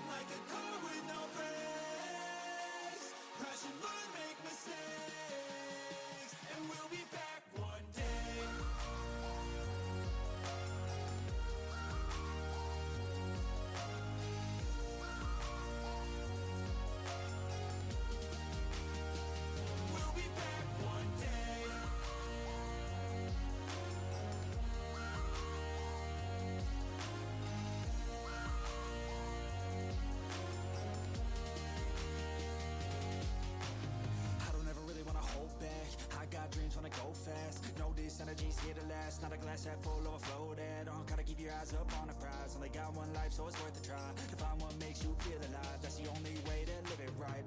like a car with no brakes. Crash and learn, make mistakes, and we'll be back one day. We'll be back one day. I don't ever really wanna hold back. I got dreams, wanna go fast. Know this energy's here to last. Not a glass half full, overflow that. Gotta keep your eyes up on the prize. Only got one life, so it's worth a try. To find what makes you feel alive. That's the only way to live it right.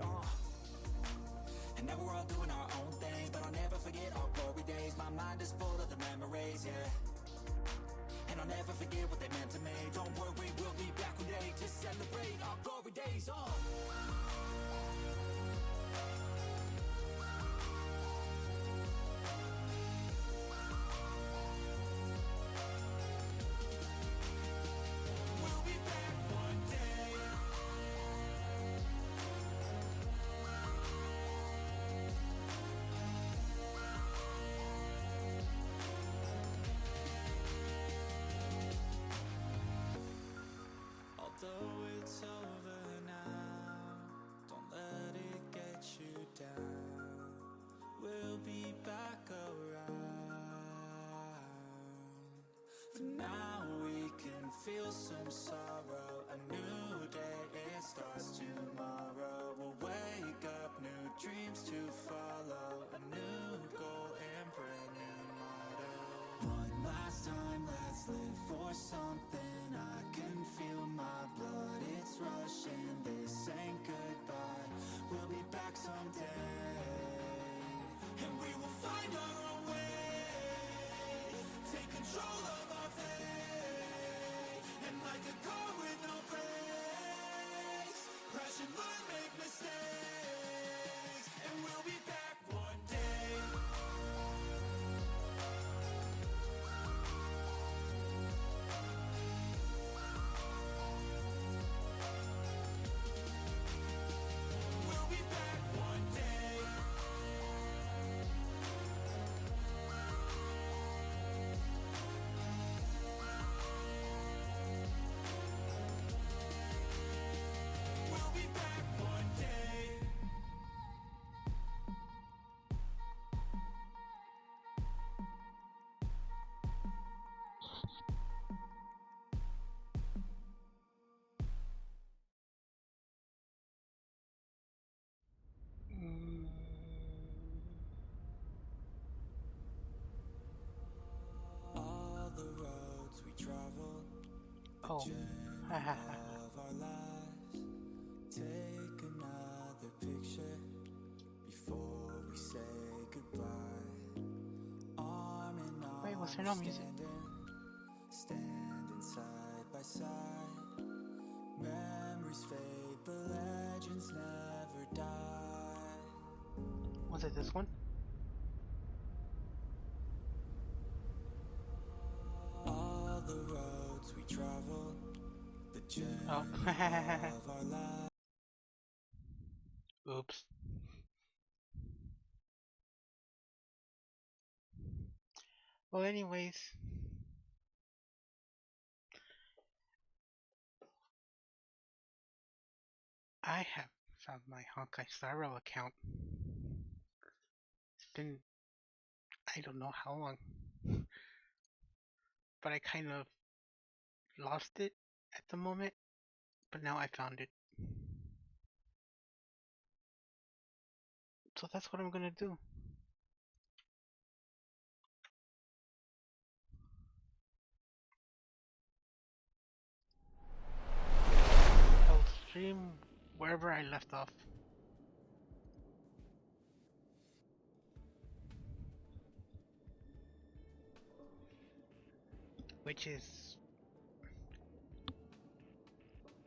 And now we're all doing our own things, but I'll never forget our glory days. My mind is full of the memories, yeah. And I'll never forget what they meant to me. Don't worry, we'll be back one day to celebrate our glory days. We'll be back one day. Although it's over now, don't let it get you down. We'll be back around. For now we can feel some sorrow. A new day, it starts tomorrow. We'll wake up, new dreams to follow. A new goal and brand new motto. One last time, let's live for something. I can feel my blood, it's rushing. This ain't goodbye, we'll be back someday. And we will find our own way. Take control of our fate. And like a car with no brakes, crash and learn, make mistakes, and we'll be back one day. We'll be back one day. We'll be back one day. All the roads we traveled, Oh. of our lives. Take another picture before we say goodbye. Arm in arm, Wait, was there no music? standing side by side. Memories fade, but legends never die. Was it this one? All the roads we traveled, the journey Oh. of our lives. Oops. Well, anyways. I have found my Honkai Star Rail account. It's been, I don't know how long, but I kind of lost it at the moment, but now I found it. So that's what I'm gonna do. I'll stream wherever I left off. Which is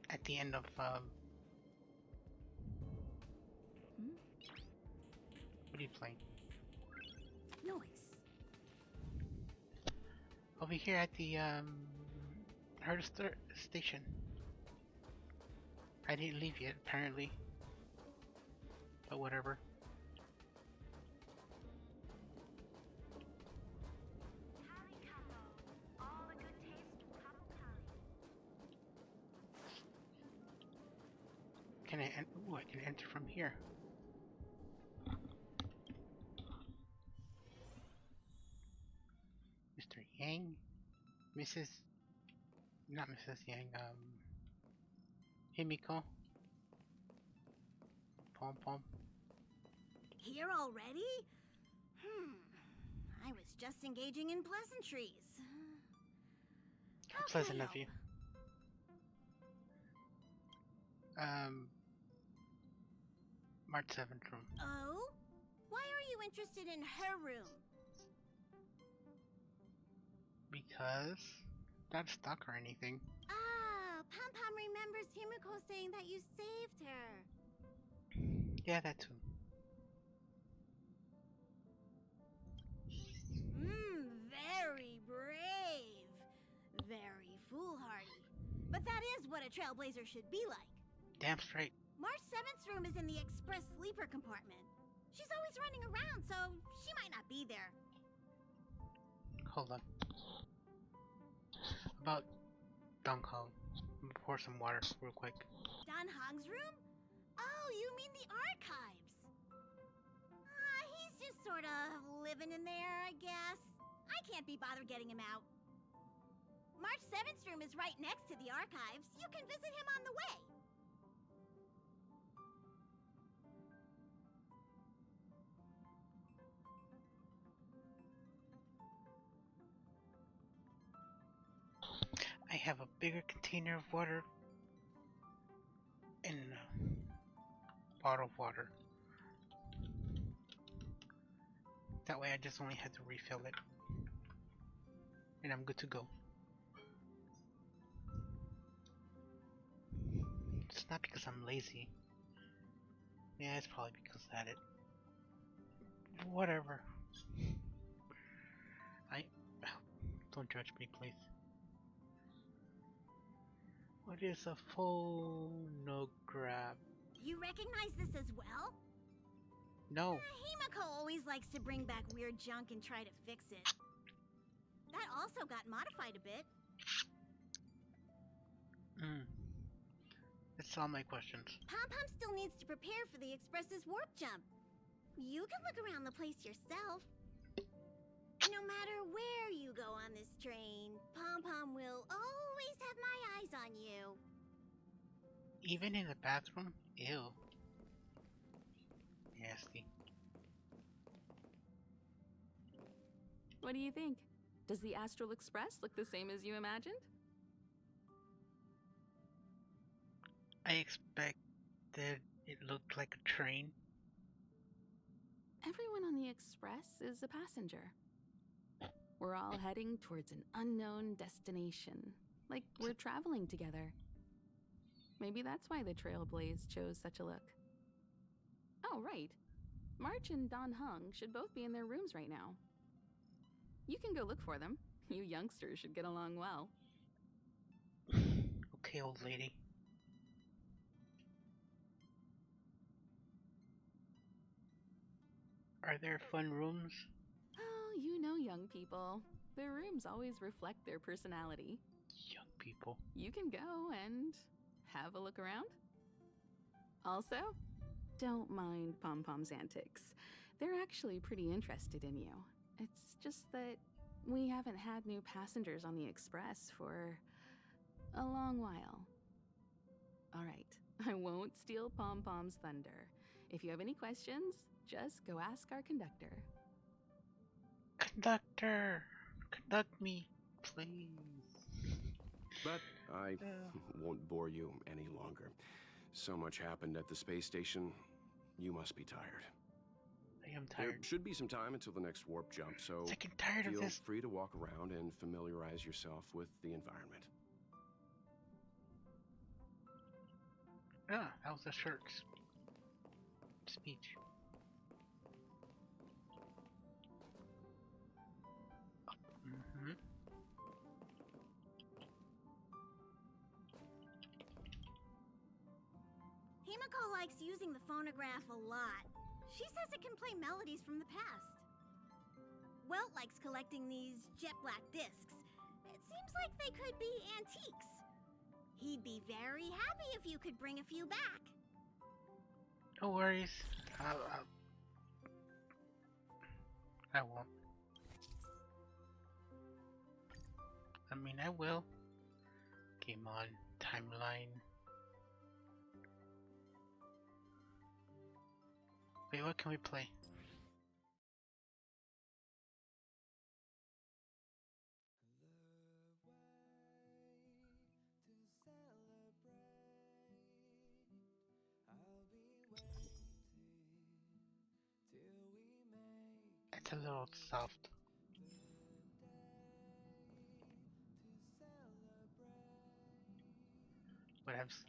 at the end of what are you playing? Noise. Over here at the Herster station. I didn't leave yet, apparently. But whatever. Can I? Ooh, I can enter from here. Mr. Yang, Mrs. Not Mrs. Yang. Himiko. Pom Pom. Here already? I was just engaging in pleasantries. How How can I pleasant of help? you. March 7th room. Oh? Why are you interested in her room? Because not stuck or anything. Ah, Pom Pom remembers Himiko saying that you saved her. Yeah, that too. Very brave. Very foolhardy. But that is what a trailblazer should be like. Damn straight. March 7th's room is in the express sleeper compartment. She's always running around, so she might not be there. Hold on. About Dunkong. Pour some water real quick. Don Hong's room? Oh, you mean the archives. He's just sort of living in there, I guess. I can't be bothered getting him out. March 7th's room is right next to the archives. You can visit him on the way. I have a bigger container of water and a bottle of water. That way I just only had to refill it. And I'm good to go. It's not because I'm lazy. Yeah, it's probably because of that. Whatever. Don't judge me, please. What is a phonograph? You recognize this as well? No. Himiko always likes to bring back weird junk and try to fix it. That also got modified a bit. That's all my questions. Pom Pom still needs to prepare for the Express's warp jump. You can look around the place yourself. No matter where you go on this train, Pom Pom will always have my eyes on you. Even in the bathroom? Ew. Nasty. What do you think? Does the Astral Express look the same as you imagined? I expected it looked like a train. Everyone on the Express is a passenger. We're all heading towards an unknown destination, like we're traveling together. Maybe that's why the Trailblaze chose such a look. Oh, right. March and Don Hung should both be in their rooms right now. You can go look for them. You youngsters should get along well. Okay, old lady. Are there fun rooms? Oh, you know young people. Their rooms always reflect their personality. Young people. You can go and have a look around. Also, don't mind Pom Pom's antics. They're actually pretty interested in you. It's just that we haven't had new passengers on the Express for a long while. All right, I won't steal Pom Pom's thunder. If you have any questions, just go ask our conductor. Conductor! Conduct me, please. But I won't bore you any longer. So much happened at the space station, you must be tired. I am There tired. should be some time until the next warp jump, so Sick and tired of feel this. free to walk around and familiarize yourself with the environment. Ah, that was a short speech. Mm-hmm. Himiko likes using the phonograph a lot. She says it can play melodies from the past. Welt likes collecting these jet black discs. It seems like they could be antiques. He'd be very happy if you could bring a few back. No worries. I won't. I mean, I will. Game on. Timeline. Wait, what can we play? It's a little soft. What else?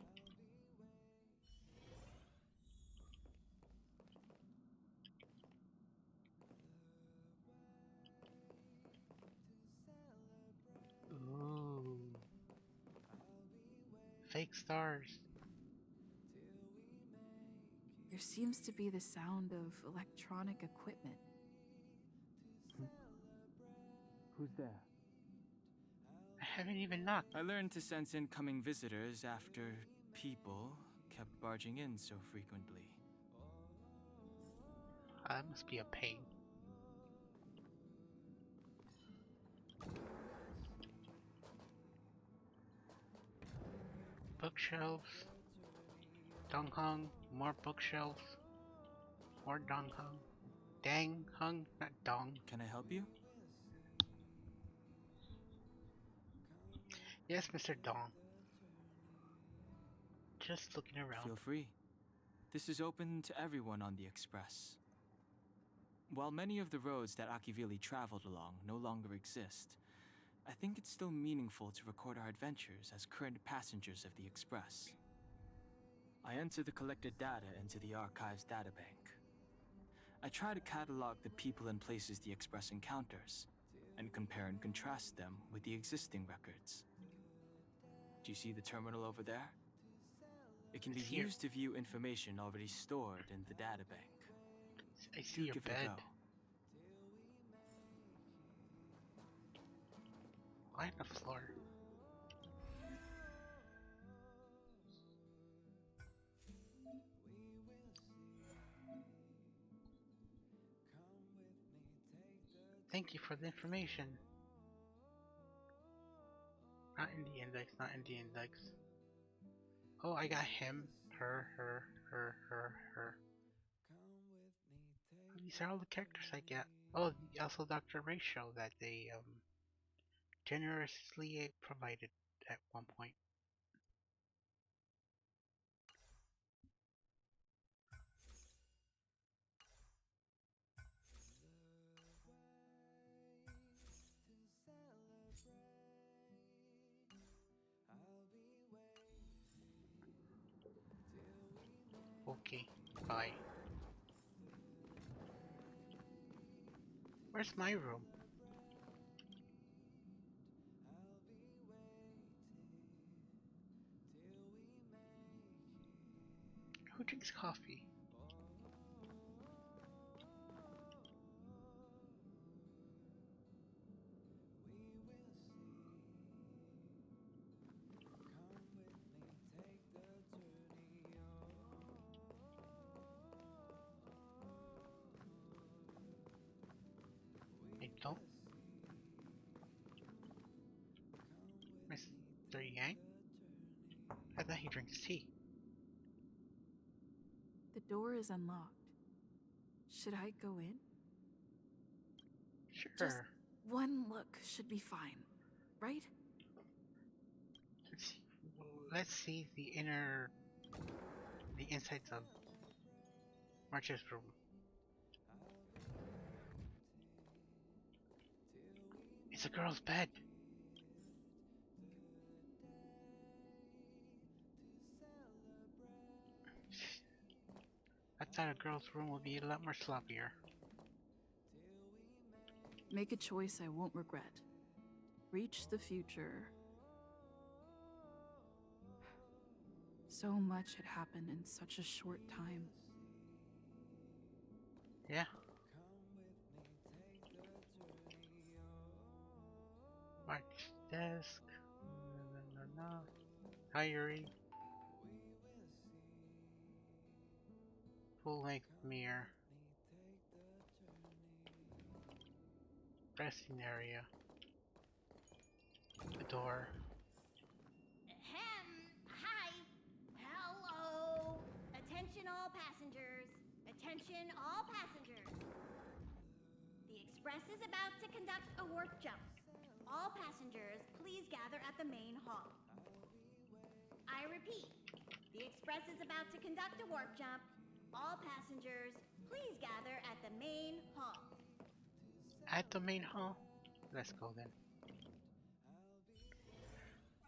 Ooh. Fake stars. There seems to be the sound of electronic equipment. Who's there? I haven't even knocked. I learned to sense incoming visitors after people kept barging in so frequently. That must be a pain. Bookshelves. Donghung. More bookshelves. More Donghung. Dang hung, not dong. Can I help you? Yes, Mr. Dong. Just looking around. Feel free. This is open to everyone on the Express. While many of the roads that Akivili traveled along no longer exist, I think it's still meaningful to record our adventures as current passengers of the Express. I enter the collected data into the Archives databank. I try to catalog the people and places the Express encounters, and compare and contrast them with the existing records. Do you see the terminal over there? It can be It's here. used to view information already stored in the databank. I see Do your give it a bed. go. Why on the floor? Thank you for the information. Not in the index, not in the index. Oh, I got him, her. These are all the characters I get. Oh, also Dr. Ratio that they generously provided at one point. Okay, bye. Where's my room? Who drinks coffee? I don't. Mr. Yang? I thought he drinks tea. The door is unlocked. Should I go in? Sure. Just one look should be fine, right? Let's see the insides of March's room. It's a girl's bed. I thought a girl's room would be a lot more sloppier. Make a choice I won't regret. Reach the future. So much had happened in such a short time. Yeah. Mark's desk. No. Diary. Full length mirror. Dressing area. The door. Ahem. Hi. Hello. Attention all passengers. Attention all passengers. The Express is about to conduct a warp jump. All passengers, please gather at the main hall. I repeat, the Express is about to conduct a warp jump. All passengers, please gather at the main hall. At the main hall? Let's go then.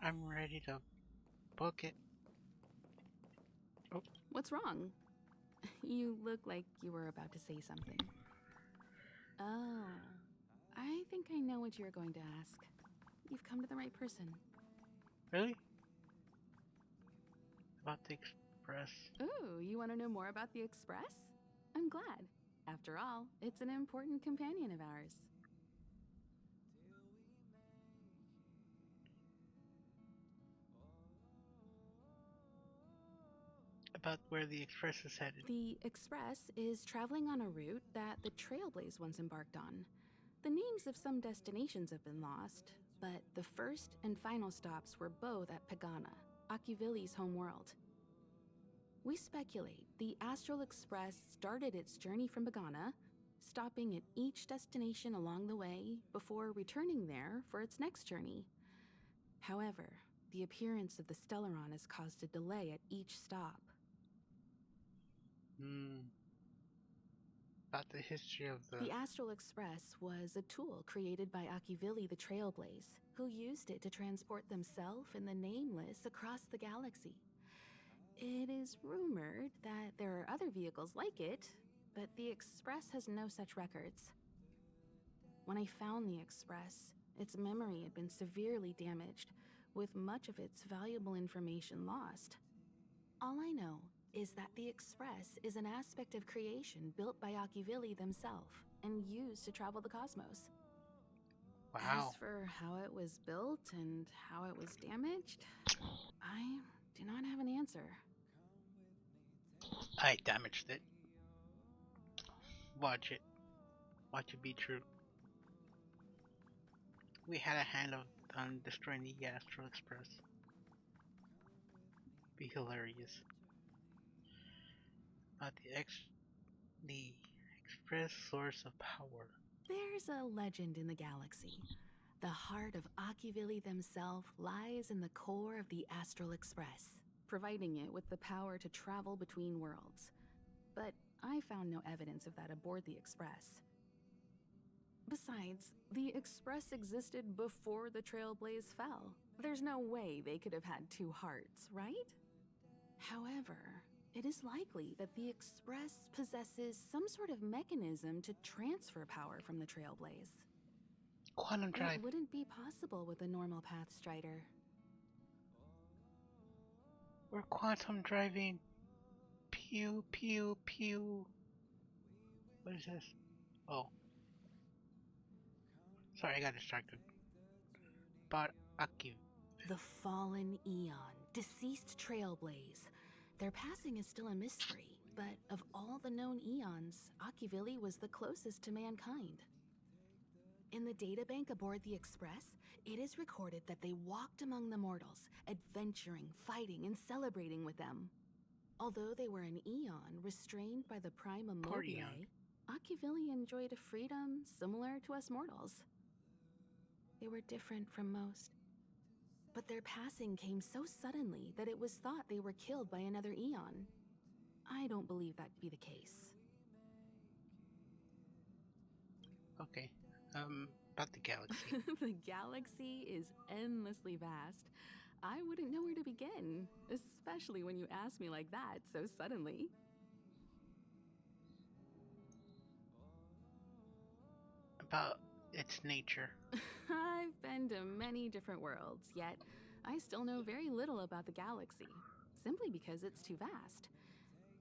I'm ready to book it. What's wrong? You look like you were about to say something. Oh, I think I know what you're going to ask. You've come to the right person. Really? About the Express. Ooh, you want to know more about the Express? I'm glad. After all, it's an important companion of ours. About where the Express is headed. The Express is traveling on a route that the Trailblaze once embarked on. The names of some destinations have been lost, but the first and final stops were both at Pagana, Akivili's home world. We speculate the Astral Express started its journey from Pagana, stopping at each destination along the way before returning there for its next journey. However, the appearance of the Stellaron has caused a delay at each stop. About the history of The Astral Express was a tool created by Akivili the Trailblaze, who used it to transport themselves and the Nameless across the galaxy. It is rumored that there are other vehicles like it, but the Express has no such records. When I found the Express, its memory had been severely damaged, with much of its valuable information lost. All I know is that the Express is an aspect of creation built by Akivili themselves and used to travel the cosmos. Wow. As for how it was built and how it was damaged, I do not have an answer. I damaged it. Watch it. Watch it be true. We had a hand on destroying the Astral Express. Be hilarious. About the Express source of power. There's a legend in the galaxy. The heart of Akivili themselves lies in the core of the Astral Express, providing it with the power to travel between worlds. But I found no evidence of that aboard the Express. Besides, the Express existed before the Trailblaze fell. There's no way they could have had two hearts, right? However, it is likely that the Express possesses some sort of mechanism to transfer power from the Trailblaze. Quantum drive. It wouldn't be possible with a normal Path Strider. We're quantum driving. Pew, pew, pew. What is this? Oh. Sorry, I got distracted. But Aki. The fallen Eon, deceased Trailblaze. Their passing is still a mystery, but of all the known Eons, Akivili was the closest to mankind. In the databank aboard the Express, it is recorded that they walked among the mortals, adventuring, fighting, and celebrating with them. Although they were an Eon restrained by the Prima Mobile, Akivili enjoyed a freedom similar to us mortals. They were different from most, but their passing came so suddenly that it was thought they were killed by another Eon. I don't believe that to be the case. Okay. About the galaxy. The galaxy is endlessly vast. I wouldn't know where to begin, especially when you ask me like that so suddenly. About its nature. I've been to many different worlds, yet I still know very little about the galaxy. simply because it's too vast.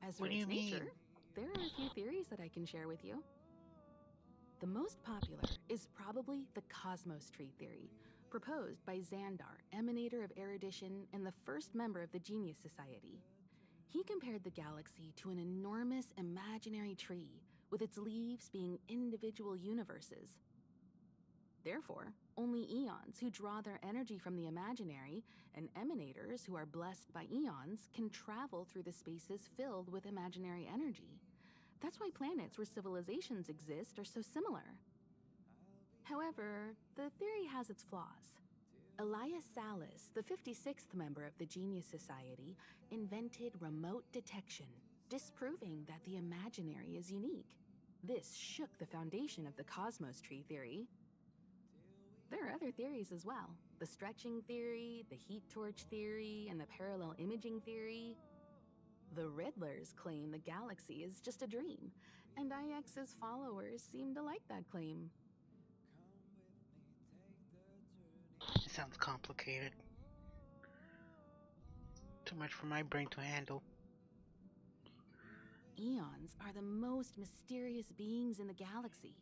As for What do its you mean? nature, there are a few theories that I can share with you. The most popular is probably the Cosmos Tree theory, proposed by Xandar, emanator of erudition and the first member of the Genius Society. He compared the galaxy to an enormous imaginary tree, with its leaves being individual universes. Therefore, only eons who draw their energy from the imaginary and emanators who are blessed by eons can travel through the spaces filled with imaginary energy. That's why planets where civilizations exist are so similar. However, the theory has its flaws. Elias Sallis, the 56th member of the Genius Society, invented remote detection, disproving that the imaginary is unique. This shook the foundation of the Cosmos Tree theory. There are other theories as well. The stretching theory, the heat torch theory, and the parallel imaging theory. The Riddlers claim the galaxy is just a dream, and IX's followers seem to like that claim. It sounds complicated. Too much for my brain to handle. Eons are the most mysterious beings in the galaxy.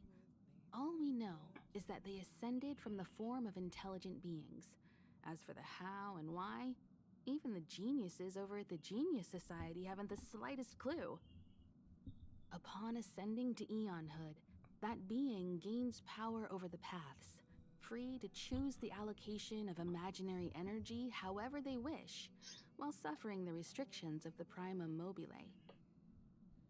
All we know is that they ascended from the form of intelligent beings. As for the how and why, even the geniuses over at the Genius Society haven't the slightest clue. Upon ascending to Eonhood, that being gains power over the paths, free to choose the allocation of imaginary energy however they wish, while suffering the restrictions of the Primum Mobile.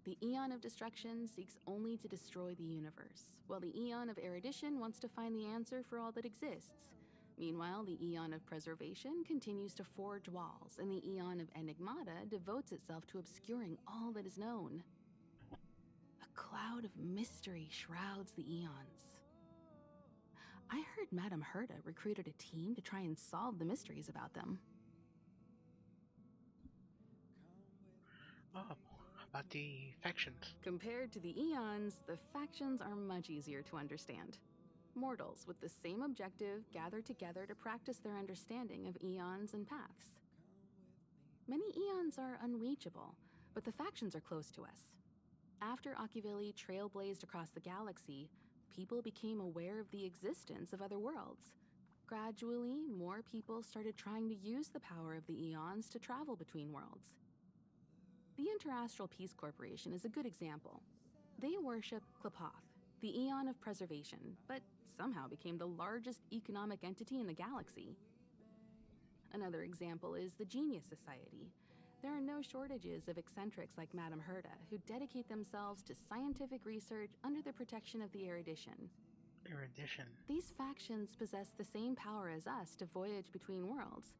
The Eon of Destruction seeks only to destroy the universe, while the Eon of Erudition wants to find the answer for all that exists. Meanwhile, the Eon of Preservation continues to forge walls, and the Eon of Enigmata devotes itself to obscuring all that is known. A cloud of mystery shrouds the Eons. I heard Madame Herta recruited a team to try and solve the mysteries about them. Oh, about the factions. Compared to the Eons, the factions are much easier to understand. Mortals with the same objective gather together to practice their understanding of eons and paths. Many eons are unreachable, but the factions are close to us. After Akivili trailblazed across the galaxy, people became aware of the existence of other worlds. Gradually, more people started trying to use the power of the eons to travel between worlds. The Interastral Peace Corporation is a good example. They worship Klapoth, the Eon of Preservation, but somehow became the largest economic entity in the galaxy. Another example is the Genius Society. There are no shortages of eccentrics like Madame Herta who dedicate themselves to scientific research under the protection of the Erudition. Erudition. These factions possess the same power as us to voyage between worlds.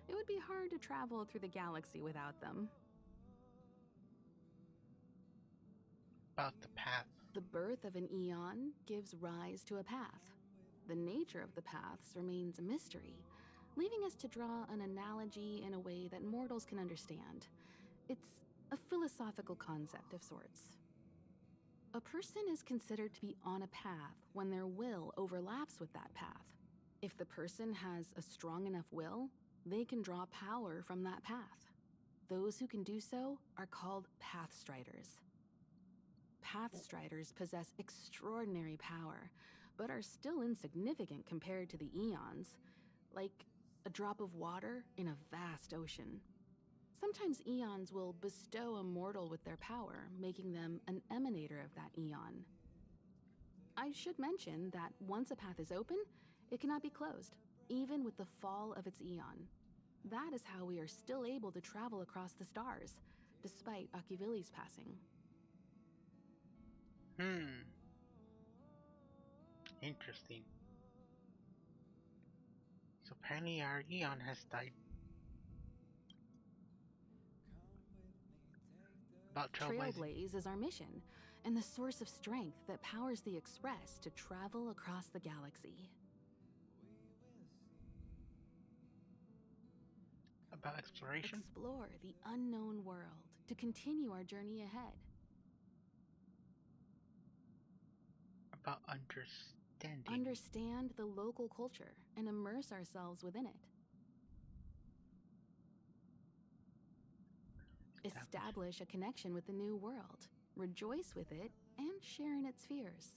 It would be hard to travel through the galaxy without them. About the path. The birth of an eon gives rise to a path. The nature of the paths remains a mystery, leaving us to draw an analogy in a way that mortals can understand. It's a philosophical concept of sorts. A person is considered to be on a path when their will overlaps with that path. If the person has a strong enough will, they can draw power from that path. Those who can do so are called Pathstriders. Pathstriders possess extraordinary power, but are still insignificant compared to the eons, like a drop of water in a vast ocean. Sometimes eons will bestow a mortal with their power, making them an emanator of that eon. I should mention that once a path is open, it cannot be closed, even with the fall of its eon. That is how we are still able to travel across the stars, despite Akivili's passing. Interesting. So apparently our Eon has died. About trailblazing. Trailblaze is our mission, and the source of strength that powers the Express to travel across the galaxy. About exploration. Explore the unknown world to continue our journey ahead. About understanding. Understand the local culture and immerse ourselves within it. establish a connection with the new world, rejoice with it, and share in its fears.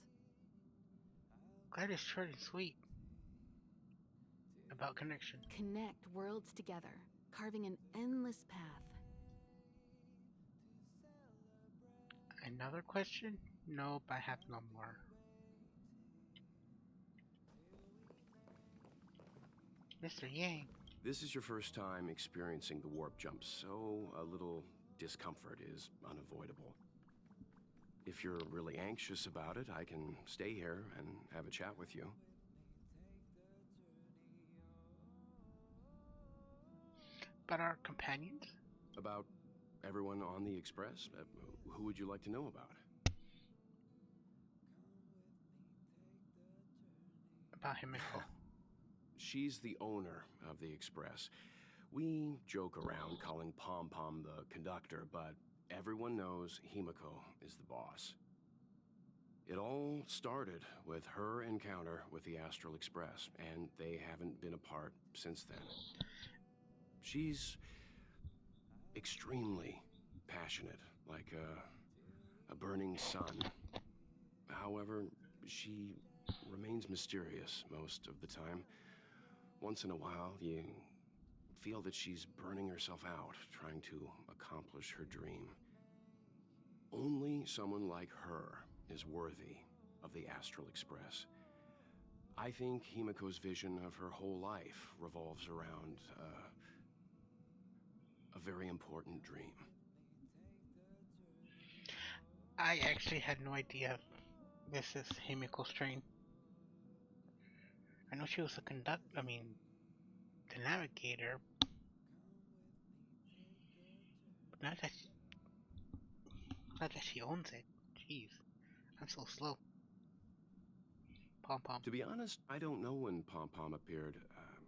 Glad it's short and sweet. About connection. Connect worlds together, carving an endless path. Another question? Nope, I have no more. Mr. Yang. This is your first time experiencing the warp jump, so a little discomfort is unavoidable. If you're really anxious about it, I can stay here and have a chat with you. But our companions? About everyone on the Express? Who would you like to know about? About Himiko. She's the owner of the Express. We joke around calling Pom Pom the conductor, but everyone knows Himiko is the boss. It all started with her encounter with the Astral Express, and they haven't been apart since then. She's extremely passionate, like a burning sun. However, she remains mysterious most of the time. Once in a while, you feel that she's burning herself out, trying to accomplish her dream. Only someone like her is worthy of the Astral Express. I think Himiko's vision of her whole life revolves around a very important dream. I actually had no idea this is Himiko's train. I know she was the navigator. But not that she owns it. Jeez, I'm so slow. Pom Pom. To be honest, I don't know when Pom Pom appeared.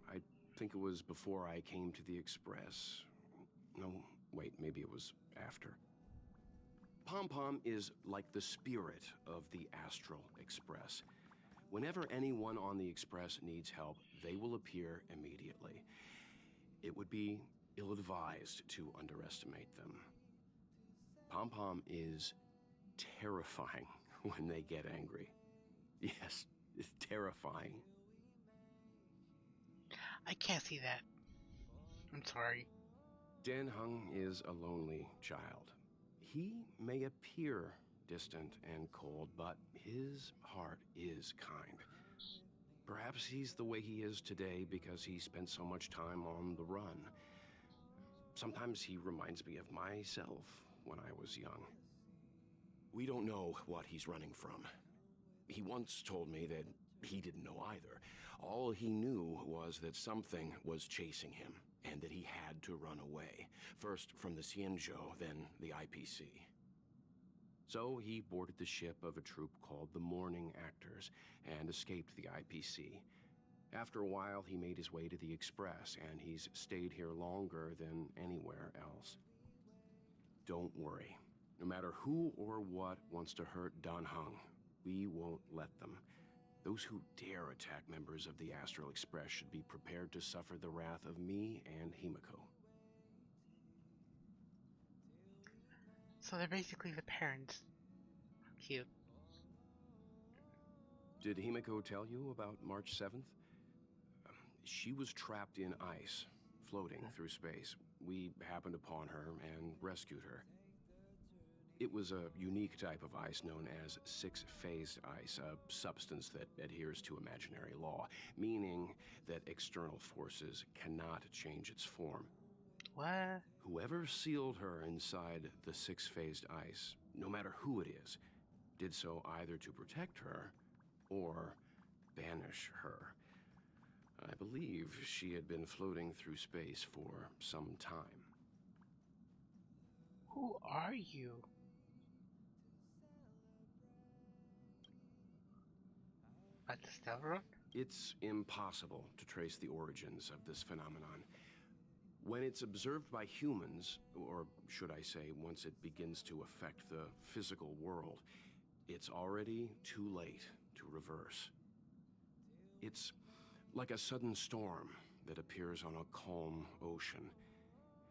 I think it was before I came to the Express. No, wait, maybe it was after. Pom Pom is like the spirit of the Astral Express. Whenever anyone on the Express needs help, they will appear immediately. It would be ill-advised to underestimate them. Pom Pom is terrifying when they get angry. Yes, it's terrifying. I can't see that. I'm sorry. Dan Heng is a lonely child. He may appear distant and cold, but his heart is kind. Perhaps he's the way he is today because he spent so much time on the run. Sometimes he reminds me of myself when I was young. We don't know what he's running from. He once told me that he didn't know either. All he knew was that something was chasing him, and that he had to run away. First from the Xianzhou, then the IPC. So he boarded the ship of a troop called the Morning Actors and escaped the IPC. After a while, he made his way to the Express, and he's stayed here longer than anywhere else. Don't worry. No matter who or what wants to hurt Dan Heng, we won't let them. Those who dare attack members of the Astral Express should be prepared to suffer the wrath of me and Himiko. So they're basically the parents. Cute. Did Himiko tell you about March 7th? She was trapped in ice, floating through space. We happened upon her and rescued her. It was a unique type of ice known as six-phased ice, a substance that adheres to imaginary law, meaning that external forces cannot change its form. What? Whoever sealed her inside the six-phased ice, no matter who it is, did so either to protect her or banish her. I believe she had been floating through space for some time. Who are you? At the Stellar? It's impossible to trace the origins of this phenomenon. When it's observed by humans, or should I say, once it begins to affect the physical world, it's already too late to reverse. It's like a sudden storm that appears on a calm ocean.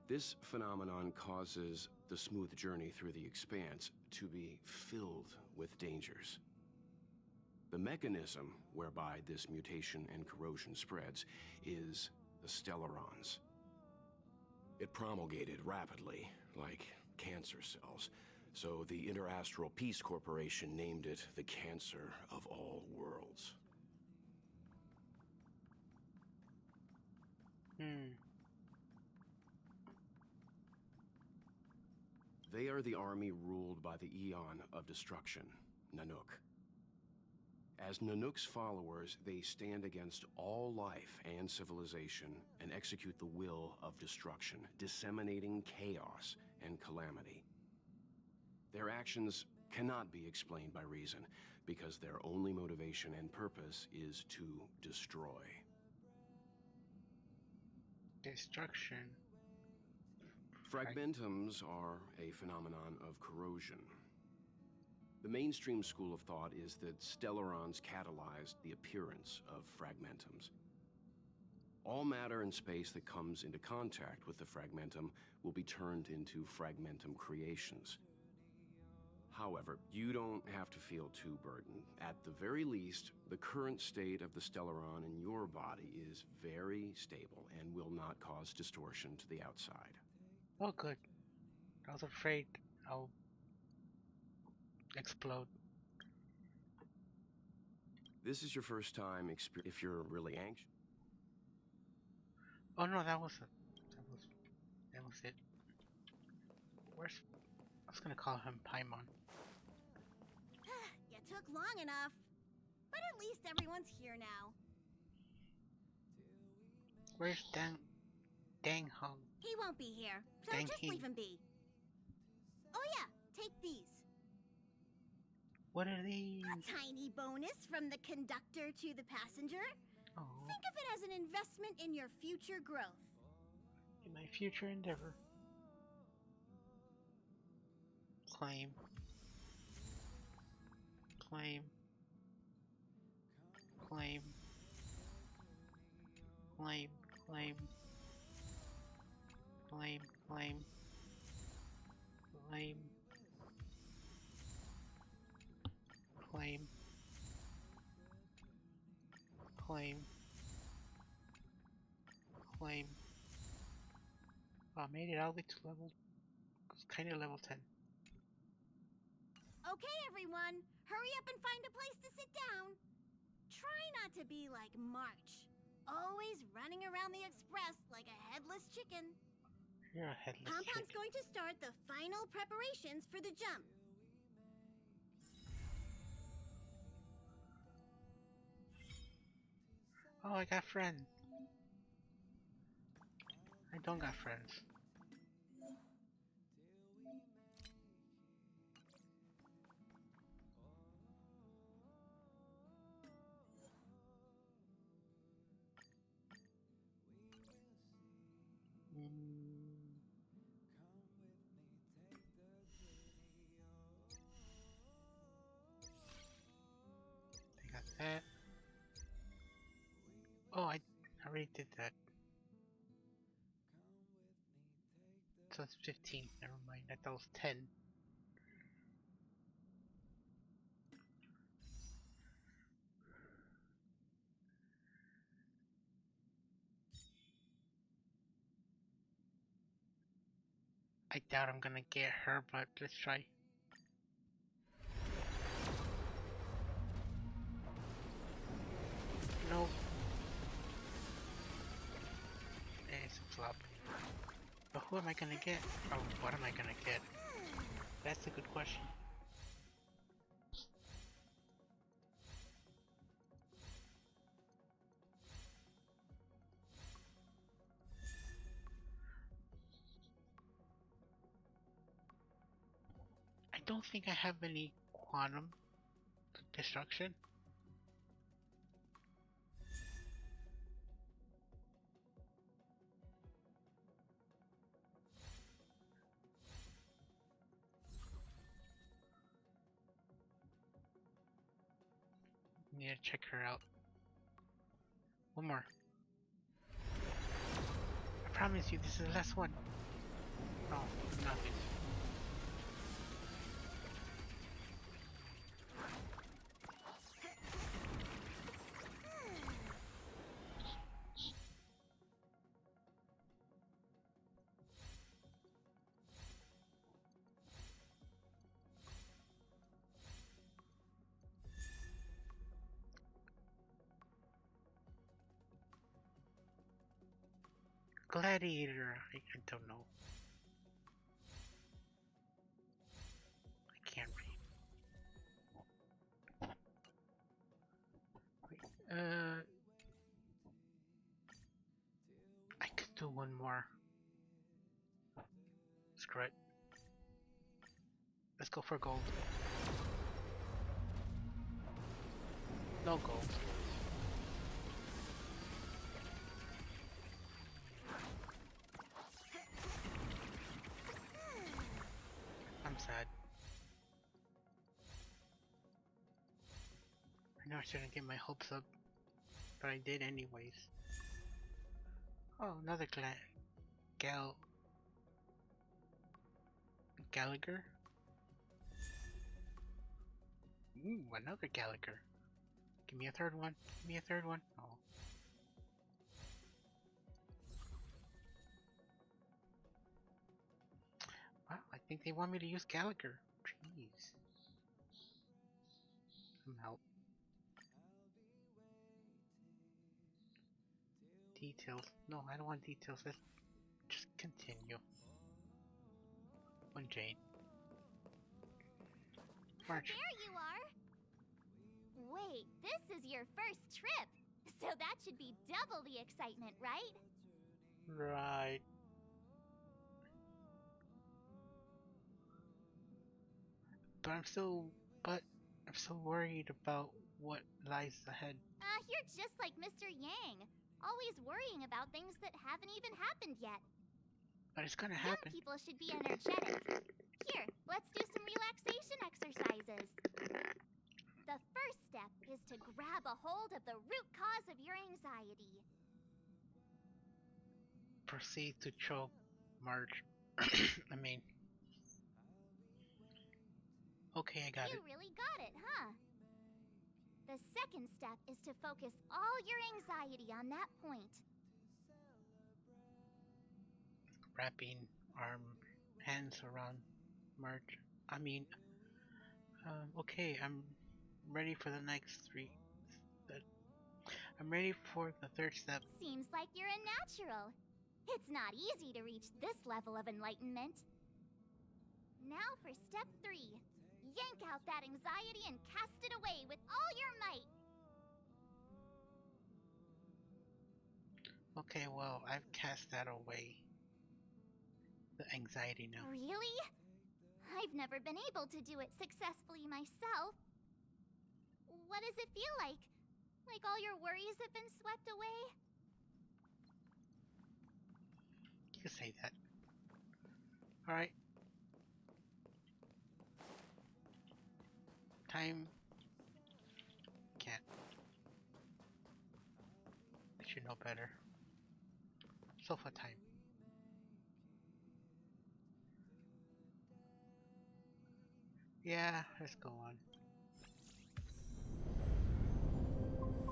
This phenomenon causes the smooth journey through the expanse to be filled with dangers. The mechanism whereby this mutation and corrosion spreads is the Stellarons. It promulgated rapidly, like cancer cells, so the Interastral Peace Corporation named it the Cancer of All Worlds. They are the army ruled by the Eon of Destruction, Nanook. As Nanook's followers, they stand against all life and civilization and execute the will of destruction, disseminating chaos and calamity. Their actions cannot be explained by reason, because their only motivation and purpose is to destroy. Destruction. Fragmentums are a phenomenon of corrosion. The mainstream school of thought is that Stellarons catalyzed the appearance of fragmentums. All matter and space that comes into contact with the fragmentum will be turned into fragmentum creations. However, you don't have to feel too burdened. At the very least, the current state of the Stellaron in your body is very stable and will not cause distortion to the outside. Oh, good. I was afraid I'll explode. This is your first time if you're really anxious. Oh no, that was it. Where's? I was gonna call him Paimon. You took long enough. But at least everyone's here now. Where's Dang Hung? He won't be here, so Dang just he. leave him be. Oh yeah, take these. What are these? A tiny bonus from the conductor to the passenger. Oh, Think of it as an investment in your future growth. in my future endeavor. Claim. Claim. Claim. Claim. Claim. Claim. Claim. Claim. Claim. Claim. Claim. Oh, I made it all the way to level. Kind of level 10. Okay, everyone, hurry up and find a place to sit down. Try not to be like March, always running around the express like a headless chicken. You're a headless Pompom's chick. going to start the final preparations for the jump. Oh, I got friends. I don't got friends. I got that. Oh, I already did that. So it's 15. Never mind. I thought it was 10. I doubt I'm gonna get her, but let's try. Nope. It's a flop. But who am I gonna get? Oh, what am I gonna get? That's a good question. I don't think I have any quantum destruction. Need to check her out. One more. I promise you, this is the last one. No, nothing. Gladiator. I don't know. I can't read. Wait, I could do one more. Screw it. Let's go for gold. No gold. I'm sad. I know I shouldn't get my hopes up, but I did anyways. Oh, another Gallagher? Ooh, another Gallagher. Give me a third one. Give me a third one. Oh. Wow, I think they want me to use Gallagher. Jeez. Some help. Details. No, I don't want details. Let's just continue. One Jane. March. There you are! Wait, this is your first trip! So that should be double the excitement, right? Right. But I'm still worried about what lies ahead. You're just like Mr. Yang. Always worrying about things that haven't even happened yet. But it's gonna Young happen. people should be energetic. Here, let's do some relaxation exercises. The first step is to grab a hold of the root cause of your anxiety. Proceed to choke March. I mean. Okay, I got it. You really got it, huh? The second step is to focus all your anxiety on that point. Wrapping hands around March. I mean, okay, I'm ready for the next three. I'm ready for the third step. Seems like you're a natural. It's not easy to reach this level of enlightenment. Now for step 3. Yank out that anxiety and cast it away with all your might. Okay, well, I've cast that away. The anxiety now. Really? I've never been able to do it successfully myself. What does it feel like? Like all your worries have been swept away? You can say that. Alright. Time. Can't. I should know better. Sofa time. Yeah, let's go on.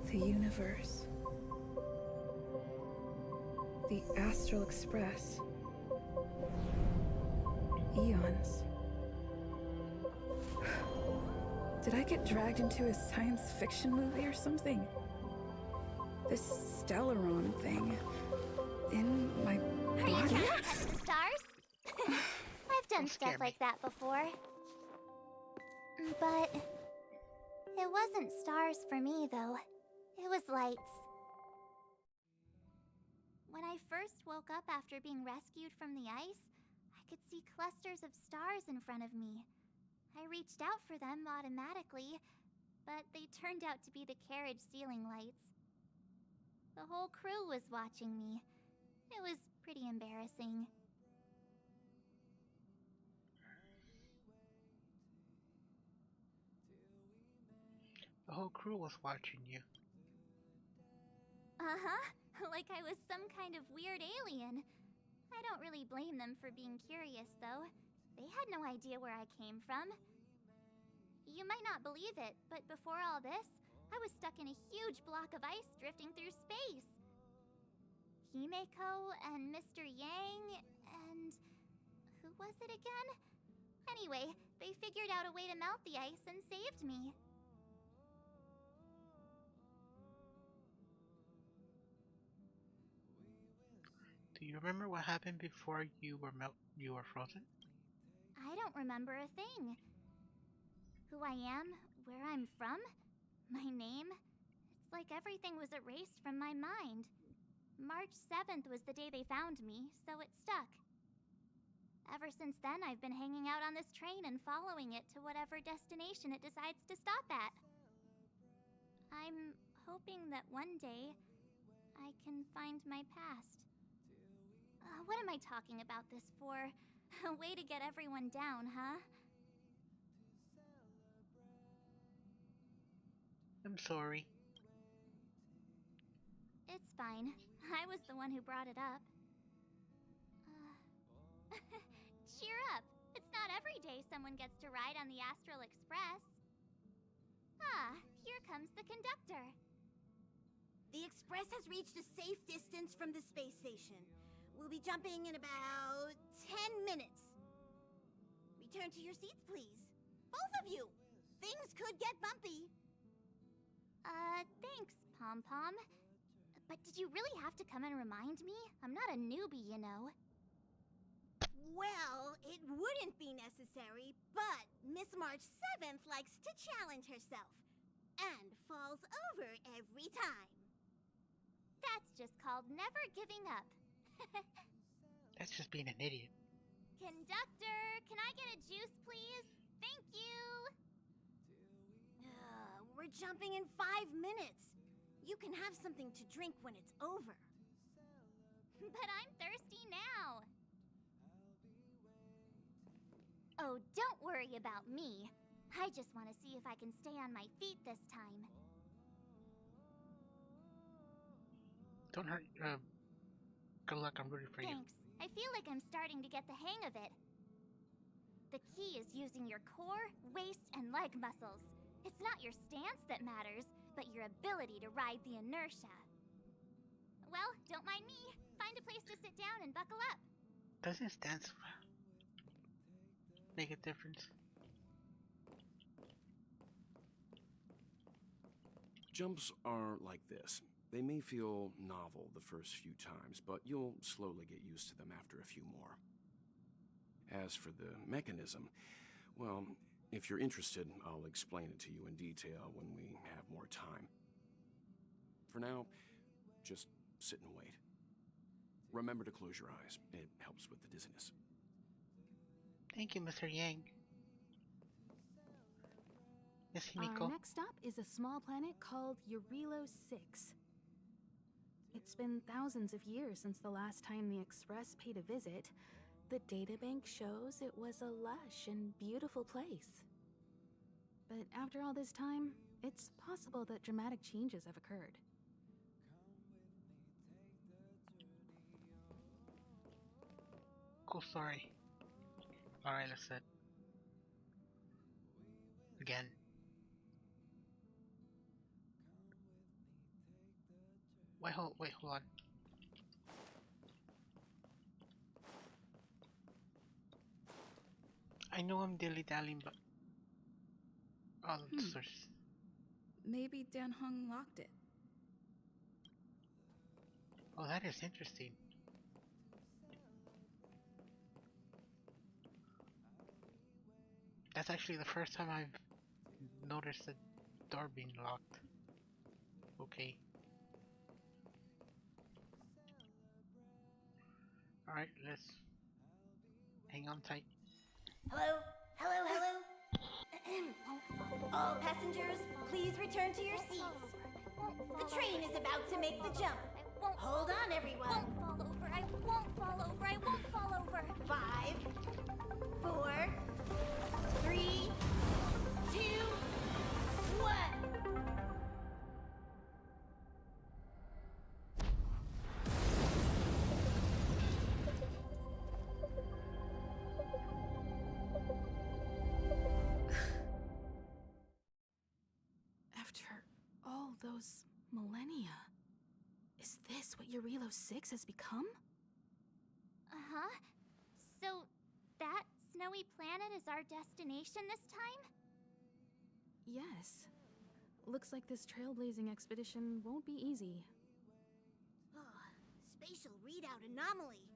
The universe. The Astral Express. Eons. Did I get dragged into a science fiction movie or something? This Stellaron thing in my Are you body? counting the stars? I've done Don't scare stuff me. like that before. But it wasn't stars for me, though. It was lights. When I first woke up after being rescued from the ice, I could see clusters of stars in front of me. I reached out for them automatically, but they turned out to be the carriage ceiling lights. The whole crew was watching me. It was pretty embarrassing. The whole crew was watching you. Uh-huh. Like I was some kind of weird alien. I don't really blame them for being curious, though. They had no idea where I came from. You might not believe it, but before all this, I was stuck in a huge block of ice drifting through space. Himeko and Mr. Yang and... who was it again? Anyway, they figured out a way to melt the ice and saved me. Do you remember what happened before you were frozen? I don't remember a thing. Who I am, where I'm from, my name. It's like everything was erased from my mind. March 7th was the day they found me, so it stuck. Ever since then, I've been hanging out on this train and following it to whatever destination it decides to stop at. I'm hoping that one day I can find my past. What am I talking about this for? A way to get everyone down, huh? I'm sorry. It's fine. I was the one who brought it up. Cheer up! It's not every day someone gets to ride on the Astral Express. Ah, here comes the conductor. The Express has reached a safe distance from the space station. We'll be jumping in about 10 minutes. Return to your seats, please. Both of you! Things could get bumpy. Thanks, Pom-Pom. But did you really have to come and remind me? I'm not a newbie, you know. Well, it wouldn't be necessary, but Miss March 7th likes to challenge herself. And falls over every time. That's just called never giving up. That's just being an idiot. Conductor, can I get a juice, please? Thank you! We're jumping in 5 minutes. You can have something to drink when it's over. But I'm thirsty now. Oh, don't worry about me. I just want to see if I can stay on my feet this time. Don't hurt. Good luck. I'm rooting for you. Thanks. I feel like I'm starting to get the hang of it. The key is using your core, waist, and leg muscles. It's not your stance that matters, but your ability to ride the inertia. Well, don't mind me. Find a place to sit down and buckle up. Doesn't stance make a difference? Jumps are like this. They may feel novel the first few times, but you'll slowly get used to them after a few more. As for the mechanism, well, if you're interested, I'll explain it to you in detail when we have more time. For now, just sit and wait. Remember to close your eyes. It helps with the dizziness. Thank you, Mr. Yang. Miss Himeko. Our next stop is a small planet called Eurilo 6. It's been thousands of years since the last time the Express paid a visit. The databank shows it was a lush and beautiful place. But after all this time, it's possible that dramatic changes have occurred. Cool story. Alright, let's sit. Again. Wait, hold on. I know I'm dilly-dallying, but... Oh, there's... Maybe Dan Heng locked it. Oh, that is interesting. That's actually the first time I've noticed the door being locked. Okay. Alright, let's hang on tight. Hello? Hello, hello? All passengers, please return to your seats. The train is about to make the jump. Hold on, everyone. I won't fall over. I won't fall over. 5, 4, 3, 2, 1. those millennia. Is this what Eurilo 6 has become? Uh-huh. So, that snowy planet is our destination this time? Yes. Looks like this trailblazing expedition won't be easy. Oh, spatial readout anomaly.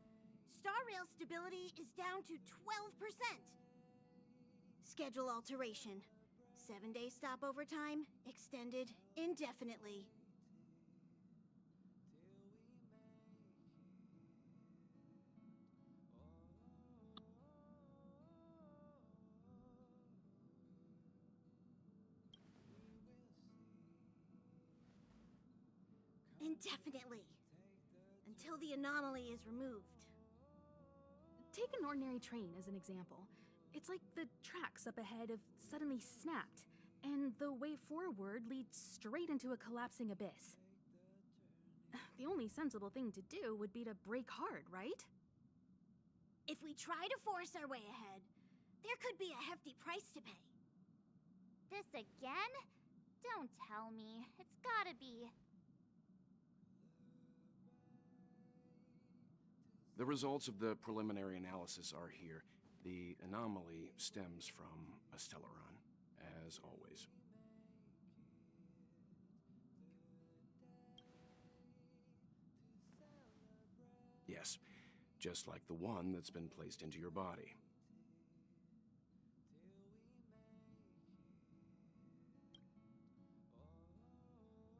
Star rail stability is down to 12%. Schedule alteration. 7-day stopover time extended indefinitely. Indefinitely. Until the anomaly is removed. Take an ordinary train as an example. It's like the tracks up ahead have suddenly snapped, and the way forward leads straight into a collapsing abyss. The only sensible thing to do would be to brake hard, right? If we try to force our way ahead, there could be a hefty price to pay. This again? Don't tell me. It's gotta be. The results of the preliminary analysis are here. The anomaly stems from a Stellaron, as always. Yes, just like the one that's been placed into your body.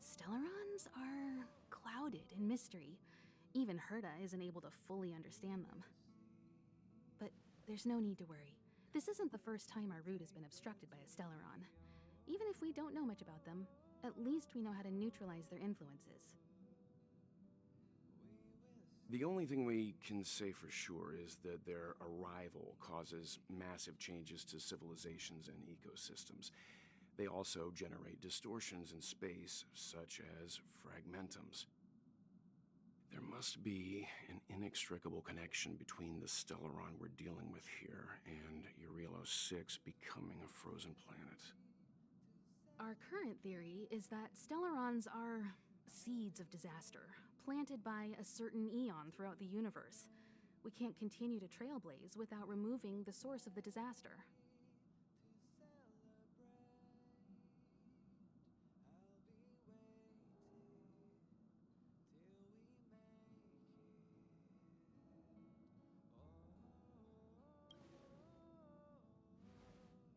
Stellarons are clouded in mystery. Even Herta isn't able to fully understand them. But there's no need to worry. This isn't the first time our route has been obstructed by a Stellaron. Even if we don't know much about them, at least we know how to neutralize their influences. The only thing we can say for sure is that their arrival causes massive changes to civilizations and ecosystems. They also generate distortions in space, such as fragmentums. There must be an inextricable connection between the Stellaron we're dealing with here and Eurilo 6 becoming a frozen planet. Our current theory is that Stellarons are seeds of disaster, planted by a certain eon throughout the universe. We can't continue to trailblaze without removing the source of the disaster.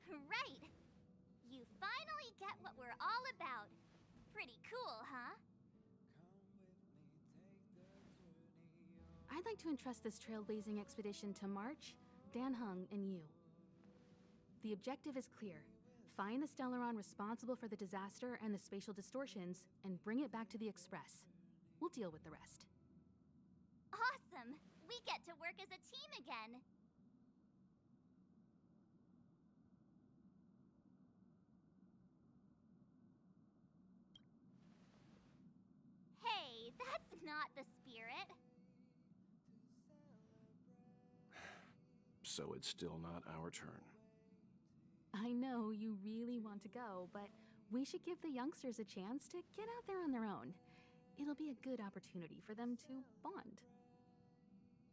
Right! You finally get what we're all about. Pretty cool, huh? I'd like to entrust this trailblazing expedition to March, Dan Heng, and you. The objective is clear. Find the Stellaron responsible for the disaster and the spatial distortions, and bring it back to the Express. We'll deal with the rest. Awesome! We get to work as a team again! Hey, that's not the spirit! So it's still not our turn. I know you really want to go, but we should give the youngsters a chance to get out there on their own. It'll be a good opportunity for them to bond.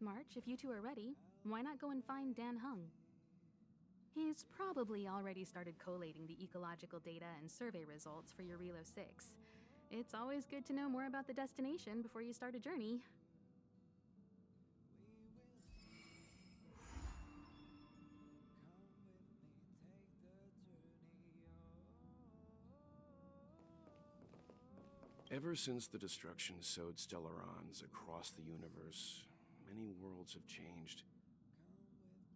March, if you two are ready, why not go and find Dan Heng? He's probably already started collating the ecological data and survey results for Eurilo 6. It's always good to know more about the destination before you start a journey. Ever since the destruction sowed Stellarons across the universe, many worlds have changed.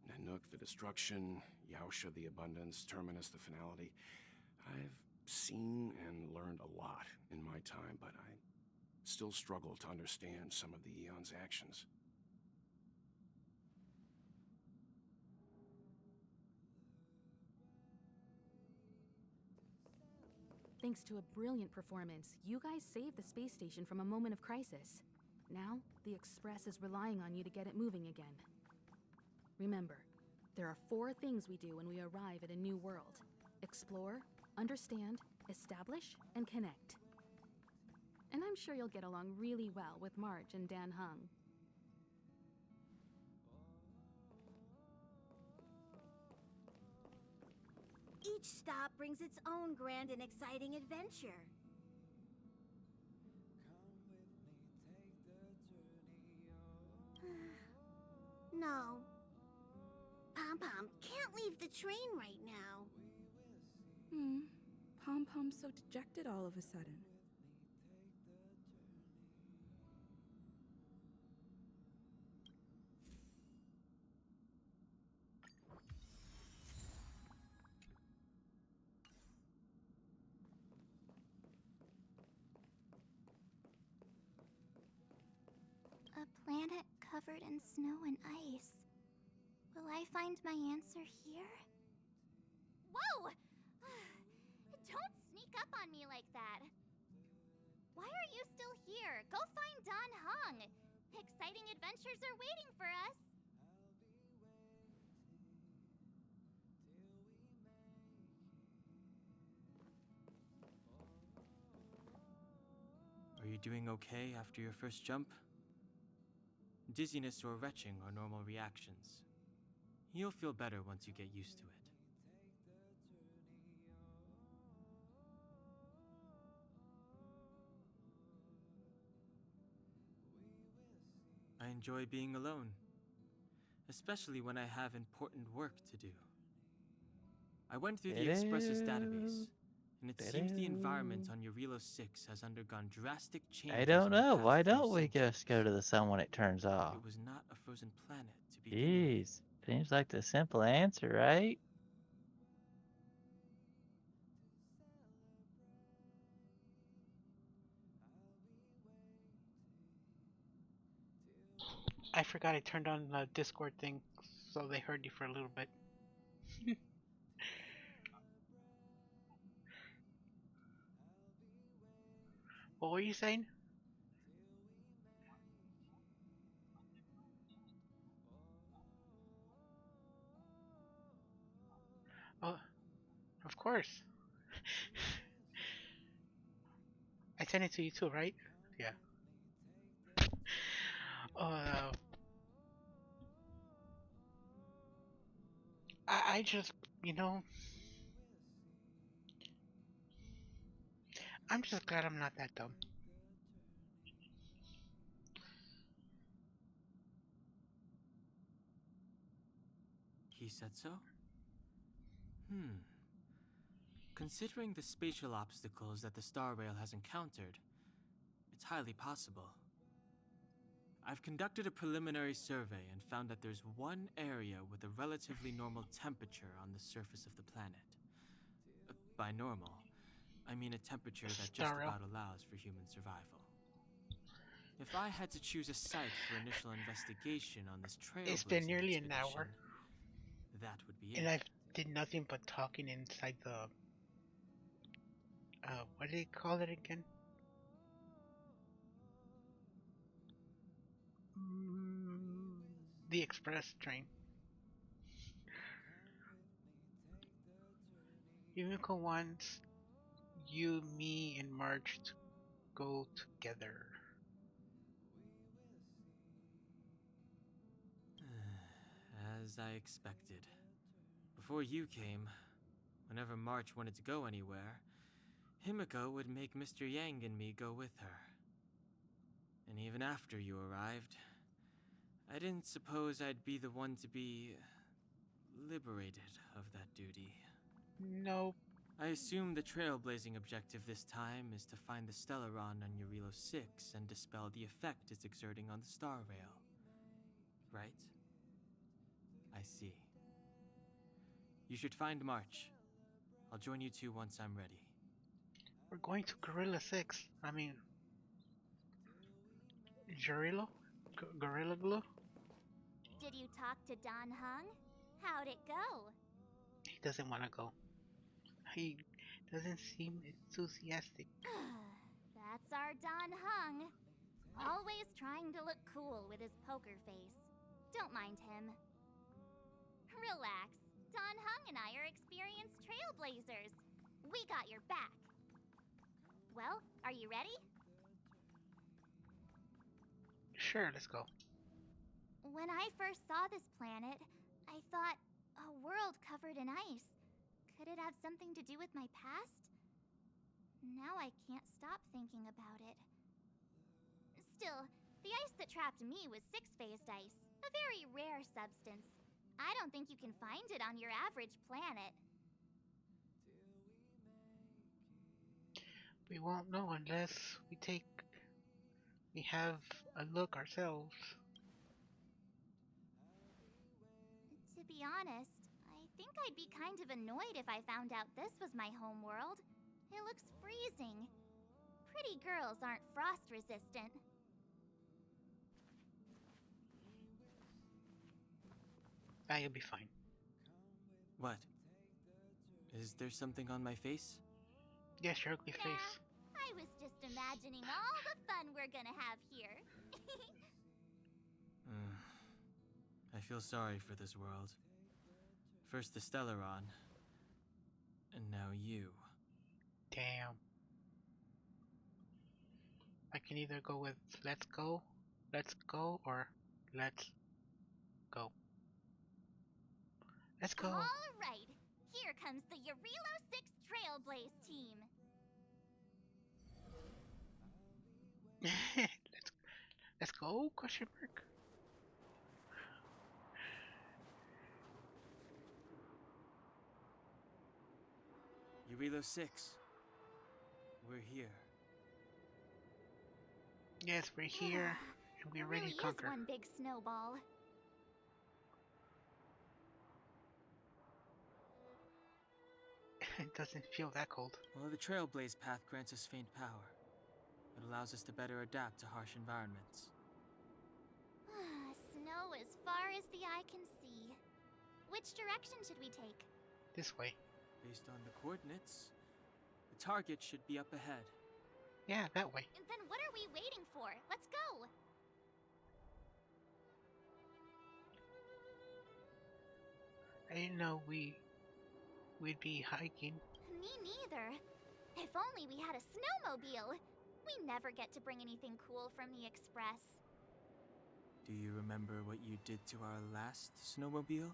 Nanook, the destruction, Yaosha, the abundance, Terminus, the finality. I've seen and learned a lot in my time, but I still struggle to understand some of the Eon's actions. Thanks to a brilliant performance, you guys saved the space station from a moment of crisis. Now, the Express is relying on you to get it moving again. Remember, there are 4 things we do when we arrive at a new world: explore, understand, establish, and connect. And I'm sure you'll get along really well with March and Dan Hung. Each stop brings its own grand and exciting adventure. No. Pom-Pom can't leave the train right now. Pom-Pom's so dejected all of a sudden. A planet covered in snow and ice. Will I find my answer here? Whoa! Don't sneak up on me like that. Why are you still here? Go find Dan Hung. Exciting adventures are waiting for us. Are you doing okay after your first jump? Dizziness or retching are normal reactions. You'll feel better once you get used to it. I enjoy being alone, especially when I have important work to do. I went through the Express's database, and it seems the environment on Eurilo 6 has undergone drastic changes. I don't in the know. past Why few don't we just go to centuries. the sun when it turns off? It was not a frozen planet to begin with. Jeez. Seems like the simple answer, right? I forgot I turned on the Discord thing, so they heard you for a little bit. What were you saying? Oh, of course. I sent it to you too, right? Yeah. I just, I'm just glad I'm not that dumb. He said so? Considering the spatial obstacles that the Star Rail has encountered, it's highly possible. I've conducted a preliminary survey and found that there's one area with a relatively normal temperature on the surface of the planet. By normal, I mean a temperature that just about allows for human survival. If I had to choose a site for initial investigation on this trailblazing It's been nearly an expedition, hour, that would be and it. I've did nothing but talking inside the, what do they call it again? The express train. Yumiko wants you, me, and March to go together. As I expected. Before you came, whenever March wanted to go anywhere, Himiko would make Mr. Yang and me go with her. And even after you arrived, I didn't suppose I'd be the one to be liberated of that duty. Nope. I assume the trailblazing objective this time is to find the Stellaron on Eurilo 6 and dispel the effect it's exerting on the Star Rail. Right? I see. You should find March. I'll join you two once I'm ready. We're going to Gorilla 6. I mean, Gorilla? Gorilla Glue? Did you talk to Dan Hung? How'd it go? He doesn't want to go. He doesn't seem enthusiastic. That's our Dan Hung. Always trying to look cool with his poker face. Don't mind him. Relax. Dan Hung and I are experienced trailblazers. We got your back. Well, are you ready? Sure, let's go. When I first saw this planet, I thought, a world covered in ice. Could it have something to do with my past? Now I can't stop thinking about it. Still, the ice that trapped me was six-phased ice, a very rare substance. I don't think you can find it on your average planet. We won't know unless we have a look ourselves. To be honest, I think I'd be kind of annoyed if I found out this was my home world. It looks freezing. Pretty girls aren't frost resistant. You'll be fine. What? Is there something on my face? Yes, your ugly Nah, face. I was just imagining all the fun we're gonna have here. I feel sorry for this world. First the Stellaron, and now you. Damn. I can either go with let's go, or let's go. Let's go. All right, here comes the Yarilo 6 Trailblaze team. let's go? Question mark. Yarilo 6. We're here. Yes, we're here, and we're ready really to conquer. Is one big snowball. It doesn't feel that cold. Well, the Trailblaze path grants us faint power. It allows us to better adapt to harsh environments. Snow as far as the eye can see. Which direction should we take? This way. Based on the coordinates, the target should be up ahead. Yeah, that way. Then what are we waiting for? Let's go! I didn't know we'd be hiking. Me neither. If only we had a snowmobile. We never get to bring anything cool from the Express. Do you remember what you did to our last snowmobile?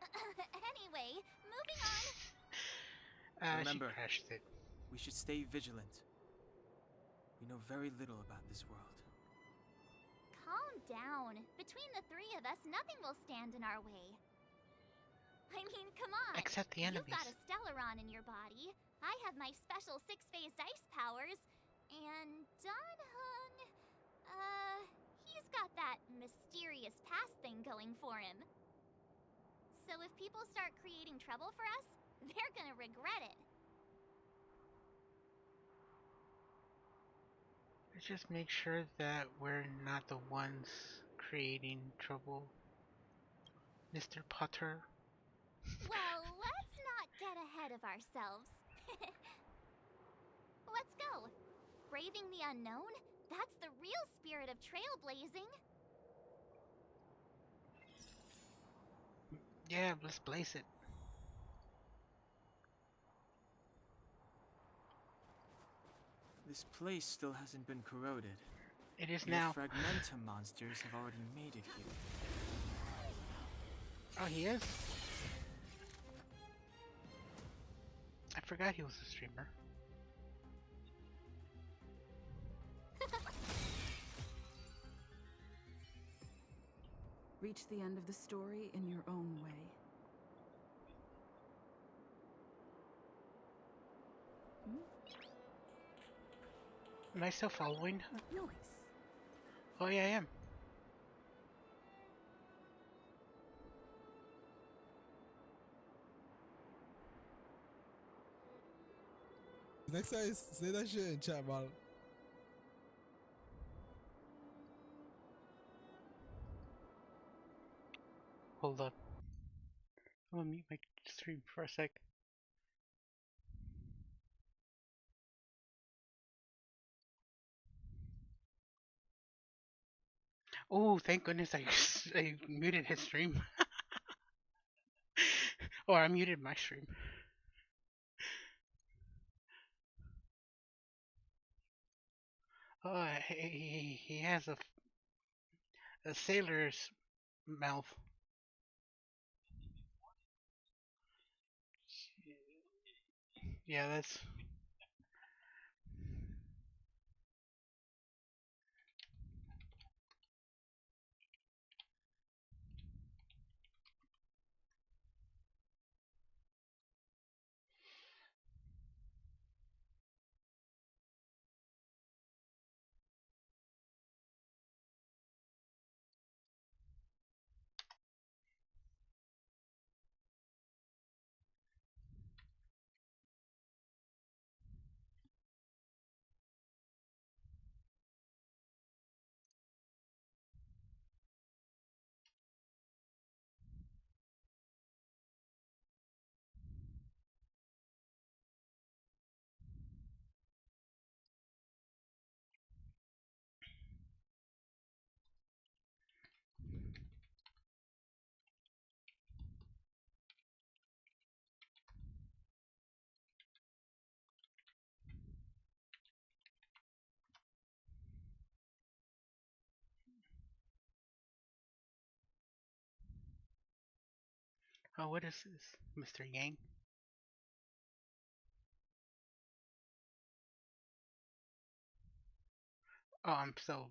Anyway, moving on. Remember, she crashed it. We should stay vigilant. We know very little about this world. Calm down. Between the three of us, nothing will stand in our way. I mean, come on. Except the enemies. You've got a Stellaron in your body. I have my special six-phased ice powers. And Danhung, he's got that mysterious past thing going for him. So if people start creating trouble for us, they're gonna regret it. Let's just make sure that we're not the ones creating trouble. Mr. Potter. Well, let's not get ahead of ourselves. Let's go. Braving the unknown? That's the real spirit of trailblazing. Yeah, let's blaze it. This place still hasn't been corroded. It is Yet now. Fragmentum monsters have already made it here. Oh, he is? I forgot he was a streamer. Reach the end of the story in your own way. Am I still following? Noise. Oh yeah, I am. Next time, say that shit in chat, man. Hold up. I'm gonna mute my stream for a sec. Oh, thank goodness I muted his stream. Or I muted my stream. Oh, he has a sailor's mouth. Yeah, that's. Oh, what is this, Mr. Yang? Oh, I'm so.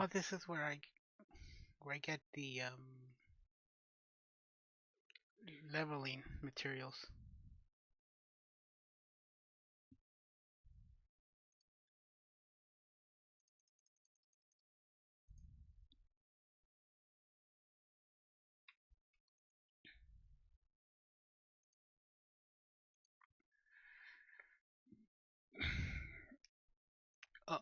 Oh, this is where I get the leveling materials. Oh,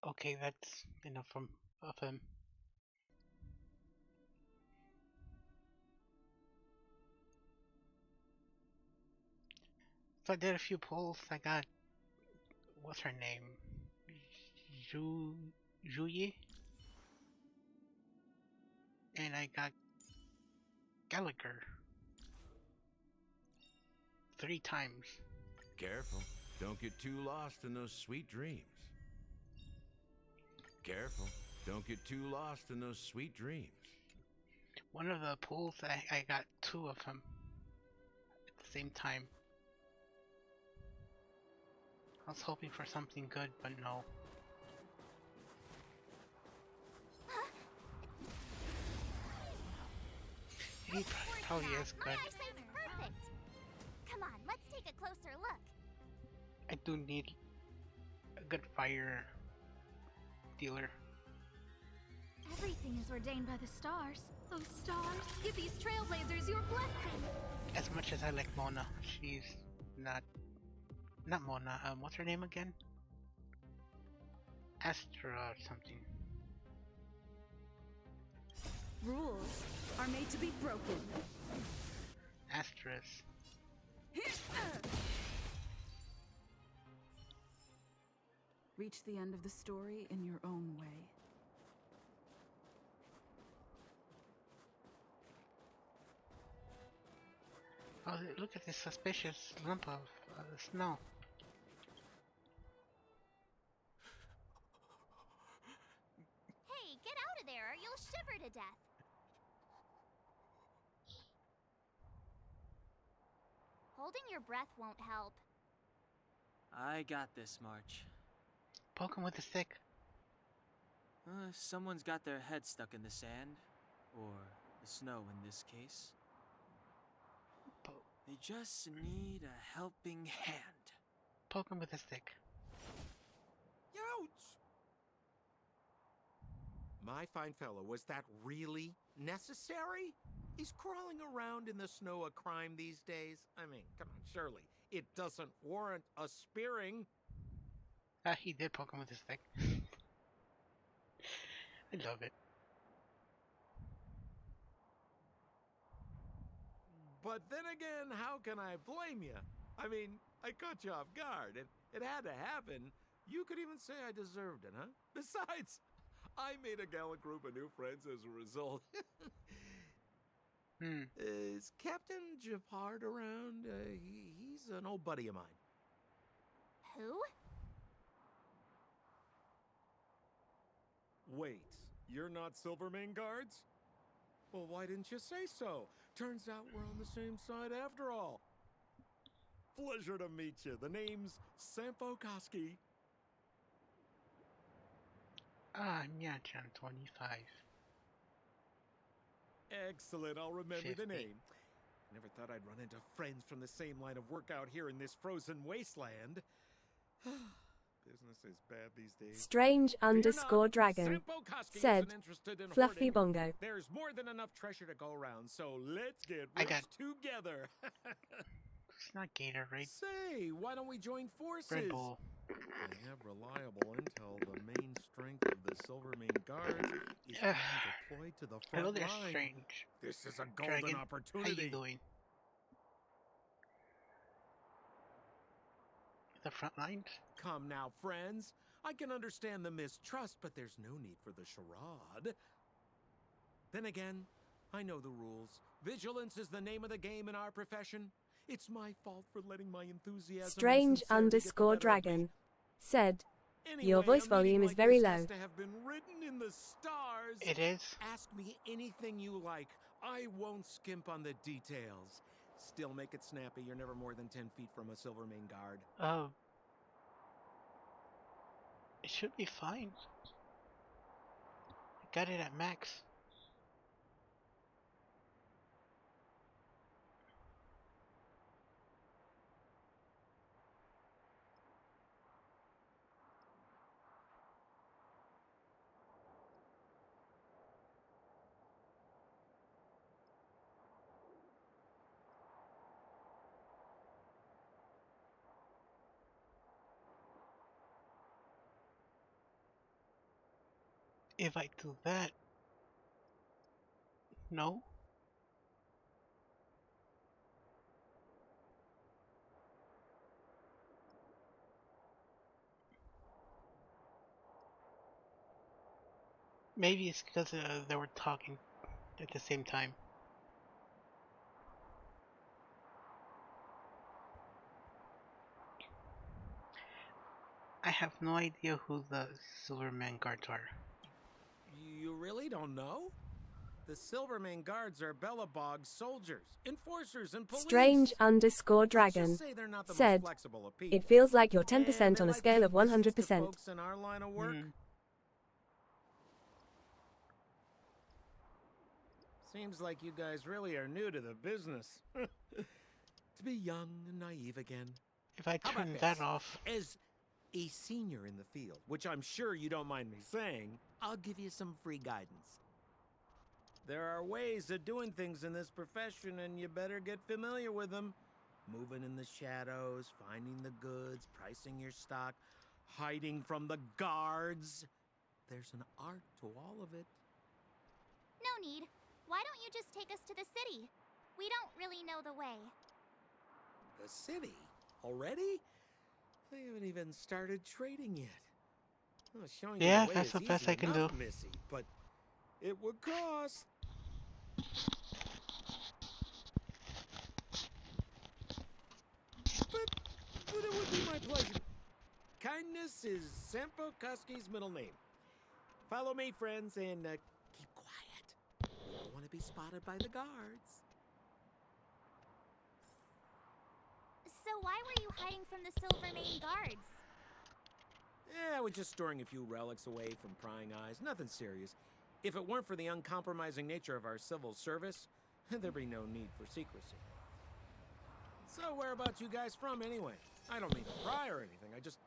okay, that's enough from of him. So I did a few polls. I got what's her name? Zhu Zhuyi, and I got Gallagher 3 times. Careful. Don't get too lost in those sweet dreams. Careful. Don't get too lost in those sweet dreams. One of the polls, I got 2 of them at the same time. I was hoping for something good, but no. He probably is good. Perfect. Come on, let's take a closer look. I do need a good fire dealer. Everything is ordained by the stars. Those stars give these trailblazers your blessing. As much as I like Mona, she's not Mona. What's her name again? Astra or something. Rules are made to be broken. Astras. Reach the end of the story in your own way. Oh, look at this suspicious lump of snow. Hey, get out of there or you'll shiver to death. Holding your breath won't help. I got this, March. Poke him with a stick. If someone's got their head stuck in the sand, or the snow in this case, they just need a helping hand. Poke him with a stick. Ouch! My fine fellow, was that really necessary? Is crawling around in the snow a crime these days? I mean, come on, surely. It doesn't warrant a spearing. He did poke him with a stick. I love it. But then again, how can I blame you? I mean, I caught you off guard. It had to happen. You could even say I deserved it, huh? Besides, I made a gallant group of new friends as a result. Is Captain Gepard around? He's an old buddy of mine. Who? Wait, you're not Silvermane Guards? Well, why didn't you say so? Turns out we're on the same side after all. Pleasure to meet you. The name's Sampo Koski. Jan 25. Excellent, I'll remember 50. the name. Never thought I'd run into friends from the same line of work out here in this frozen wasteland. Business is bad these days. Strange underscore dragon Sampo Koski said, isn't interested in Fluffy hoarding. Bongo. There's more than enough treasure to go around, so let's get I rich got- together. It's not Gatorade. Say, why don't we join forces? Red Bull. I have reliable intel. The main strength of the Silvermane Guards is being deployed to the Hello front there, line. strange This is a golden dragon. opportunity. How you doing? The front lines? Come now, friends. I can understand the mistrust, but there's no need for the charade. Then again, I know the rules. Vigilance is the name of the game in our profession. It's my fault for letting my enthusiasm Strange and sincerity get the underscore better of me. dragon said, Anyway, your voice a volume meeting is like very this low. has to have been written in the stars. It is. Ask me anything you like. I won't skimp on the details. Still make it snappy. You're never more than 10 feet from a Silvermane Guard. It should be fine. I got it at max. If I do that, no. Maybe it's because they were talking at the same time. I have no idea who the Silvermane Guards are. You really don't know? The Silvermane Guards are Belobog soldiers, enforcers, and police. Strange underscore dragon Let's just say they're not the most said, flexible of people. it feels like you're 10% And on they a scale of like to give 100%. folks in our line of work. Seems like you guys really are new to the business. To be young and naive again. If I How about turn this? that off, As a senior in the field, which I'm sure you don't mind me saying, I'll give you some free guidance. There are ways of doing things in this profession, and you better get familiar with them. Moving in the shadows, finding the goods, pricing your stock, hiding from the guards. There's an art to all of it. No need. Why don't you just take us to the city? We don't really know the way. The city? Already? They haven't even started trading yet. Well, showing you Yeah, the way that's is the best easy I can enough, do. Missy, but it would cost. But it would be my pleasure. Kindness is Sampo Koski's middle name. Follow me, friends, and keep quiet. We don't want to be spotted by the guards. So why were you hiding from the Silvermane guards? Yeah, I was just storing a few relics away from prying eyes. Nothing serious. If it weren't for the uncompromising nature of our civil service, there'd be no need for secrecy. So whereabouts you guys from, anyway? I don't mean to pry or anything. I just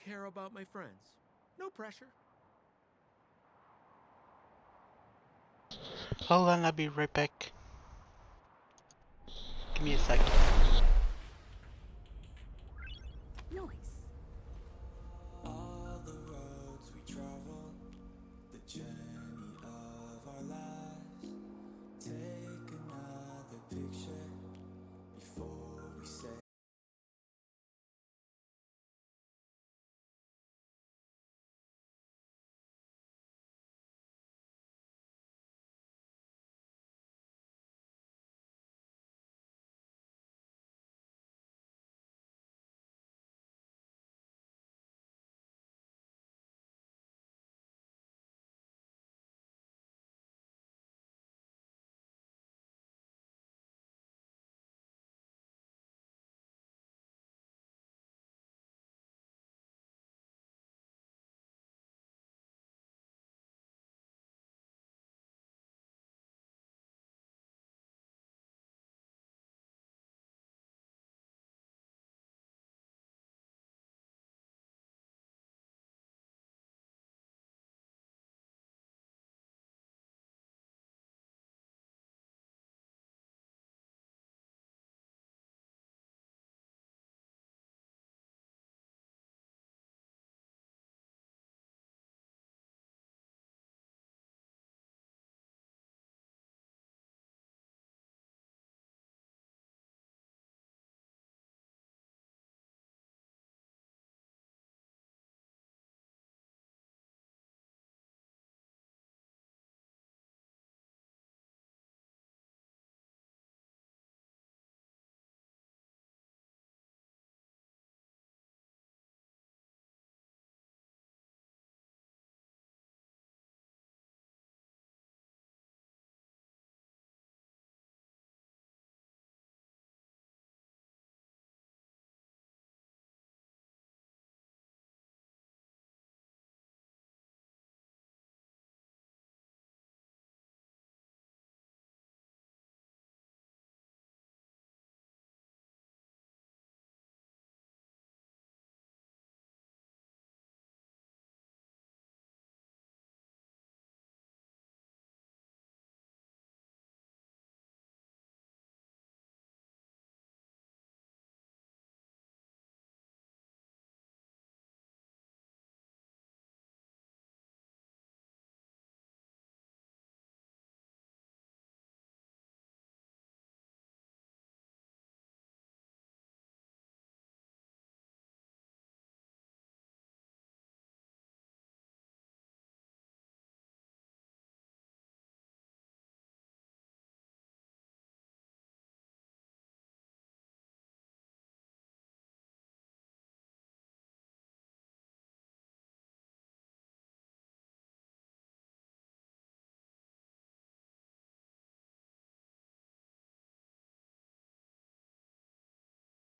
care about my friends. No pressure. Hold on, I'll be right back. Give me a second. Noise. All the roads we travel, the journey of our lives. Take another picture before we say.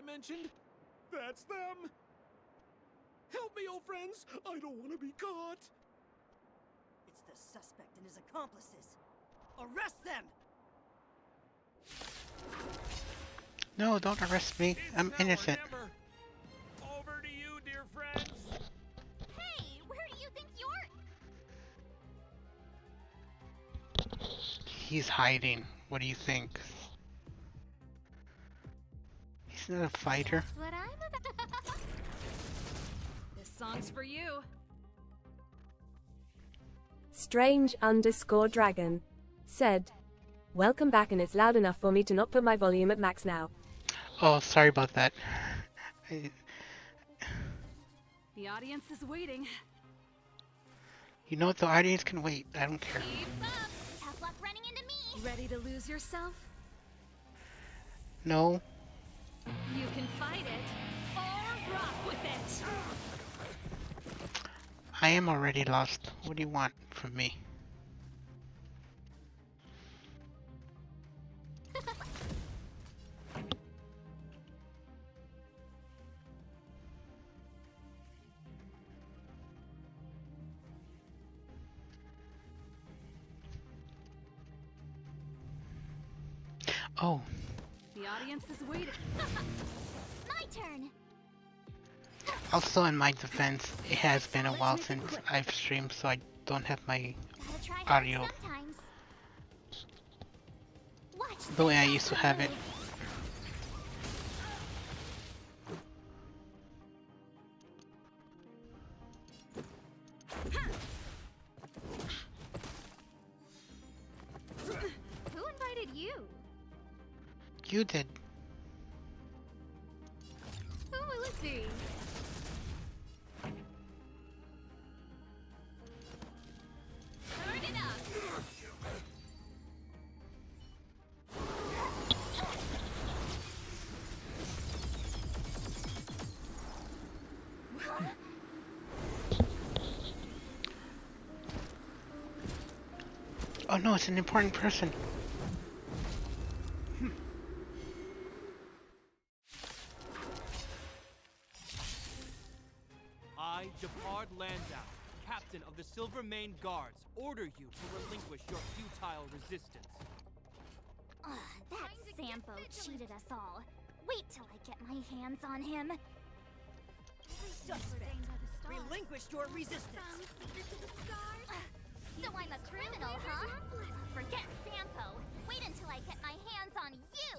Mentioned? That's them! Help me, old friends! I don't want to be caught! It's the suspect and his accomplices. Arrest them! No, don't arrest me. I'm innocent. Over to you, dear friends! Hey, where do you think you're... He's hiding. What do you think? He's not a fighter. That's what I'm about. This song's for you. Strange_dragon said, "Welcome back, and it's loud enough for me to not put my volume at max now." Oh, sorry about that. The audience is waiting. You know what? The audience can wait. I don't care. Keep up. Tough luck running into me. Ready to lose yourself? No. You can fight I am already lost. What do you want from me? Oh. The audience is waiting. My turn. Also, in my defense, it has been a while since I've streamed, so I don't have my Gotta try hard audio sometimes. Watch the way I this used to awesome have it. move. Who invited you? You did. Who will it be? Turn it up. Oh no, it's an important person. I, Jepard Landau, captain of the Silvermane Guards, order you to relinquish your futile resistance. That Sampo cheated us all. Wait till I get my hands on him. Suspect. Relinquished your resistance. So I'm a criminal, huh? Forget Sampo. Wait until I get my hands on you.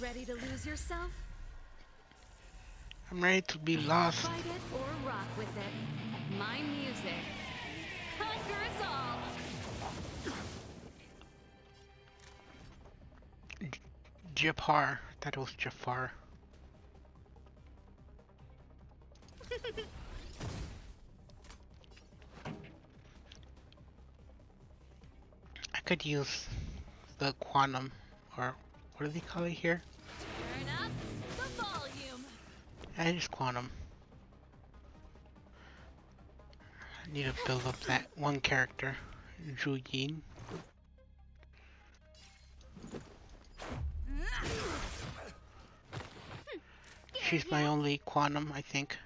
Ready to lose yourself? I'm ready to be lost. Fight it or rock with it. My music conquers all. Jafar. That was Jafar. I could use the quantum, or what do they call it here? Turn up the volume. I just quantum. I need to build up that one character, Zhu Yin. She's my only quantum, I think.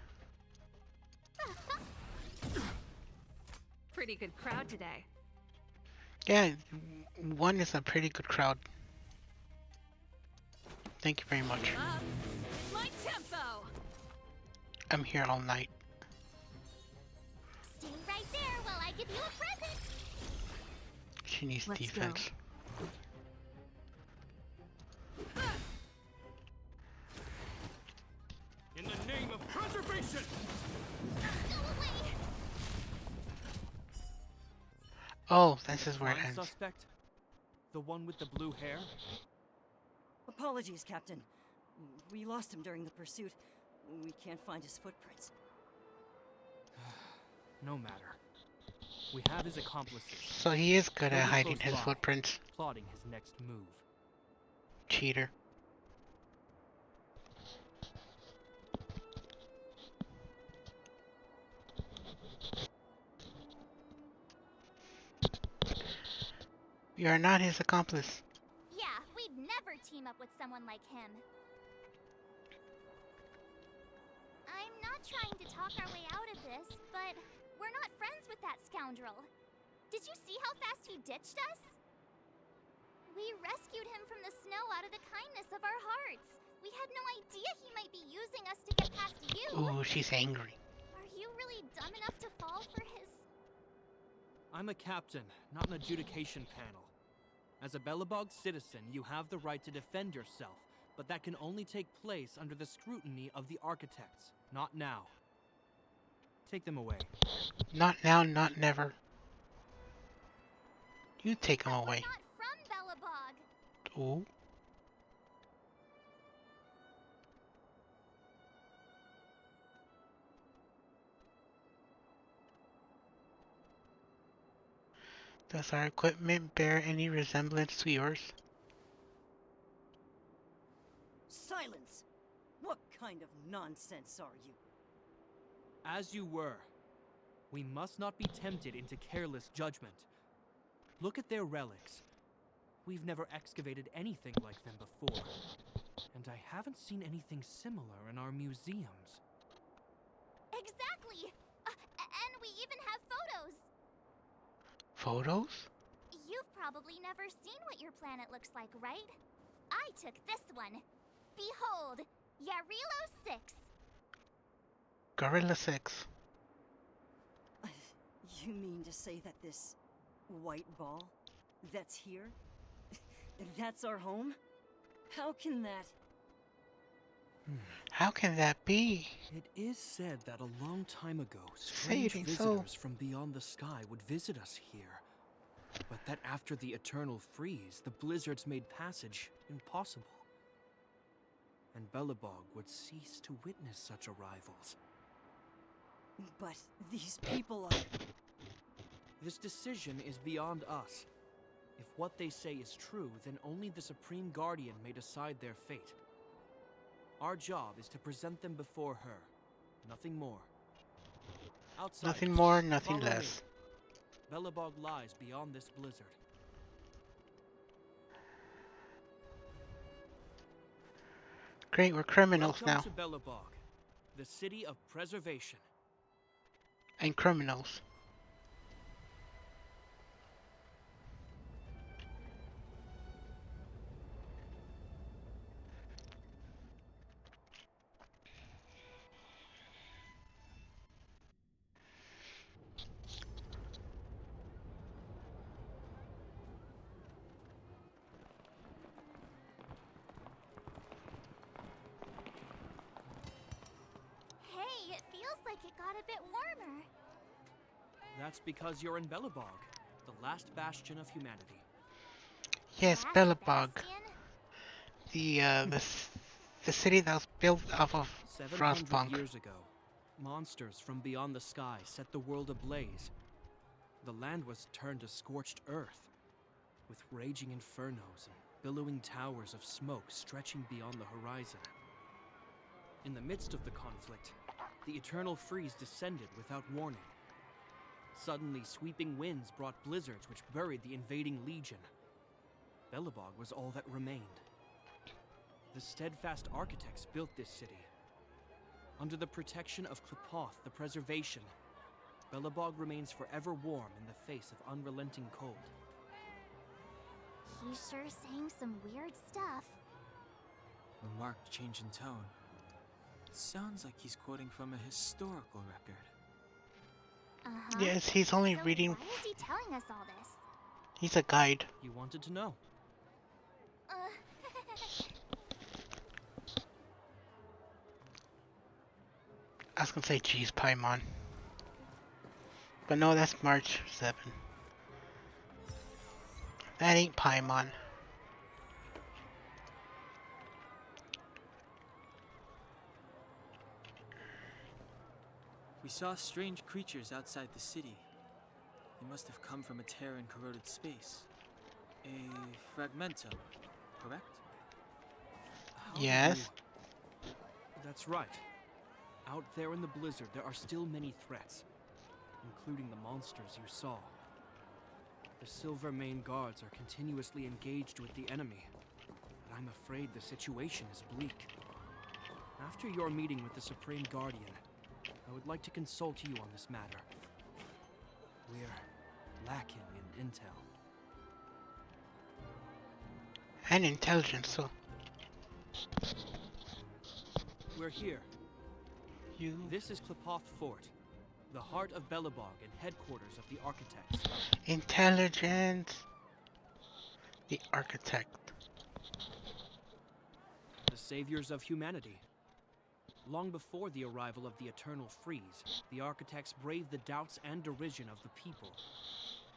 Pretty good crowd today. Yeah, one is a pretty good crowd. Thank you very much. Up my tempo. I'm here all night. Stay right there while I give you a present. She needs Let's defense. In the name of preservation! Go away. Oh, this is where it Prime ends. suspect? The one with the blue hair? Apologies, Captain. We lost him during the pursuit. We can't find his footprints. No matter. We have his accomplices. So he is good They'll at be hiding close his by, footprints. plotting his next move. Cheater. You are not his accomplice. Yeah, we'd never team up with someone like him. I'm not trying to talk our way out of this, but we're not friends with that scoundrel. Did you see how fast he ditched us? We rescued him from the snow out of the kindness of our hearts. We had no idea he might be using us to get past you. Ooh, she's angry. Are you really dumb enough to fall for his... I'm a captain, not an adjudication panel. As a Belobog citizen, you have the right to defend yourself, but that can only take place under the scrutiny of the architects, not now. Take them away. Not now, not never. You take him away. Not from Belobog. Ooh. Does our equipment bear any resemblance to yours? Silence! What kind of nonsense are you? As you were. We must not be tempted into careless judgment. Look at their relics. We've never excavated anything like them before. And I haven't seen anything similar in our museums. Exactly! And we even have photos! Photos? You've probably never seen what your planet looks like, right? I took this one. Behold, Yarilo 6. Gorilla 6. You mean to say that this white ball that's here, that's our home? How can that... How can that be? It is said that a long time ago, Say it strange ain't so. visitors from beyond the sky would visit us here. But that after the eternal freeze, the blizzards made passage impossible. And Belobog would cease to witness such arrivals. But these people are... This decision is beyond us. If what they say is true, then only the Supreme Guardian may decide their fate. Our job is to present them before her. Nothing more. Outsiders, Nothing more, nothing follow less. me. Belobog lies beyond this blizzard. Great, we're criminals Welcome now. to Belobog, the city of preservation. And criminals. Hey, it feels like it got a bit warmer. That's because you're in Belobog, the last bastion of humanity. Yes, Belobog. The city that was built off of 700 Frostpunk. years ago, monsters from beyond the sky set the world ablaze. The land was turned to scorched earth, with raging infernos and billowing towers of smoke stretching beyond the horizon. In the midst of the conflict, the eternal freeze descended without warning. Suddenly, sweeping winds brought blizzards which buried the invading legion. Belobog was all that remained. The steadfast architects built this city. Under the protection of Klepoth, the preservation, Belobog remains forever warm in the face of unrelenting cold. He's sure saying some weird stuff. A marked change in tone. It sounds like he's quoting from a historical record. Uh-huh. Yes, he's only reading. Why is he telling us all this? He's a guide. You wanted to know. I was gonna say cheese Paimon. But no, that's March 7. That ain't Paimon. We saw strange creatures outside the city. They must have come from a tear in corroded space. A fragmentum, correct? Yes. That's right. Out there in the blizzard, there are still many threats, including the monsters you saw. The Silvermane guards are continuously engaged with the enemy, but I'm afraid the situation is bleak. After your meeting with the Supreme Guardian, I would like to consult you on this matter. We're lacking in intel. And intelligence, so. We're here. This is Klepoth Fort, the heart of Belobog and headquarters of the Architects. Intelligence. The architect. The saviors of humanity. Long before the arrival of the Eternal Freeze, the Architects braved the doubts and derision of the people,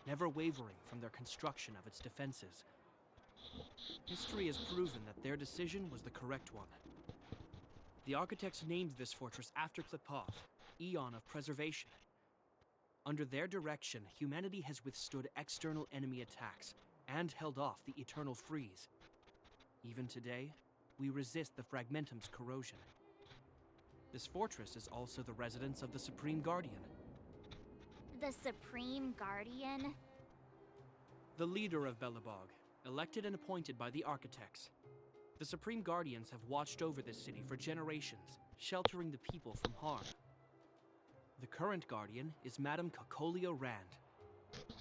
never wavering from their construction of its defenses. History has proven that their decision was the correct one. The Architects named this fortress after Klepoth, Eon of Preservation. Under their direction, humanity has withstood external enemy attacks and held off the Eternal Freeze. Even today, we resist the Fragmentum's corrosion. This fortress is also the residence of the Supreme Guardian. The Supreme Guardian? The leader of Belobog, elected and appointed by the architects. The Supreme Guardians have watched over this city for generations, sheltering the people from harm. The current Guardian is Madame Cocolia Rand.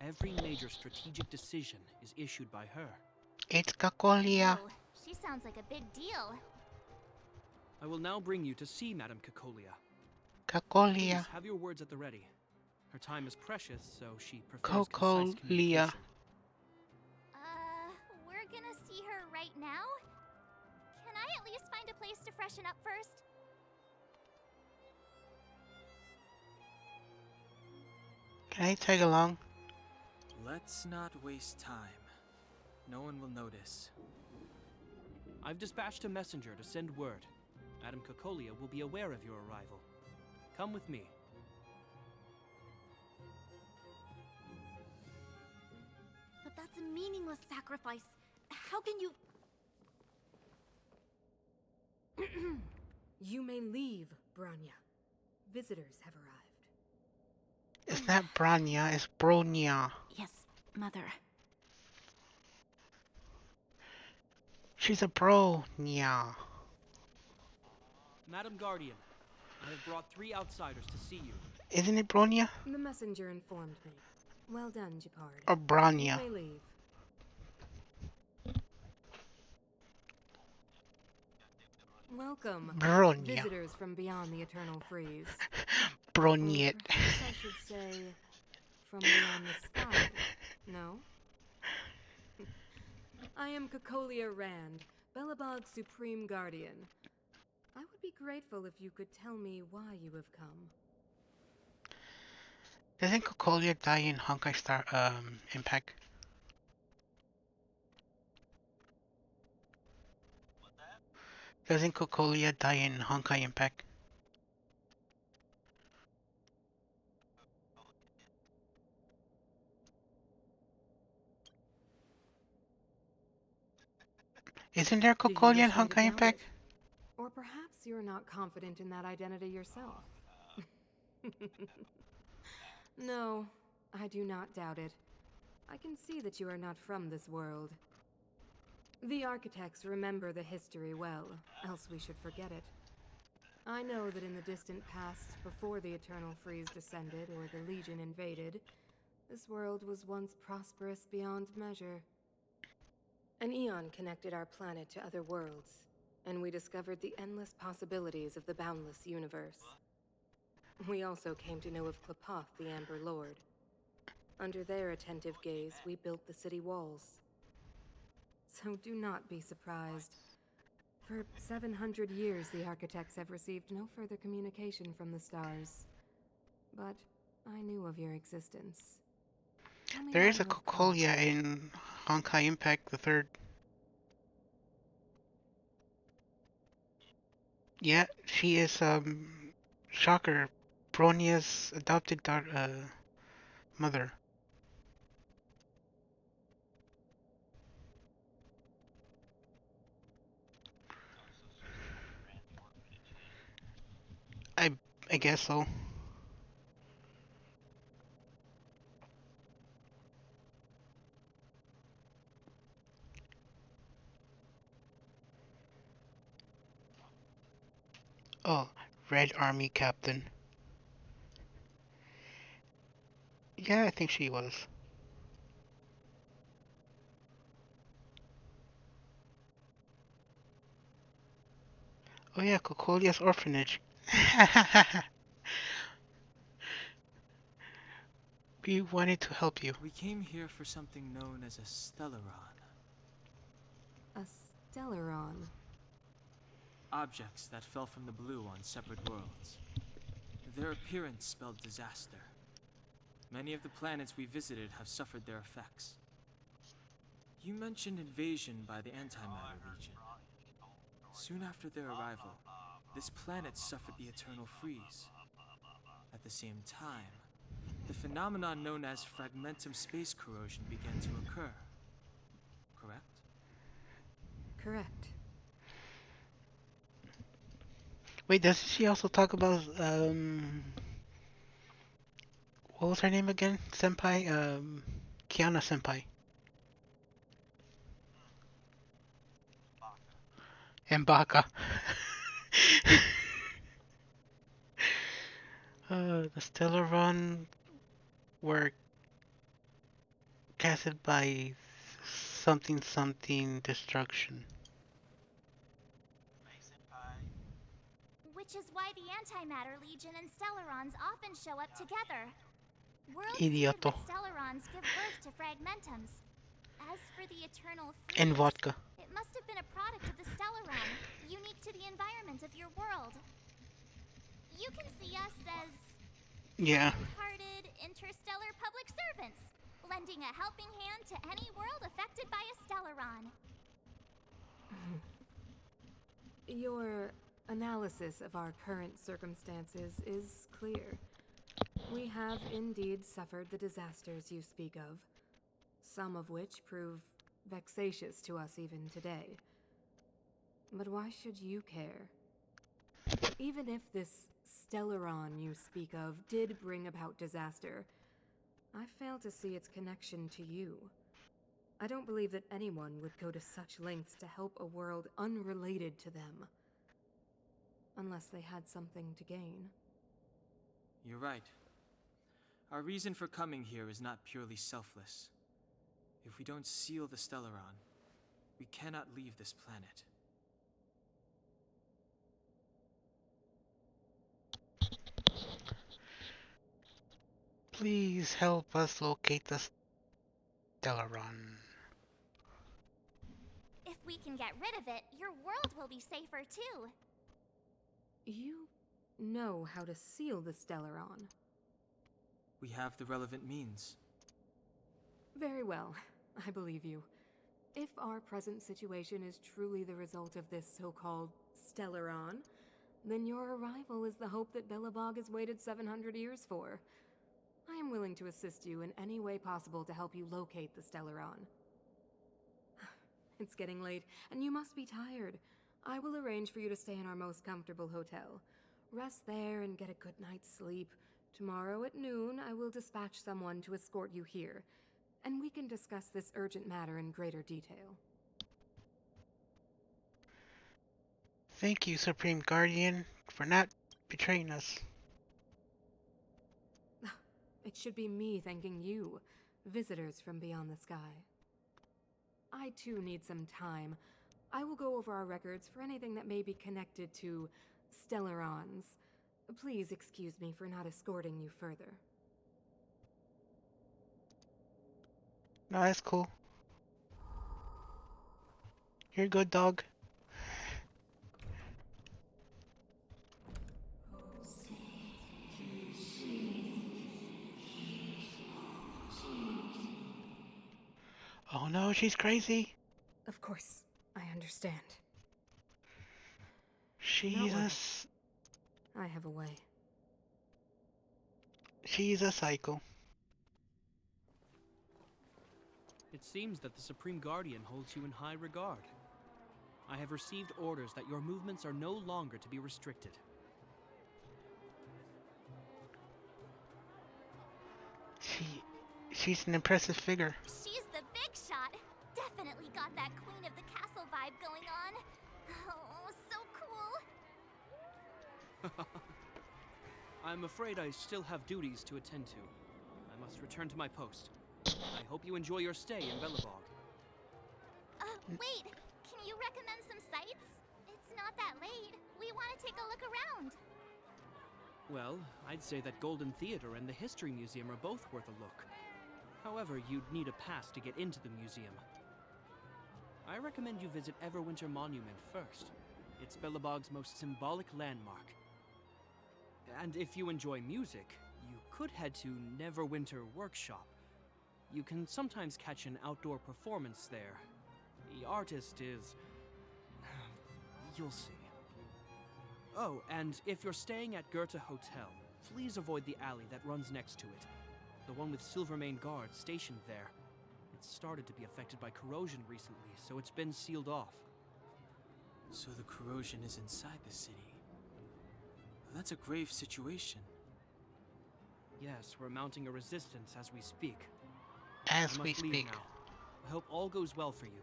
Every major strategic decision is issued by her. It's Cocolia. Oh, she sounds like a big deal. I will now bring you to see Madame Cocolia. Cocolia. Please have your words at the ready. Her time is precious, so she prefers concise Cocolia. communication. We're gonna see her right now? Can I at least find a place to freshen up first? Can I tag along? Let's not waste time. No one will notice. I've dispatched a messenger to send word. Madame Cocolia will be aware of your arrival. Come with me. But that's a meaningless sacrifice. How can you... You may leave, Branya. Visitors have arrived. It's not Branya, it's Bronya. Yes, Mother. She's a Bronya. Madam Guardian, I have brought 3 outsiders to see you. Isn't it Bronya? The messenger informed me. Well done, Gepard. Or Branya. You may leave. Welcome, Bronya. visitors from beyond the Eternal Freeze. Bronyet. Perhaps I should say, from beyond the sky. No? I am Cocolia Rand, Belobog's Supreme Guardian. I would be grateful if you could tell me why you have come. Doesn't Cocolia die in Honkai Star Impact? Doesn't Cocolia die in Honkai Impact? Isn't there Do you Cocolia in wish me to Honkai doubt Impact? it? Or perhaps you're not confident in that identity yourself. No, I do not doubt it. I can see that you are not from this world. The architects remember the history well, else we should forget it. I know that in the distant past, before the Eternal Freeze descended or the Legion invaded, this world was once prosperous beyond measure. An eon connected our planet to other worlds, and we discovered the endless possibilities of the boundless universe. We also came to know of Klapoth, the Amber Lord. Under their attentive gaze, we built the city walls. So do not be surprised. For 700 years, the architects have received no further communication from the stars. But I knew of your existence. Tell me There why is a you have come. Cocolia in Honkai Impact the 3rd. Yeah, she is Shocker, Bronya's adopted daughter, mother. I guess so. Oh, Red Army Captain. Yeah, I think she was. Oh yeah, Cocolia's orphanage. We wanted to help you. We came here for something known as a Stellaron. A Stellaron. Objects that fell from the blue on separate worlds. Their appearance spelled disaster. Many of the planets we visited have suffered their effects. You mentioned invasion by the Antimatter Legion. Soon after their arrival, this planet suffered the Eternal Freeze. At the same time, the phenomenon known as fragmentum space corrosion began to occur. Correct? Correct. Wait, doesn't she also talk about what was her name again? Senpai? Kiana Senpai. And Baka. The Stellaron were casted by something something destruction. Which is why the Antimatter Legion and Stellarons often show up together. Worlds Idioto. with Stellarons give birth to Fragmentums. As for the Eternal And Freeze, vodka. it must have been a product of the Stellaron, unique to the environment of your world. You can see us as Yeah. hearted interstellar public servants, lending a helping hand to any world affected by a Stellaron. Your analysis of our current circumstances is clear. We have indeed suffered the disasters you speak of, some of which prove vexatious to us even today. But why should you care? Even if this Stellaron you speak of did bring about disaster, I fail to see its connection to you. I don't believe that anyone would go to such lengths to help a world unrelated to them. Unless they had something to gain. You're right. Our reason for coming here is not purely selfless. If we don't seal the Stellaron, we cannot leave this planet. Please help us locate the Stellaron. If we can get rid of it, your world will be safer too. You know how to seal the Stellaron. We have the relevant means. Very well, I believe you. If our present situation is truly the result of this so-called Stellaron, then your arrival is the hope that Belobog has waited 700 years for. I am willing to assist you in any way possible to help you locate the Stellaron. It's getting late, and you must be tired. I will arrange for you to stay in our most comfortable hotel. Rest there and get a good night's sleep. Tomorrow at noon, I will dispatch someone to escort you here, and we can discuss this urgent matter in greater detail. Thank you, Supreme Guardian, for not betraying us. It should be me thanking you, visitors from beyond the sky. I too need some time. I will go over our records for anything that may be connected to Stellarons. Please excuse me for not escorting you further. No, that's cool. You're good, dog. Oh no, she's crazy. Of course, I understand. She's I have a way. She's a psycho. It seems that the Supreme Guardian holds you in high regard. I have received orders that your movements are no longer to be restricted. She's an impressive figure. She's the big shot. Definitely got that Queen of the Castle vibe going on. Oh, so cool. I'm afraid I still have duties to attend to. I must return to my post. I hope you enjoy your stay in Belobog. Wait, can you recommend some sites? It's not that late. We want to take a look around. Well, I'd say that Golden Theater and the History Museum are both worth a look. However, you'd need a pass to get into the museum. I recommend you visit Everwinter Monument first. It's Belobog's most symbolic landmark. And if you enjoy music, you could head to Neverwinter Workshop. You can sometimes catch an outdoor performance there. The artist is... you'll see. Oh, and if you're staying at Goethe Hotel, please avoid the alley that runs next to it. The one with Silvermane guards stationed there. It's started to be affected by corrosion recently, so it's been sealed off. So the corrosion is inside the city. That's a grave situation. Yes, we're mounting a resistance as we speak. As I we must leave speak. now. I hope all goes well for you.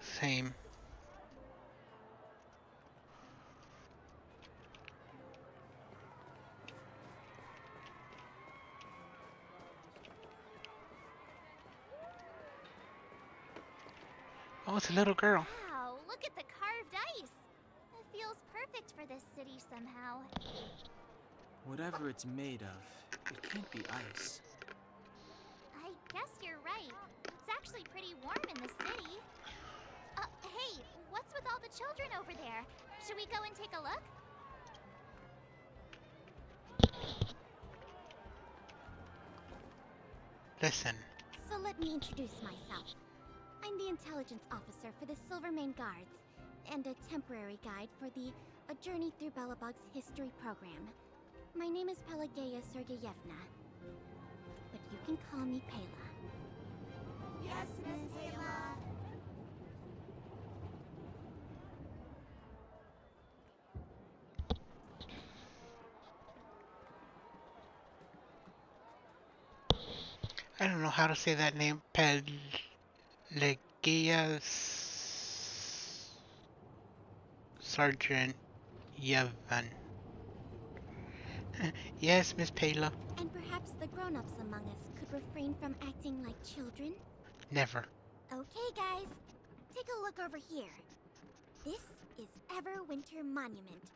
Same. Oh, it's a little girl. Wow, look at the carved ice. It feels perfect for this city somehow. Whatever it's made of, it can't be ice. I guess you're right. It's actually pretty warm in the city. Hey, what's with all the children over there? Should we go and take a look? Listen. So let me introduce myself. I'm the intelligence officer for the Silvermane Guards, and a temporary guide for the A Journey Through Belobog's history program. My name is Pelageya Sergeyevna, but you can call me Pela. Yes, Miss Pela. I don't know how to say that name. Pelageya Sergent Yevon. Yes, Miss Pela. And perhaps the grown-ups among us could refrain from acting like children? Never. Okay, guys. Take a look over here. This is Everwinter Monument.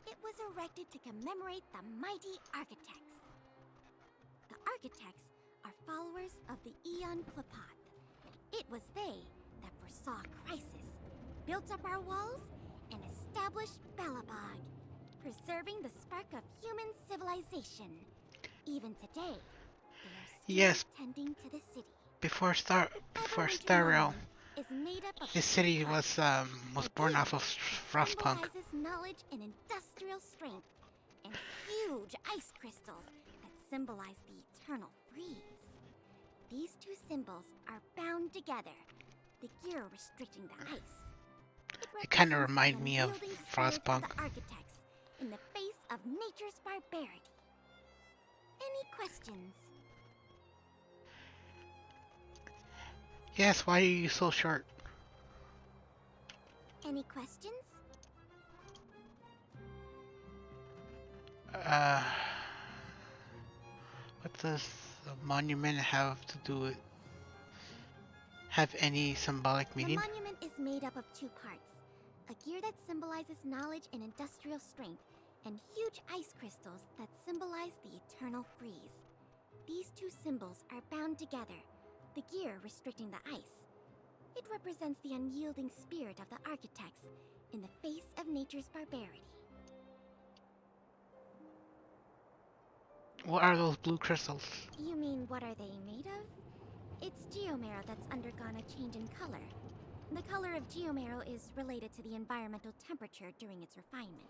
It was erected to commemorate the mighty architects. The architects are followers of the Aeon Klapath. It was they that foresaw crisis, built up our walls, and established Belobog, preserving the spark of human civilization. Even today, they are still tending to the city. Before Starro, this city was born off of Frostpunk. Symbolizes knowledge and industrial strength, and huge ice crystals that symbolize the eternal freeze. These two symbols are bound together, the gear restricting the ice. It kind of reminds me of Frostpunk. The architects in the face of nature's barbarity. Any questions? Yes, why are you so short? Any questions? What does the monument have to do with... have any symbolic meaning? The monument is made up of two parts. A gear that symbolizes knowledge and industrial strength, and huge ice crystals that symbolize the eternal freeze. These two symbols are bound together, the gear restricting the ice. It represents the unyielding spirit of the architects in the face of nature's barbarity. What are those blue crystals? You mean, what are they made of? It's geomarrow that's undergone a change in color. The color of geomarrow is related to the environmental temperature during its refinement.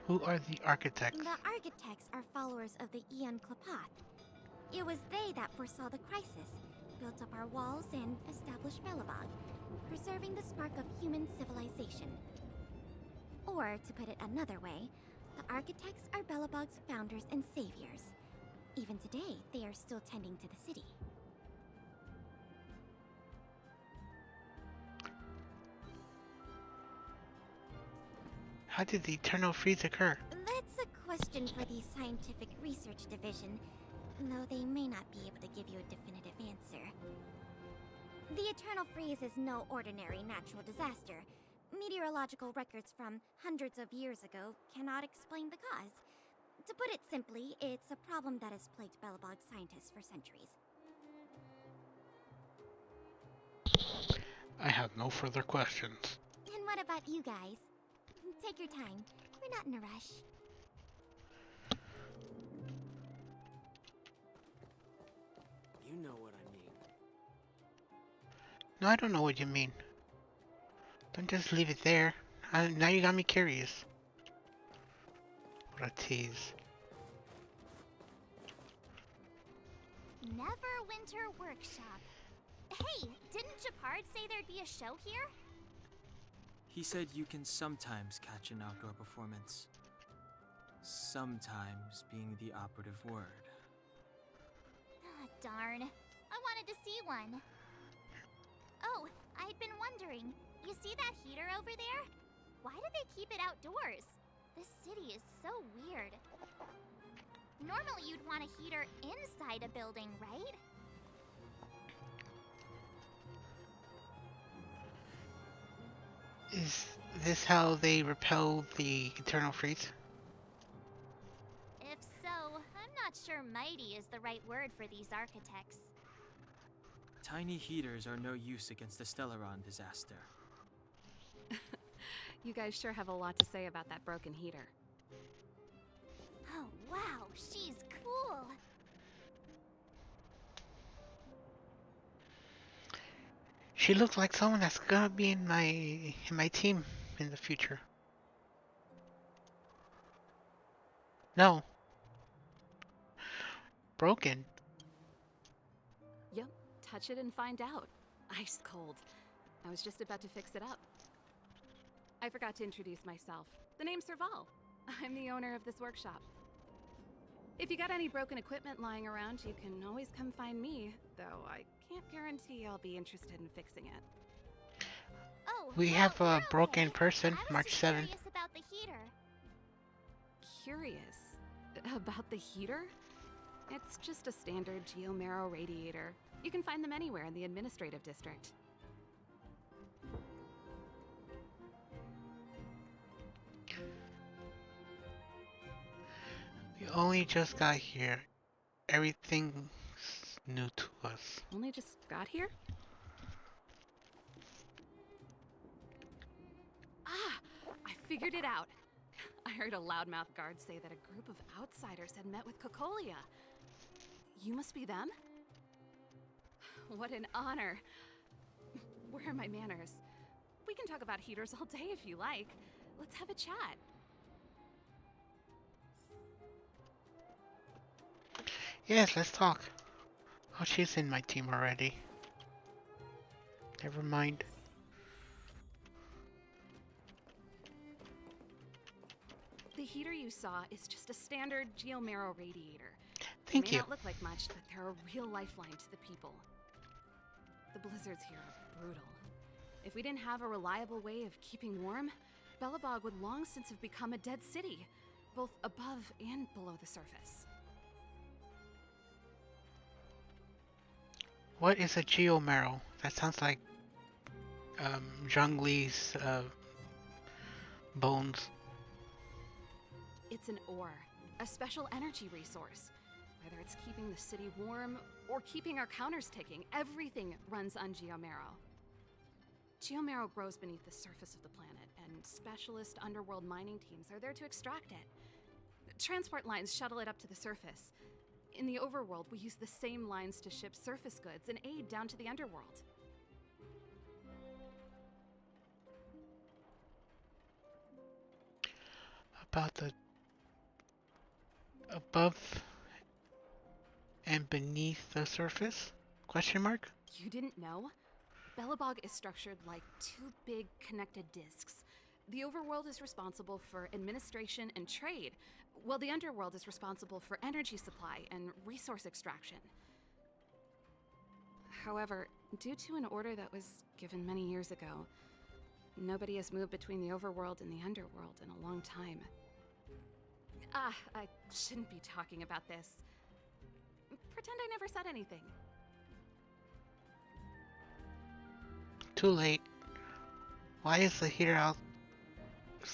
Who are the architects? The architects are followers of the Aeon Klapath. It was they that foresaw the crisis, built up our walls, and established Belobog, preserving the spark of human civilization. Or, to put it another way, the architects are Belobog's founders and saviors. Even today, they are still tending to the city. How did the eternal freeze occur? That's a question for the Scientific Research Division, though they may not be able to give you a definitive answer. The eternal freeze is no ordinary natural disaster. Meteorological records from hundreds of years ago cannot explain the cause. To put it simply, it's a problem that has plagued Belobog scientists for centuries. I have no further questions. And what about you guys? Take your time. We're not in a rush. You know what I mean. No, I don't know what you mean. Don't just leave it there. Now you got me curious. What a tease. Neverwinter Workshop. Hey, Didn't Japard say there'd be a show here? He said you can sometimes catch an outdoor performance. Sometimes being the operative word. Ah, darn. I wanted to see one. Oh, I'd been wondering. You see that heater over there? Why do they keep it outdoors? This city is so weird. Normally you'd want a heater inside a building, right? Is this how they repel the eternal freeze? If so, I'm not sure mighty is the right word for these architects. Tiny heaters are no use against the Stellaron disaster. You guys sure have a lot to say about that broken heater. Oh, wow, she's cool. She looks like someone that's gonna be in my team in the future. No. Broken. Yep, touch it and find out. Ice cold. I was just about to fix it up. I forgot to introduce myself. The name's Serval. I'm the owner of this workshop. If you got any broken equipment lying around, you can always come find me, though I can't guarantee I'll be interested in fixing it. Oh, We no, have a you're broken okay. person, I was March just 7th. curious about the heater. Curious? About the heater? It's just a standard Geomarrow radiator. You can find them anywhere in the administrative district. We only just got here. Everything's new to us. Only just got here? Ah! I figured it out. I heard a loudmouth guard say that a group of outsiders had met with Cocolia. You must be them? What an honor. Where are my manners? We can talk about heaters all day if you like. Let's have a chat. Yes, let's talk. Oh, she's in my team already. Never mind. The heater you saw is just a standard Geomarrow radiator. Thank They you. may not look like much, but they're a real lifeline to the people. The blizzards here are brutal. If we didn't have a reliable way of keeping warm, Belobog would long since have become a dead city, both above and below the surface. What is a Geomarrow? That sounds like Zhang Li's bones. It's an ore, a special energy resource. Whether it's keeping the city warm or keeping our counters ticking, everything runs on Geomarrow. Geomarrow grows beneath the surface of the planet, and specialist underworld mining teams are there to extract it. Transport lines shuttle it up to the surface. In the overworld, we use the same lines to ship surface goods and aid down to the underworld. About the above and beneath the surface? Question mark? You didn't know? Belobog is structured like two big connected discs. The overworld is responsible for administration and trade, while the underworld is responsible for energy supply and resource extraction. However, due to an order that was given many years ago, nobody has moved between the overworld and the underworld in a long time. I shouldn't be talking about this. Pretend I never said anything. Too late. Why is the heater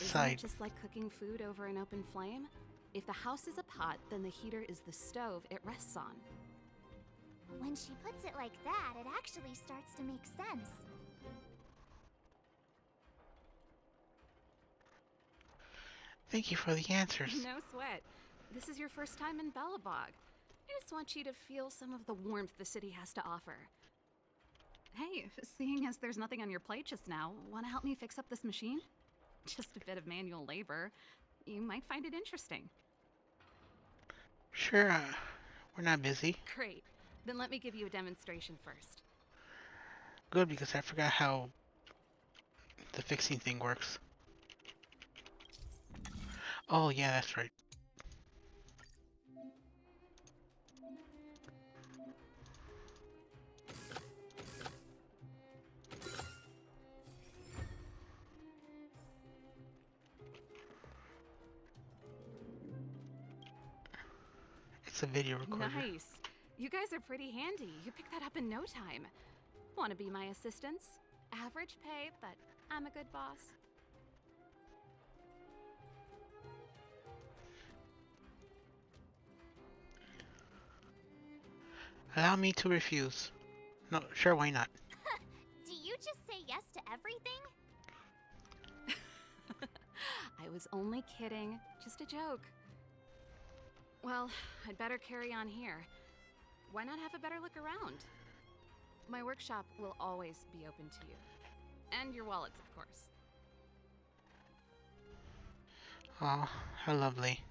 Isn't outside? it just like cooking food over an open flame? If the house is a pot, then the heater is the stove it rests on. When she puts it like that, it actually starts to make sense. Thank you for the answers. No sweat. This is your first time in Belobog. I just want you to feel some of the warmth the city has to offer. Hey, seeing as there's nothing on your plate just now, want to help me fix up this machine? Just a bit of manual labor. You might find it interesting. Sure, we're not busy. Great. Then let me give you a demonstration first. Good, because I forgot how the fixing thing works. Oh yeah, that's right. It's a video recorder. Nice. You guys are pretty handy. You picked that up in no time. Want to be my assistants? Average pay, but I'm a good boss. Allow me to refuse. No, sure, why not? Do you just say yes to everything? I was only kidding. Just a joke. Well, I'd better carry on here. Why not have a better look around? My workshop will always be open to you. And your wallets, of course. Oh, how lovely.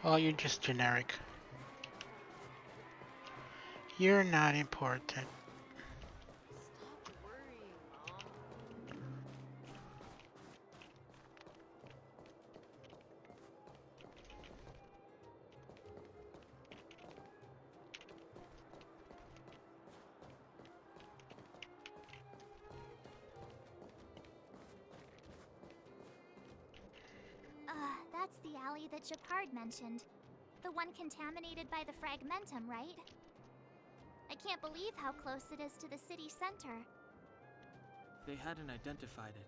Oh, you're just generic. You're not important. That's the alley that Japard mentioned. The one contaminated by the fragmentum, right? I can't believe how close it is to the city center. They hadn't identified it.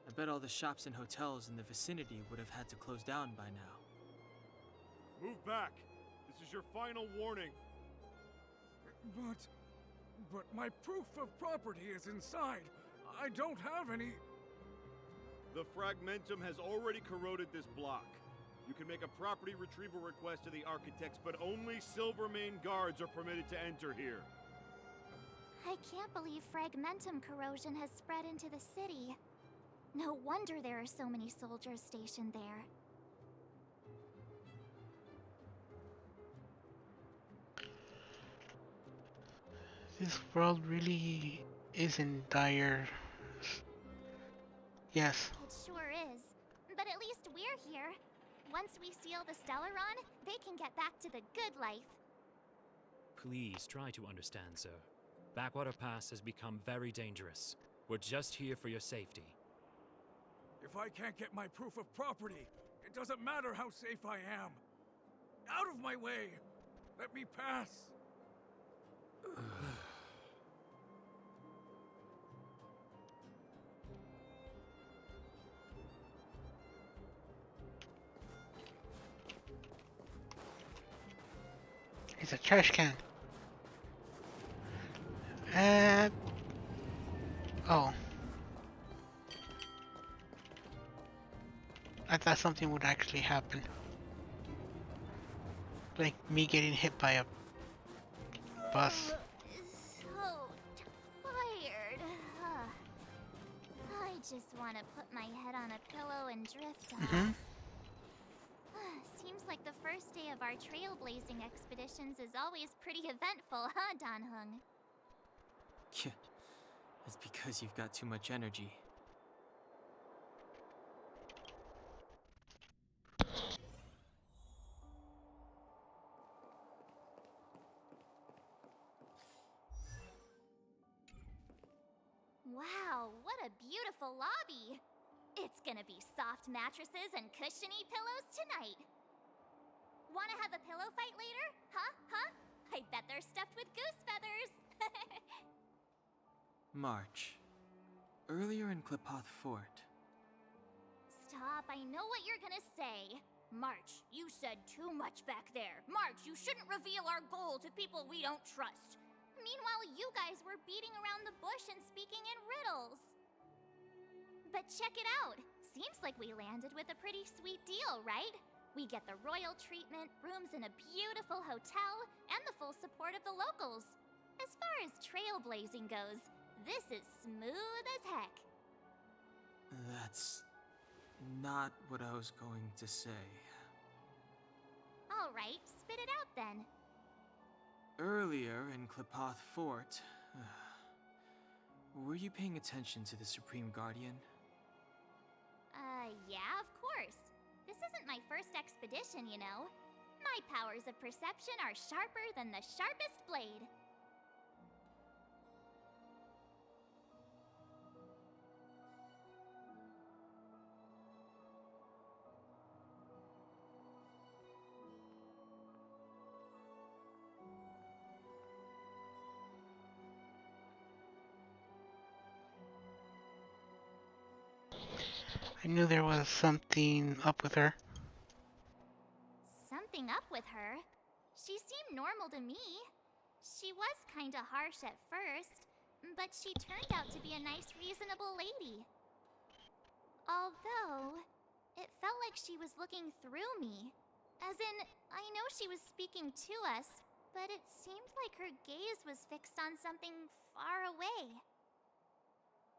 I bet all the shops and hotels in the vicinity would have had to close down by now. Move back! This is your final warning! But my proof of property is inside. I don't have any... The fragmentum has already corroded this block. You can make a property retrieval request to the architects, but only Silvermane guards are permitted to enter here. I can't believe fragmentum corrosion has spread into the city. No wonder there are so many soldiers stationed there. This world really is in dire... Yes. It sure is. But at least we're here. Once we seal the Stellaron, they can get back to the good life. Please try to understand, sir. Backwater Pass has become very dangerous. We're just here for your safety. If I can't get my proof of property, it doesn't matter how safe I am. Out of my way! Let me pass! It's a trash can. Oh. I thought something would actually happen. Like me getting hit by a bus. So tired. I just want to put my head on a pillow and drift off. Seems like the first day of our trailblazing expeditions is always pretty eventful, huh, Dan Heng? Yeah, it's because you've got too much energy. Wow, what a beautiful lobby! It's gonna be soft mattresses and cushiony pillows tonight. Wanna have a pillow fight later? Huh? I bet they're stuffed with goose feathers! March. Earlier in Klipoth Fort. Stop, I know what you're gonna say. March, you said too much back there. March, you shouldn't reveal our goal to people we don't trust. Meanwhile, you guys were beating around the bush and speaking in riddles. But check it out. Seems like we landed with a pretty sweet deal, right? We get the royal treatment, rooms in a beautiful hotel, and the full support of the locals. As far as trailblazing goes, This is smooth as heck. That's not what I was going to say. Alright, spit it out then. Earlier in Klipoth Fort, were you paying attention to the Supreme Guardian? Yeah, of course. This isn't my first expedition, you know. My powers of perception are sharper than the sharpest blade. I knew there was something up with her. Something up with her? She seemed normal to me. She was kinda harsh at first, but she turned out to be a nice, reasonable lady. Although, it felt like she was looking through me. As in, I know she was speaking to us, but it seemed like her gaze was fixed on something far away.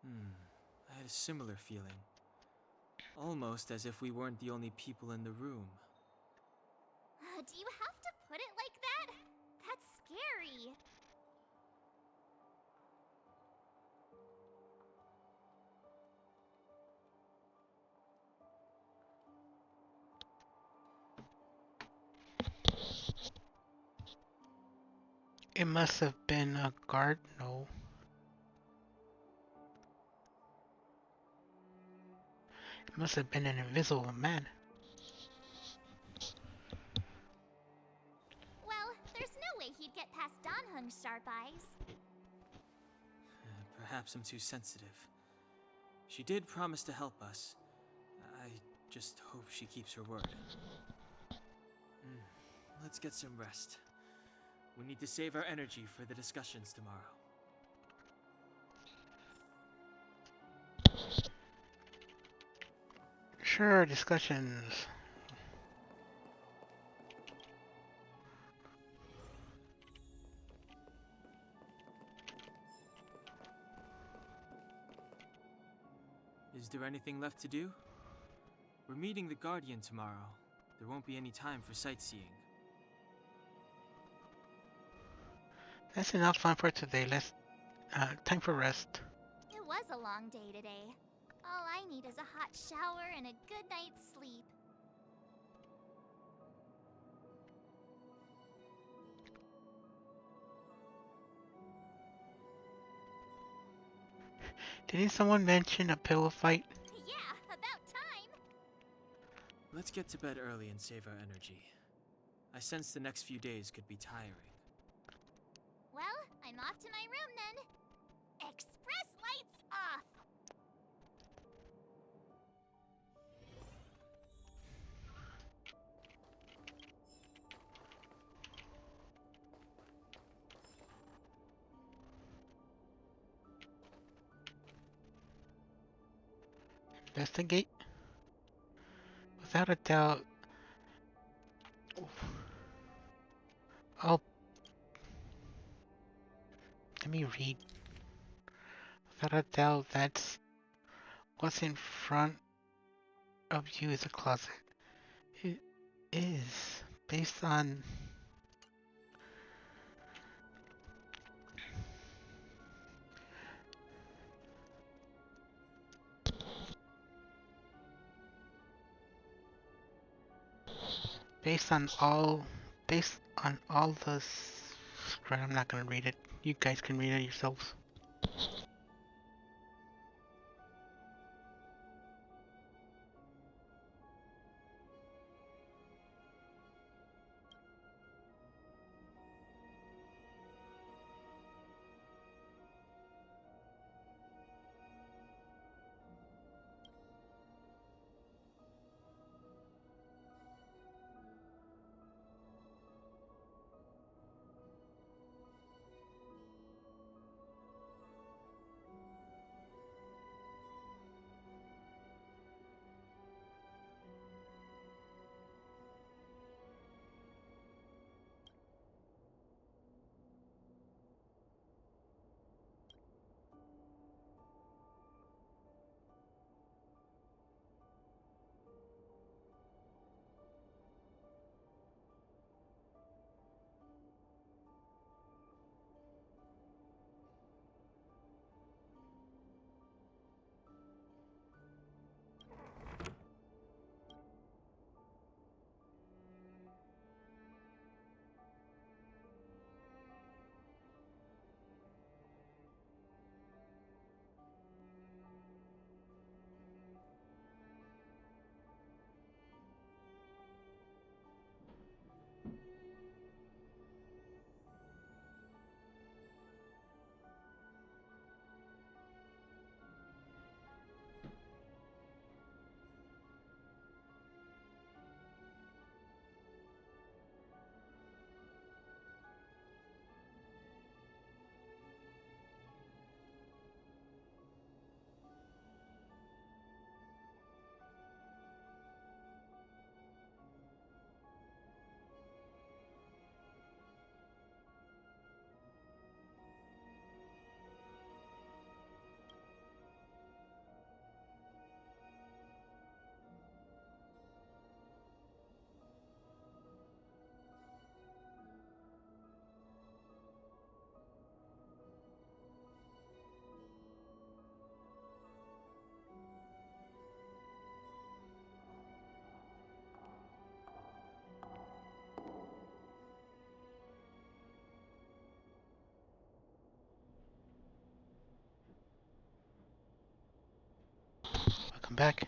I had a similar feeling. Almost as if we weren't the only people in the room. Do you have to put it like that? That's scary. It must have been a guard. No. It must have been an invisible man. Well, there's no way he'd get past Danhung's sharp eyes. Perhaps I'm too sensitive. She did promise to help us. I just hope she keeps her word. Let's get some rest. We need to save our energy for the discussions tomorrow. Sure, discussions. Is there anything left to do? We're meeting the Guardian tomorrow. There won't be any time for sightseeing. That's enough time for today. Let's time for rest. It was a long day today. All I need is a hot shower and a good night's sleep. Didn't someone mention a pillow fight? Yeah, about time. Let's get to bed early and save our energy. I sense the next few days could be tiring. Well, I'm off to my room then. Express lights off. Investigate. Without a doubt. Oh. Let me read. Without a doubt, that's what's in front of you is a closet. It is based on all the right, I'm not gonna read it. You guys can read it yourselves. Welcome back.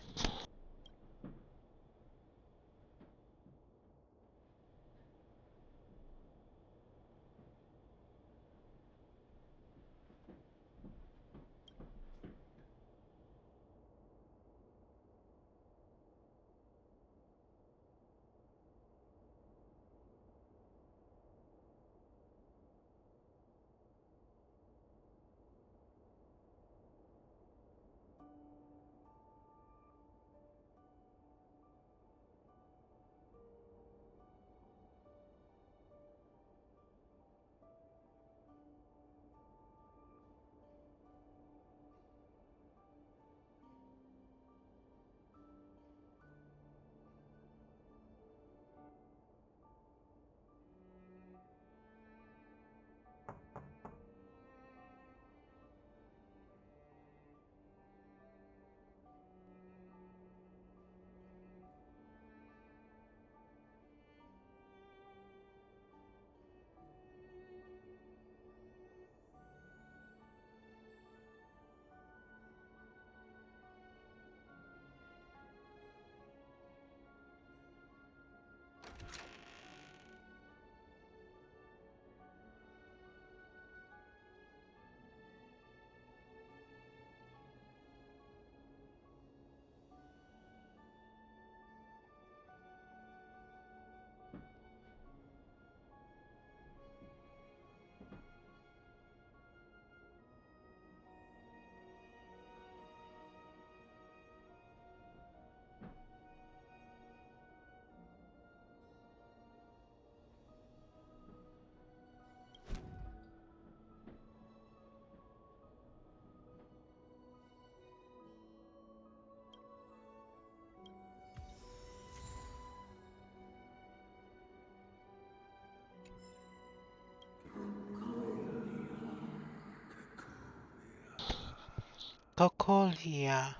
Cocolia.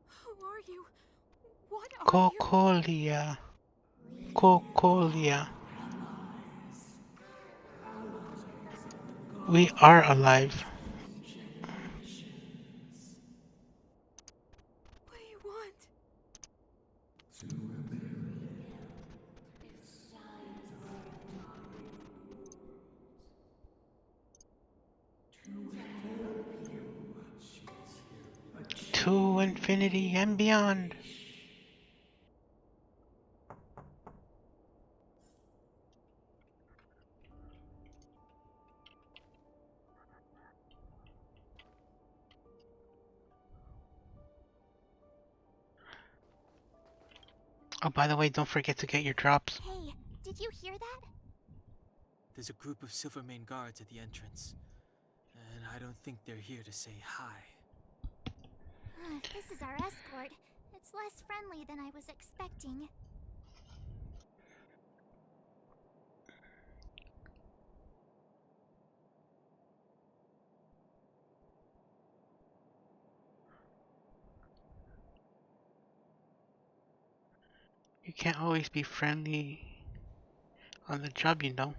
Who are you? What are Cocolia. Cocolia. We are alive. What do you want? To infinity and beyond. Oh, by the way, don't forget to get your drops. Hey, did you hear that? There's a group of Silvermane guards at the entrance. And I don't think they're here to say hi. This is our escort. It's less friendly than I was expecting. You can't always be friendly on the job, you know.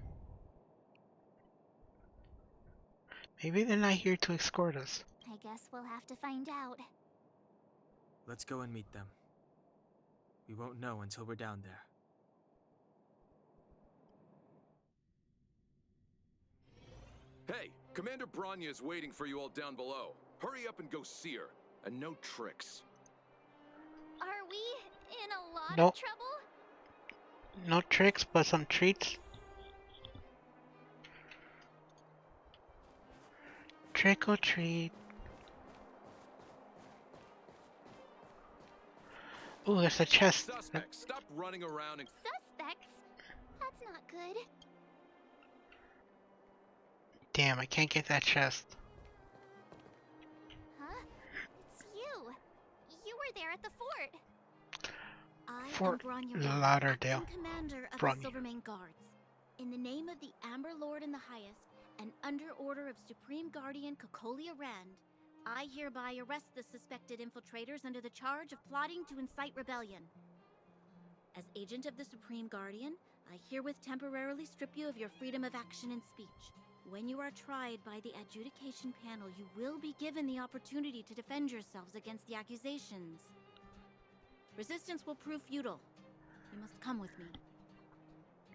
Maybe they're not here to escort us. I guess we'll have to find out. Let's go and meet them. We won't know until we're down there. Hey, Commander Bronya is waiting for you all down below. Hurry up and go see her. And no tricks. Are we in a lot Nope. of trouble? No tricks, but some treats. Trick or treat. Ooh, there's a chest. Suspects, stop running around and... Suspects? That's not good. Damn, I can't get that chest. Huh? It's you. You were there at the fort. I Fort am Bronya, Lauderdale. acting commander of Bronya. the Silvermane Guards. In the name of the Amber Lord in the Highest, and under order of Supreme Guardian Cocolia Rand, I hereby arrest the suspected infiltrators under the charge of plotting to incite rebellion. As agent of the Supreme Guardian, I herewith temporarily strip you of your freedom of action and speech. When you are tried by the adjudication panel, you will be given the opportunity to defend yourselves against the accusations. Resistance will prove futile. You must come with me.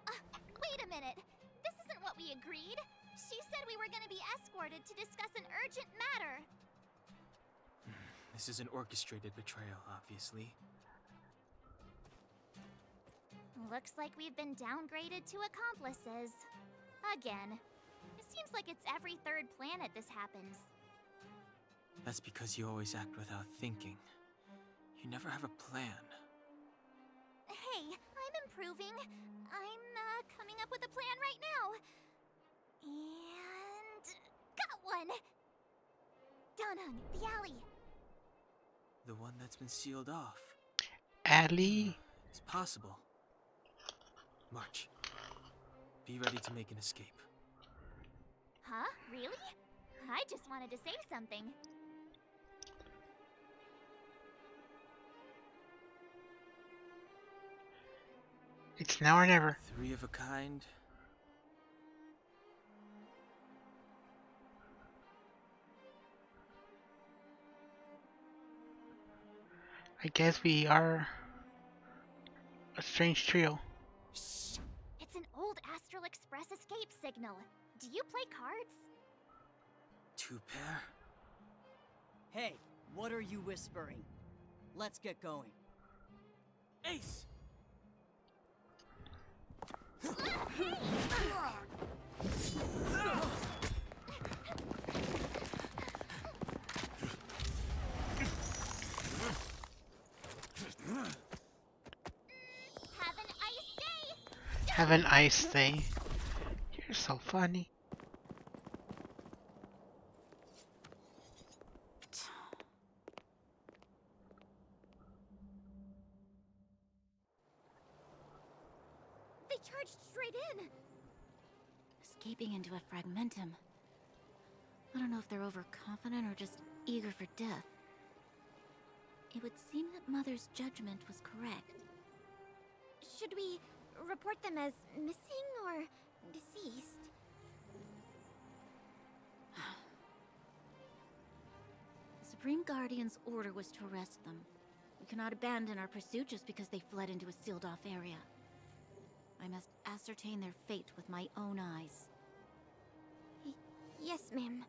Wait a minute. This isn't what we agreed. She said we were gonna be escorted to discuss an urgent matter. This is an orchestrated betrayal, obviously. Looks like we've been downgraded to accomplices. Again. It seems like it's every third planet this happens. That's because you always act without thinking. You never have a plan. Hey, I'm improving. I'm coming up with a plan right now. And got one! Danang, the alley. The one that's been sealed off. Alley? It's possible. March. Be ready to make an escape. Huh? Really? I just wanted to say something. It's now or never. 3 of a kind. I guess we are a strange trio. Shh! It's an old Astral Express escape signal. Do you play cards? 2 pair? Hey, what are you whispering? Let's get going. Ace! Have an ice day. You're so funny. They charged straight in! Escaping into a fragmentum. I don't know if they're overconfident or just eager for death. It would seem that Mother's judgment was correct. Should we report them as missing or deceased? The Supreme Guardian's order was to arrest them. We cannot abandon our pursuit just because they fled into a sealed-off area. I must ascertain their fate with my own eyes. Yes, ma'am.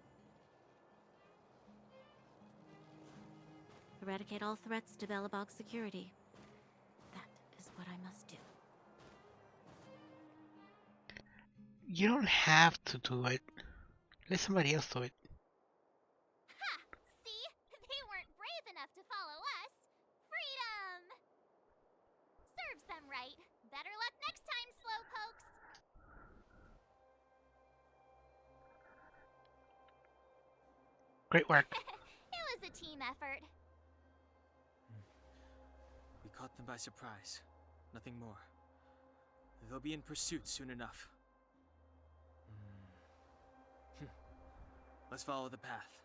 Eradicate all threats to Belobog's security. That is what I must do. You don't have to do it. Let somebody else do it. Ha! See? They weren't brave enough to follow us. Freedom! Serves them right. Better luck next time, slowpokes. Great work. It was a team effort. We caught them by surprise. Nothing more. They'll be in pursuit soon enough. Let's follow the path.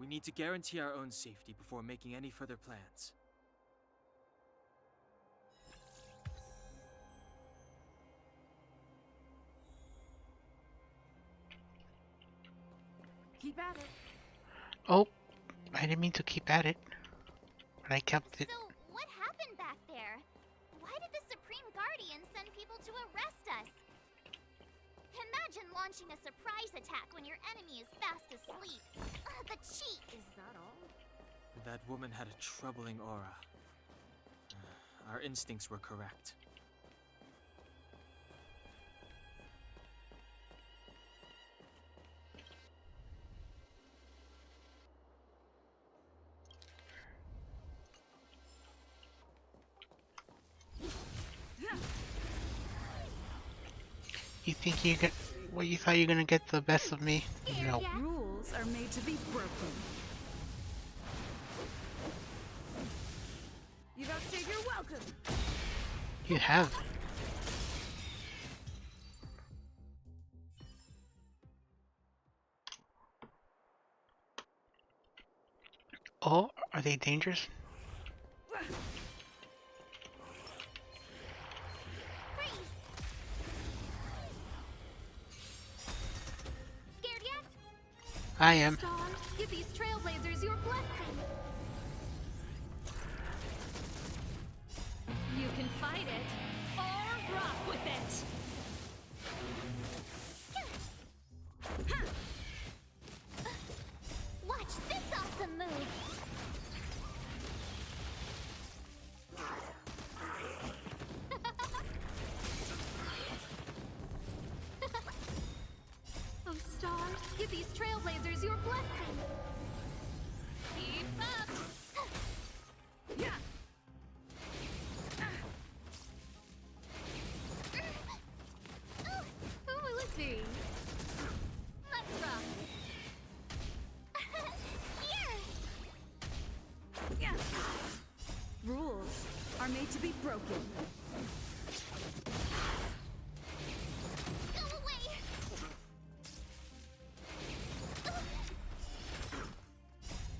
We need to guarantee our own safety before making any further plans. Keep at it. Oh, I didn't mean to keep at it, but I kept it. So, what happened back there? Why did the Supreme Guardian send people to arrest us? Imagine launching a surprise attack when your enemy is fast asleep. The cheek! Is that all? That woman had a troubling aura. Our instincts were correct. You think you get what you thought you're gonna get the best of me? No. Rules are made to be broken. You've outstayed your welcome. You have. Oh, are they dangerous? Scared yet? I am. Stars, give these trailblazers your blessing. fight it or rock with it. Watch this awesome move! Oh, stars, give these trailblazers your blessing. Keep up. Yeah. Who will it be? Let's rock! Here! Yeah. Rules are made to be broken. Go away!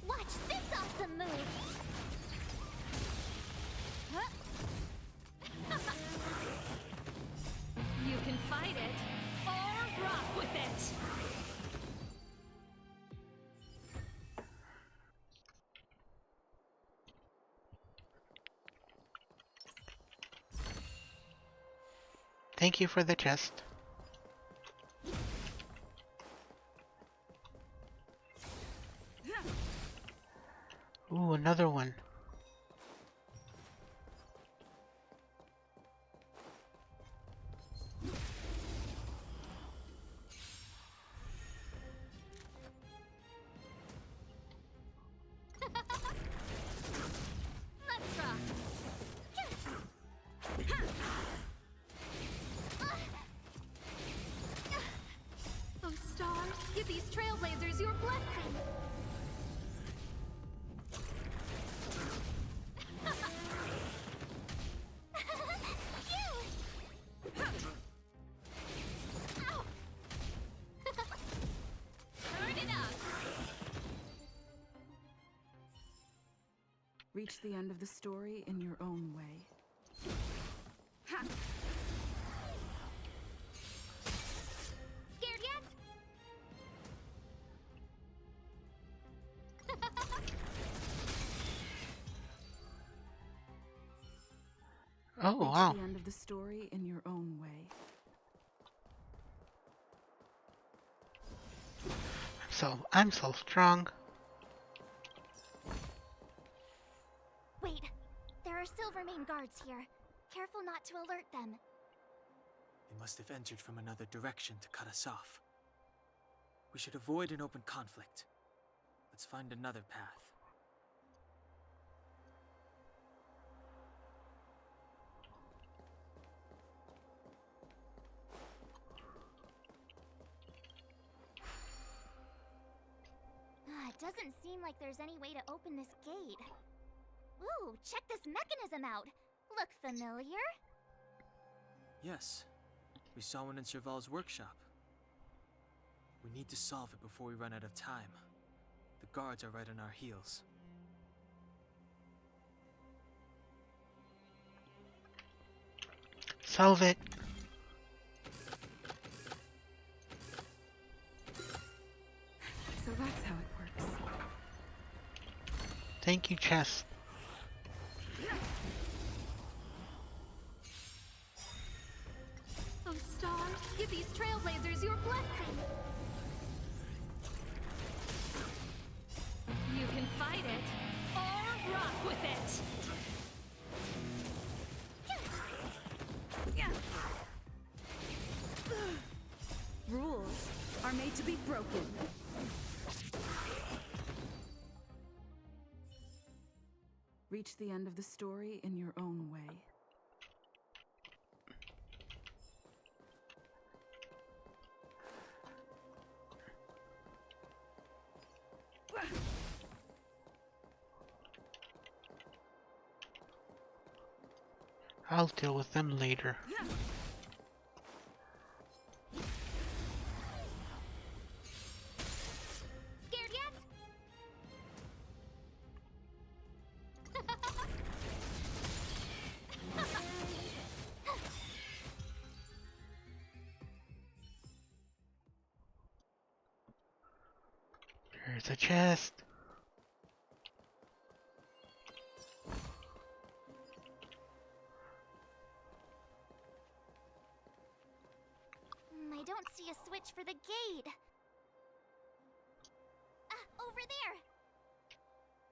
Watch this awesome move! Huh? You can fight it or rock with it. Thank you for the chest. Ooh, another one. Let's rock! Oh, stars, give these trailblazers your blessing. Ow! Turn it up! Reach the end of the story in your own way. Scared yet? Oh, Reach wow. the end of the story in your own way. I'm so strong. Wait, there are Silvermane guards here. Careful not to alert them. They must have entered from another direction to cut us off. We should avoid an open conflict. Let's find another path. It doesn't seem like there's any way to open this gate. Ooh, check this mechanism out. Look familiar? Yes, we saw one in Serval's workshop. We need to solve it before we run out of time. The guards are right on our heels. Solve it. So that's how it works. Thank you, chest. Oh, stars, give these trailblazers your blessing. You can fight it or rock with it. Rules are made to be broken. Reach the end of the story in your own way. I'll deal with them later. Scared yet? There's a chest. watch for the gate. Over there.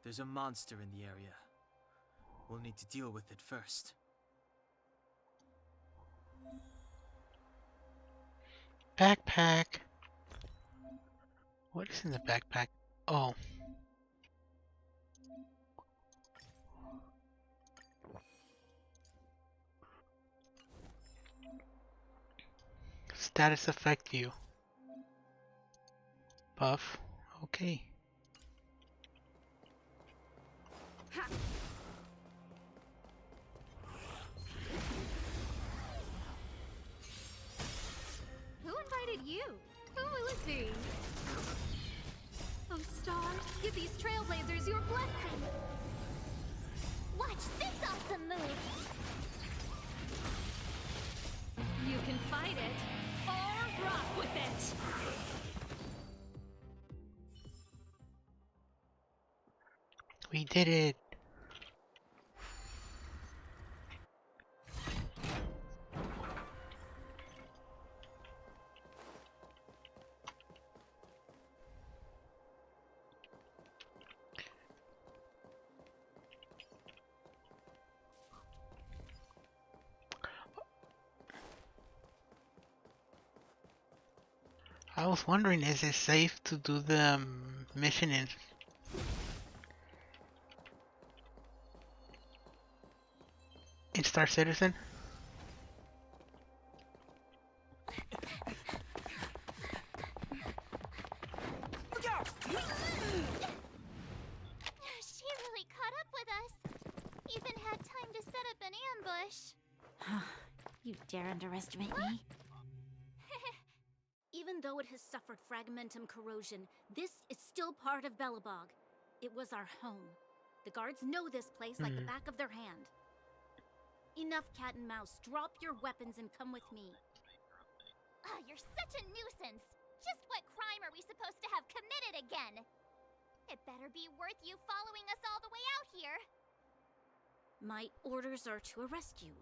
There's a monster in the area. We'll need to deal with it first. Backpack. What is in the backpack? Oh. Status affect you. Buff. Okay. Who invited you? Who will it be? Oh, stars, give these trailblazers your blessing. Watch this awesome move. You can fight it, or rock with it. We did it. I was wondering, is it safe to do the mission in Star Citizen? Look out! She really caught up with us. Even had time to set up an ambush. You dare underestimate me? Even though it has suffered fragmentum corrosion, this is still part of Belobog. It was our home. The guards know this place like the back of their hand. Enough cat and mouse. Drop your weapons and come with me. You're such a nuisance. Just what crime are we supposed to have committed again? It better be worth you following us all the way out here. My orders are to arrest you.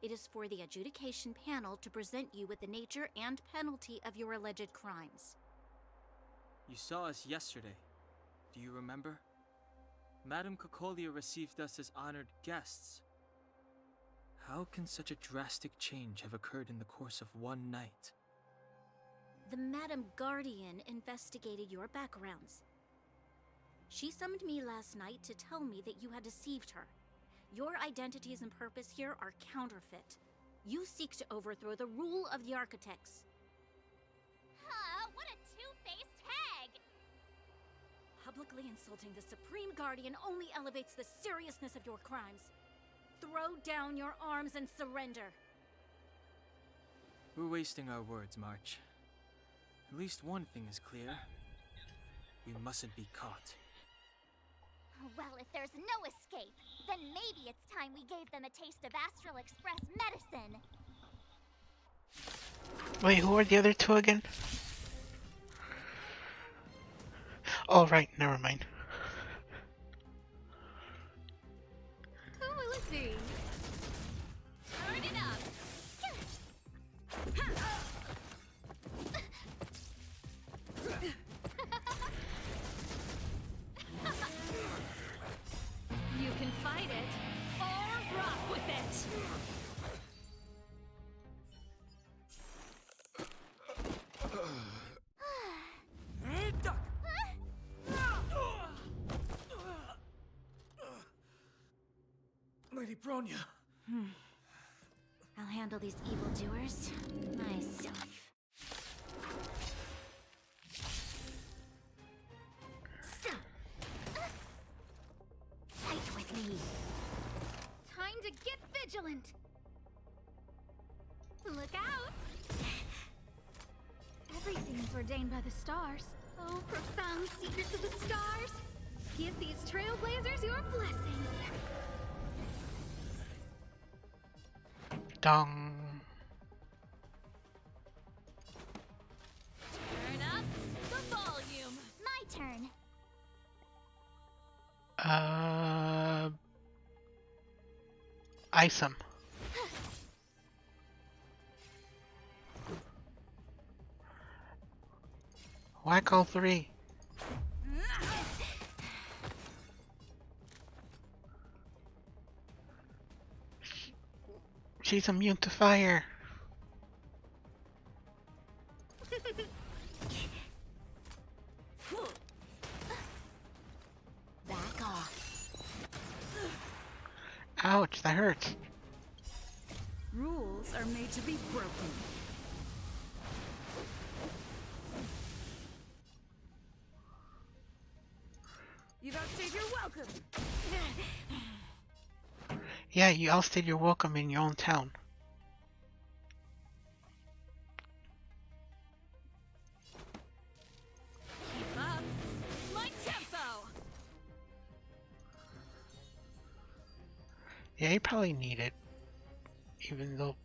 It is for the adjudication panel to present you with the nature and penalty of your alleged crimes. You saw us yesterday. Do you remember? Madame Cocolia received us as honored guests. How can such a drastic change have occurred in the course of one night? The Madame Guardian investigated your backgrounds. She summoned me last night to tell me that you had deceived her. Your identities and purpose here are counterfeit. You seek to overthrow the rule of the Architects. What a two-faced hag! Publicly insulting the Supreme Guardian only elevates the seriousness of your crimes. Throw down your arms and surrender. We're wasting our words, March. At least one thing is clear. We mustn't be caught. Well, if there's no escape, then maybe it's time we gave them a taste of Astral Express medicine. Wait, who are the other two again? Oh, right, never mind. Who will it be? Turn it up! You can fight it, or rock with it. Lady Bronya. I'll handle these evildoers myself. Fight with me. Time to get vigilant. Look out! Everything's ordained by the stars. Oh, profound secrets of the stars. Give these trailblazers your blessing. Dong. Turn up the volume. My turn. Isom. Whack all three. She's immune to fire. Back off. Ouch, that hurts. Rules are made to be broken. You've outstayed your welcome. Yeah, you outstayed your welcome in your own town. Keep up my tempo. Yeah, you probably need it. Even though...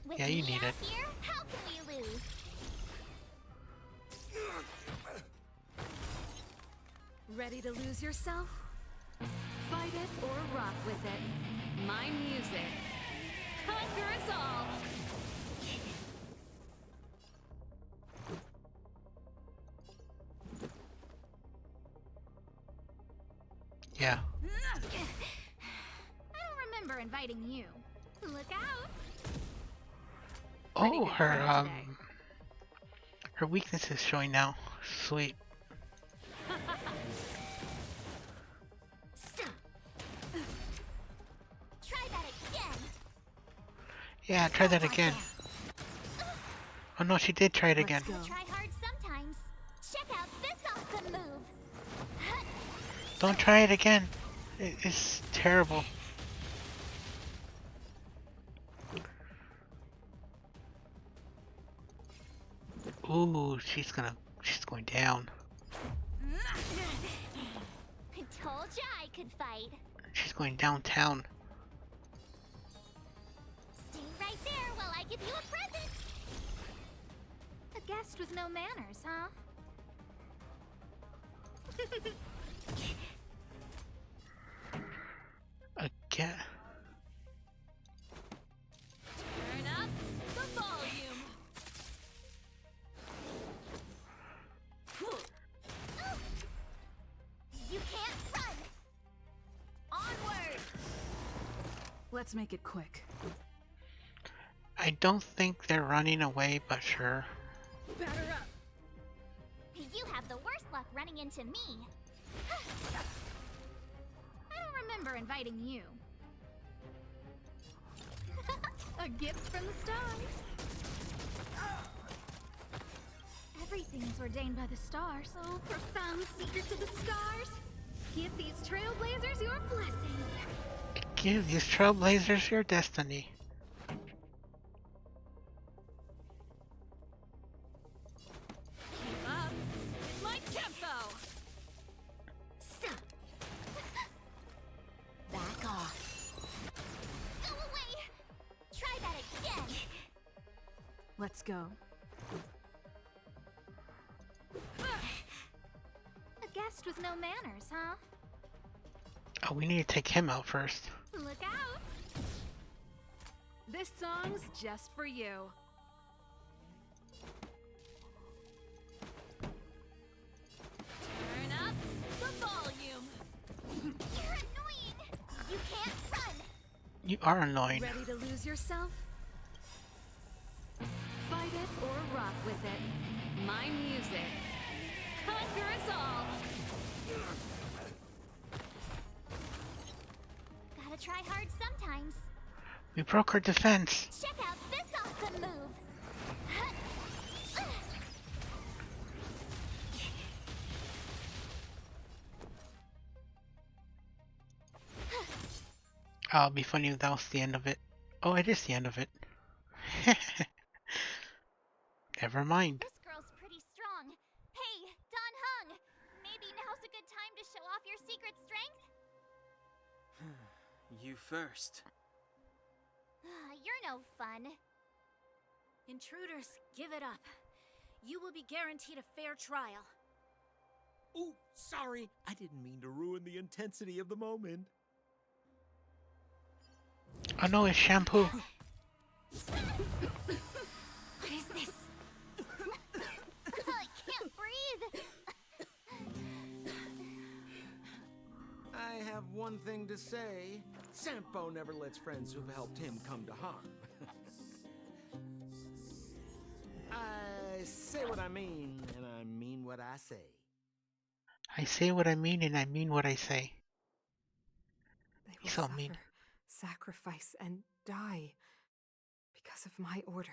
With yeah, you me need out it. Here, how can we lose? Ready to lose yourself? Fight it or rock with it. My music. Conquer us all! Yeah. I don't remember inviting you. Look out! Oh, her weakness is showing now. Sweet. Try that again. Yeah, try that again. Oh no, she did try it again. Try hard sometimes. Check out this awesome move. Don't try it again. It's terrible. Ooh, she's going down. I told ya I could fight. She's going downtown. Stay right there while I give you a present. A guest with no manners, huh? Again. Turn up the volume. You can't run. Onward. Let's make it quick. I don't think they're running away, but sure. Batter up. You have the worst luck running into me. I don't remember inviting you. A gift from the stars. Everything is ordained by the stars. Oh, profound secrets of the stars. Give these trailblazers your blessing. Give these trailblazers your destiny. Keep up my tempo. Back off. Go away. Try that again. Let's go. A guest with no manners, huh? Oh, we need to take him out first. Look out. This song's just for you. Turn up the volume. You're annoying. You can't run. You are annoying. Ready to lose yourself? Fight it or rock with it. My music. Conquer us all. Gotta try hard sometimes. We broke her defense. Check out this awesome move. Oh, it'd be funny if that was the end of it. Oh, it is the end of it. Never mind. This girl's pretty strong. Hey, Don Hung. Maybe now's a good time to show off your secret strength? You first. You're no fun. Intruders, give it up. You will be guaranteed a fair trial. Ooh, sorry. I didn't mean to ruin the intensity of the moment. Oh no, it's shampoo. What is this? I can't breathe. have one thing to say. Sampo never lets friends who've helped him come to harm. I say what I mean, and I mean what I say. I say what I mean and I mean what I say. They will He's so suffer, mean. sacrifice, and die because of my order.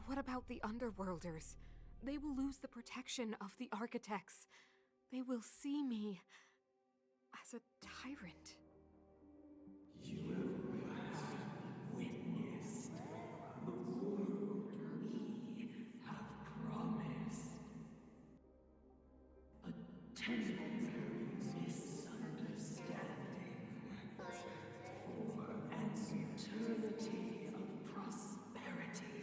What about the Underworlders? They will lose the protection of the Architects. They will see me as a tyrant. You have witnessed the world we have promised. A temporary misunderstanding for an eternity of prosperity.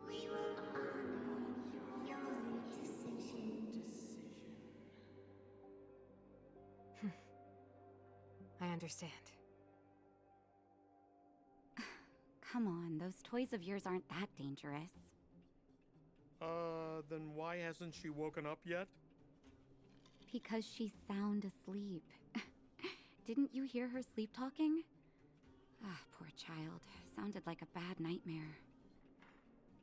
We will honor your decision. I understand. Come on, those toys of yours aren't that dangerous. Then why hasn't she woken up yet? Because she's sound asleep. Didn't you hear her sleep talking? Ah, poor child. Sounded like a bad nightmare.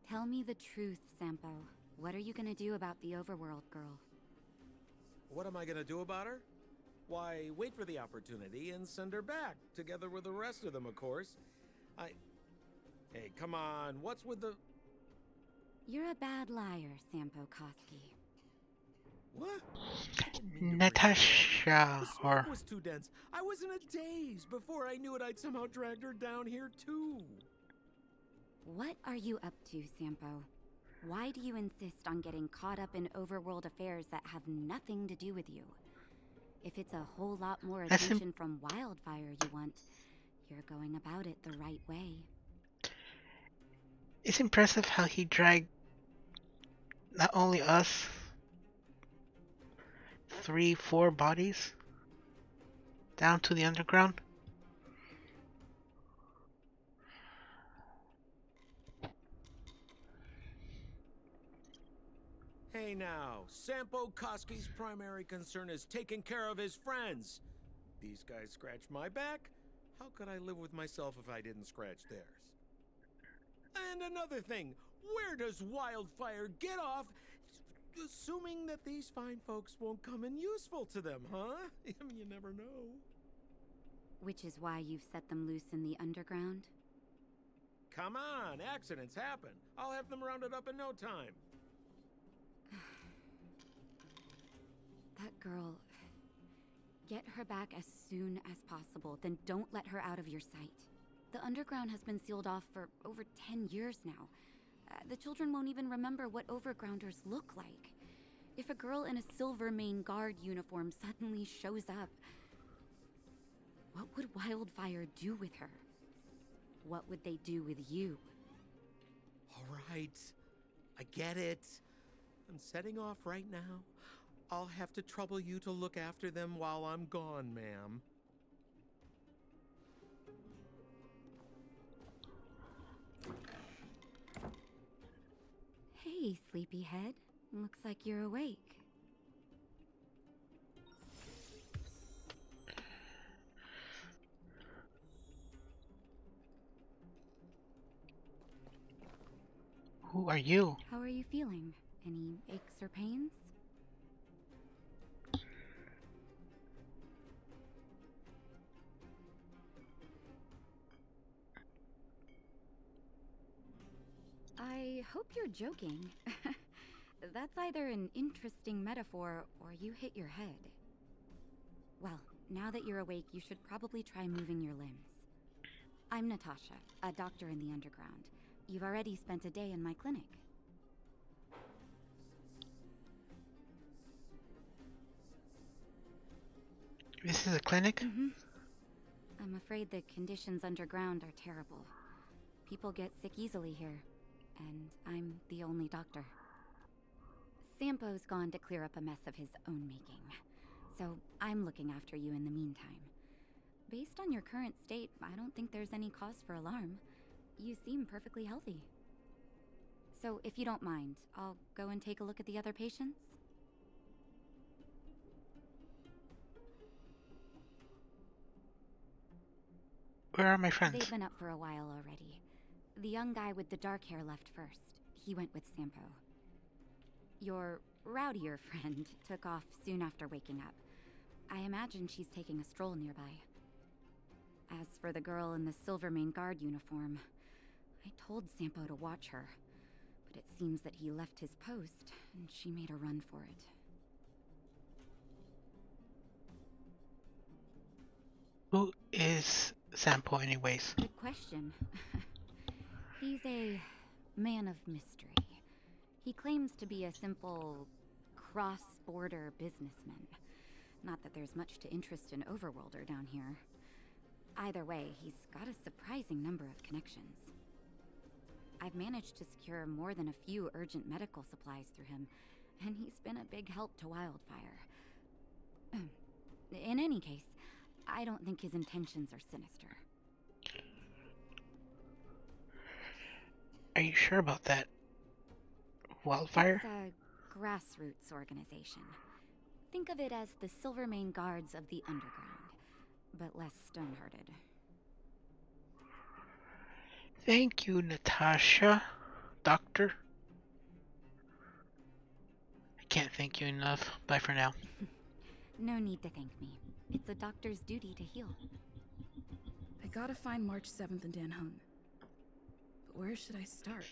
Tell me the truth, Sampo. What are you gonna do about the Overworld girl? What am I gonna do about her? Why, wait for the opportunity and send her back, together with the rest of them, of course. Hey, come on, what's with the... You're a bad liar, Sampo Koski. What? Natasha, The smoke or was too dense. I was in a daze. Before I knew it, I'd somehow dragged her down here, too. What are you up to, Sampo? Why do you insist on getting caught up in overworld affairs that have nothing to do with you? If it's a whole lot more attention from Wildfire you want, you're going about it the right way. it's impressive how he dragged not only us, 3-4 bodies down to the underground. Hey now, Sampo Koski's primary concern is taking care of his friends. These guys scratched my back. How could I live with myself if I didn't scratch theirs? And another thing, where does Wildfire get off assuming that these fine folks won't come in useful to them, huh? I mean, you never know. Which is why you've set them loose in the underground? Come on, accidents happen. I'll have them rounded up in no time. That girl... Get her back as soon as possible, then don't let her out of your sight. The underground has been sealed off for over 10 years now. The children won't even remember what overgrounders look like. If a girl in a Silvermane Guard uniform suddenly shows up, what would Wildfire do with her? What would they do with you? All right, I get it. I'm setting off right now. I'll have to trouble you to look after them while I'm gone, ma'am. Hey, sleepyhead. Looks like you're awake. Who are you? How are you feeling? Any aches or pains? I hope you're joking. That's either an interesting metaphor or you hit your head. Well, now that you're awake, you should probably try moving your limbs. I'm Natasha, a doctor in the underground. You've already spent a day in my clinic. This is a clinic? Mm-hmm. I'm afraid the conditions underground are terrible. People get sick easily here, and I'm the only doctor. Sampo's gone to clear up a mess of his own making, so I'm I'm looking after you in the meantime. Based on your current state, I don't think there's any cause for alarm. You seem perfectly healthy. So, if you don't mind, I'll go and take a look at the other patients? Where are my friends? They've been up for a while already. The young guy with the dark hair left first. He went with Sampo. Your rowdier friend took off soon after waking up. I imagine she's taking a stroll nearby. As for the girl in the Silvermane Guard uniform, I told Sampo to watch her, but it seems that he left his post, and she made a run for it. Who is Sampo anyways? Good question. He's a man of mystery. He claims to be a simple cross-border businessman. Not that there's much to interest in Overworlder down here. Either way, he's got a surprising number of connections. I've managed to secure more than a few urgent medical supplies through him, and he's been a big help to Wildfire. In any case, I don't think his intentions are sinister. Are you sure about that? Wildfire? It's a grassroots organization. Think of it as the Silvermane Guards of the Underground, but less stone-hearted. Thank you, Natasha. Doctor. I can't thank you enough. Bye for now. No need to thank me. It's a doctor's duty to heal. I gotta find March 7th in Dan Hung. But where should I start?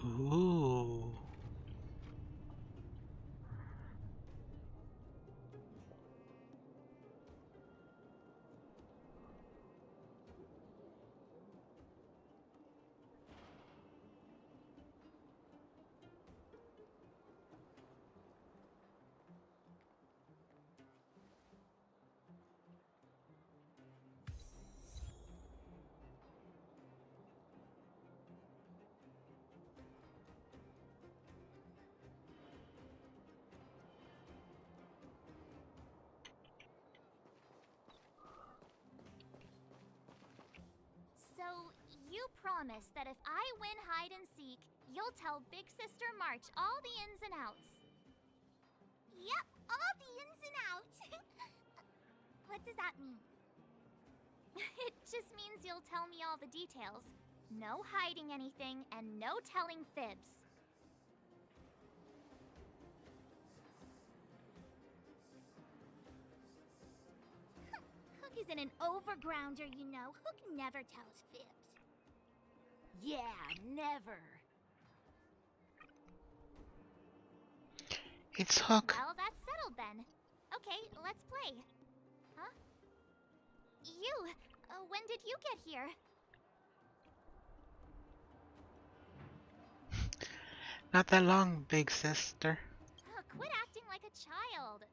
Ooh. So, you promise that if I win hide and seek, you'll tell Big Sister March all the ins and outs. Yep, all the ins and outs. What does that mean? It just means you'll tell me all the details. No hiding anything, and no telling fibs. Hook isn't an overgrounder, you know. Hook never tells fibs. Yeah, never. It's Hook. Well, that's settled then. Okay, let's play. Huh? You, when did you get here? Not that long, big sister. Quit acting like a child.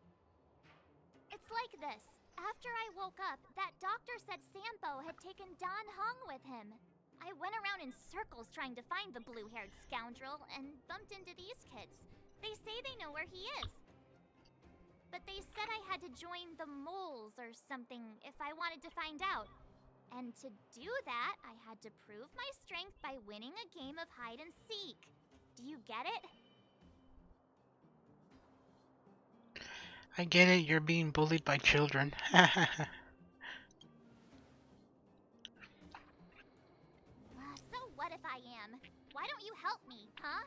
It's like this. After I woke up, that doctor said Sampo had taken Dan Hung with him. I went around in circles trying to find the blue-haired scoundrel and bumped into these kids. They say they know where he is. But they said I had to join the moles or something if I wanted to find out. And to do that, I had to prove my strength by winning a game of hide and seek. Do you get it? I get it, you're being bullied by children. So what if I am? Why don't you help me, huh?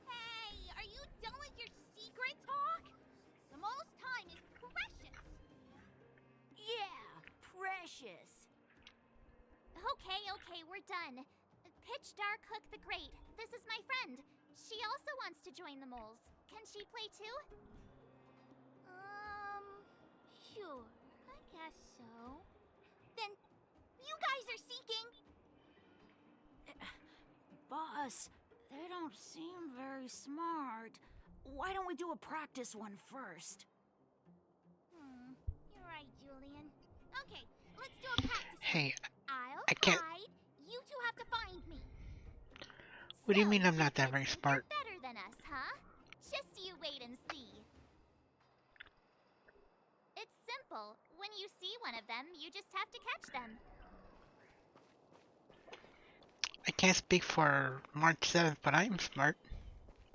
Hey, are you done with your secret talk? The most time is precious. Yeah, precious. Okay, we're done. Pitch Dark Hook the Great. This is my friend. She also wants to join the moles. Can she play too? Sure. I guess so. Then, you guys are seeking. Boss, they don't seem very smart. Why don't we do a practice one first? You're right, Julian. Okay, let's do a practice. Hey, I'll I can't. hide. You two have to find me. What do you mean I'm not that very smart? Better than us, huh? Just you wait and see. It's simple. When you see one of them, you just have to catch them. I can't speak for March 7th, but I am smart.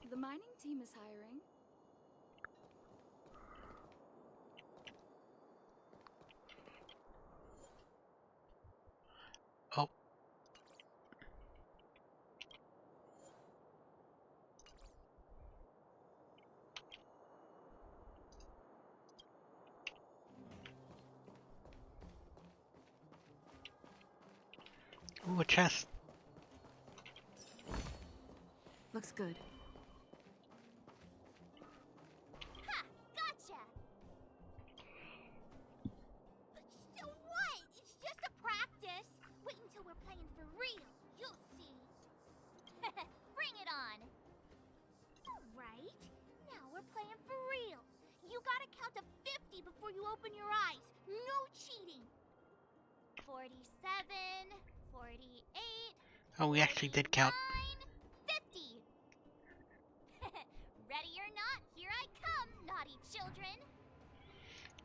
The mining team is hiring. Oh. Ooh, a chest. Looks good. Ha! Gotcha! So what? It's just a practice. Wait until we're playing for real. You'll see. Bring it on. Alright. Now we're playing for real. You gotta count to 50 before you open your eyes. No cheating. 47, 48. Oh, we actually did count. 50. Ready or not, here I come, naughty children.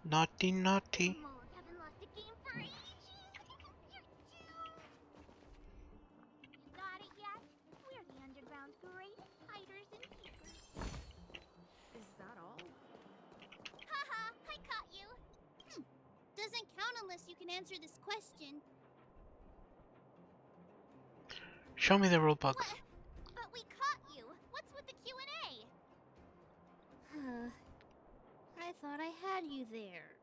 Naughty, naughty. Moles haven't lost a game for ages. You're doomed. You got it yet? We're the underground's greatest hiders and seekers. Is that all? Haha, I caught you. Doesn't count unless you can answer this question. Show me the rule book. But we caught you. What's with the Q&A? I thought I had you there.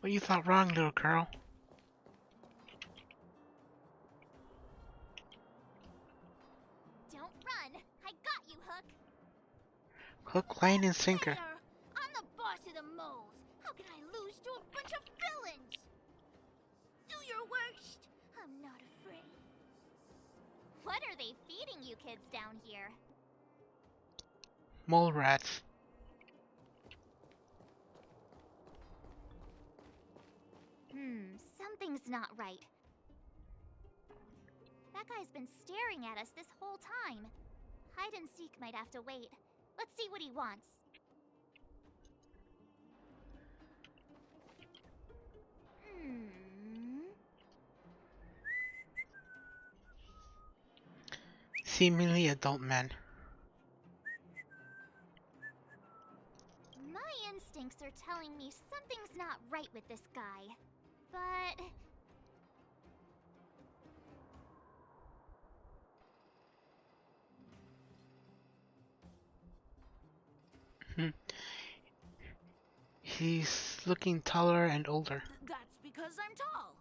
What you thought wrong, little girl? Don't run. I got you, Hook. Hook, line, and sinker. I'm the boss of the moles. How can I lose to a bunch of villains? Do your worst. I'm not afraid. What are they feeding you kids down here? Mole rats. Something's not right. That guy's been staring at us this whole time. Hide and seek might have to wait. Let's see what he wants. Seemingly adult men. My instincts are telling me something's not right with this guy. But... He's looking taller and older. That's because I'm tall.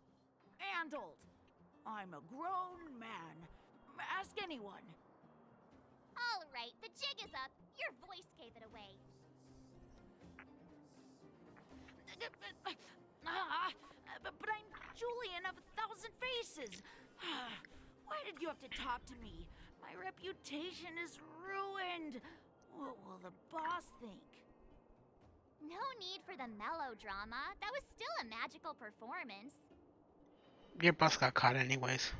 And old. I'm a grown man. Ask anyone. All right, the jig is up. Your voice gave it away. But I'm Julian of 1,000 Faces. Why did you have to talk to me? My reputation is ruined. What will the boss think? No need for the melodrama. That was still a magical performance. Your boss got caught anyways.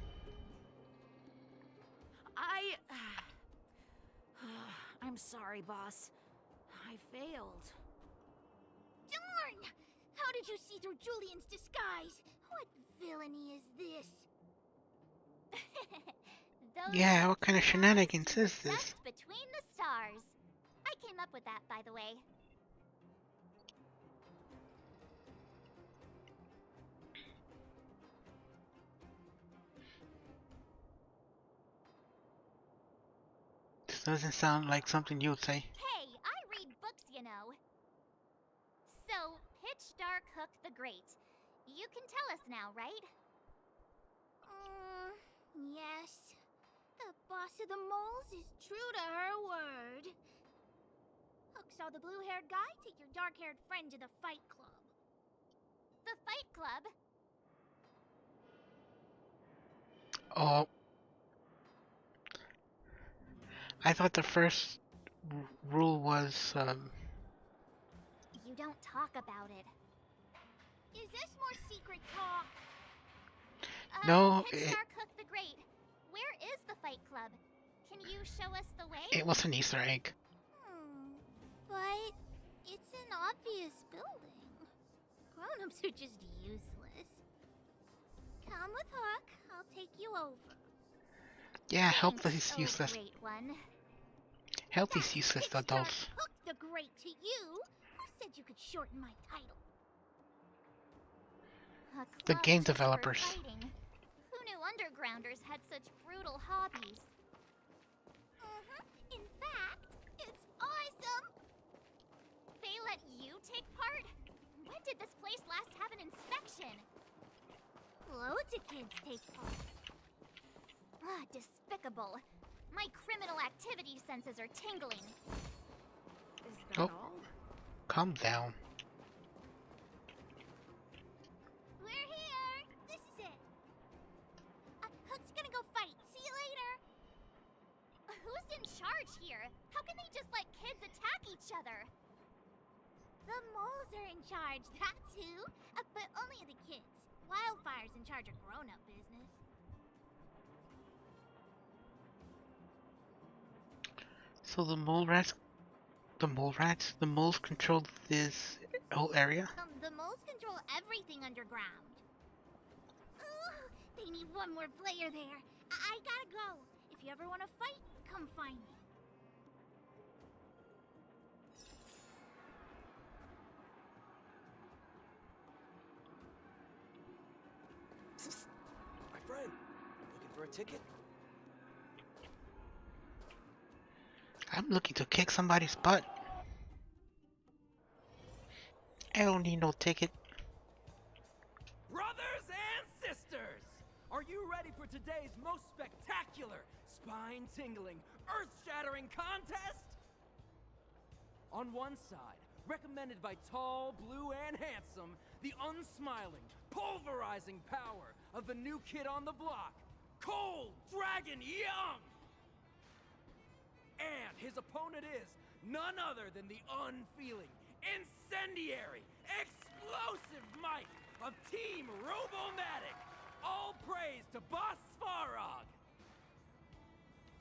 I'm sorry, boss. I failed. Darn! How did you see through Julian's disguise? What villainy is this? Yeah, what kind of shenanigans is this? Dust between the stars. I came up with that, by the way. This doesn't sound like something you would say. Hey, I read books, you know. So, Pitch Dark Hook the Great. You can tell us now, right? Yes. The boss of the moles is true to her word. Hook saw the blue-haired guy take your dark-haired friend to the Fight Club. The Fight Club? Oh. I thought the first rule was, You don't talk about it. Is this more secret talk? No, Pitch Dark Hook the Great. Where is the Fight Club? Can you show us the way? it was an Easter egg. But it's an obvious building. Grown-ups are just useless. Come with Hook. I'll take you over. Yeah, help these useless. Great one. Help these useless adults. Hook the Great to you? Who said you could shorten my title? The game developers. Who knew undergrounders had such brutal hobbies? In fact, it's awesome. They let you take part? When did this place last have an inspection? Loads of kids take part. Ah, despicable. My criminal activity senses are tingling. Is that Oh. all? Calm down. We're here. This is it. Hook's gonna go fight. See you later. Who's in charge here? How can they just let kids attack each other? The moles are in charge, that's who. But only the kids. Wildfire's in charge of grown-up business. So the moles control this whole area? The moles control everything underground. Ooh, they need one more player there. I gotta go. If you ever want to fight, come find me. My friend, looking for a ticket? I'm looking to kick somebody's butt. I don't need no ticket. Brothers and sisters, are you ready for today's most spectacular, spine-tingling, earth-shattering contest? On one side, recommended by tall, blue, and handsome, the unsmiling, pulverizing power of the new kid on the block, Cold Dragon Young! And his opponent is none other than the unfeeling, incendiary, explosive might of Team Robomatic. All praise to Boss Svarog.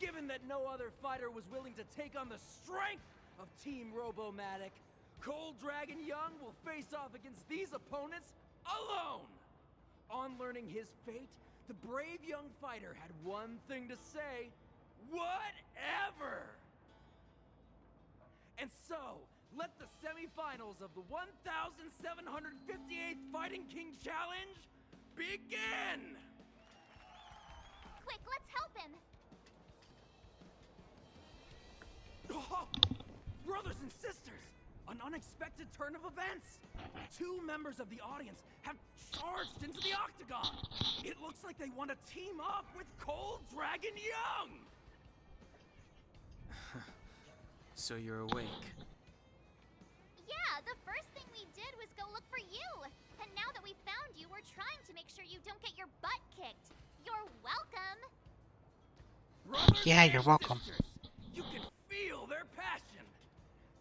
Given that no other fighter was willing to take on the strength of Team Robomatic, Cold Dragon Young will face off against these opponents alone. On learning his fate, the brave young fighter had one thing to say: whatever! And so, let the semifinals of the 1,758th Fighting King Challenge begin! Quick, let's help him! Oh, brothers and sisters, an unexpected turn of events. Two members of the audience have charged into the octagon. It looks like they want to team up with Cold Dragon Young. So you're awake. Yeah, the first thing we did was go look for you. And now that we found you, we're trying to make sure you don't get your butt kicked. You're welcome. Brothers Yeah, and you're welcome. sisters, you can feel their passion.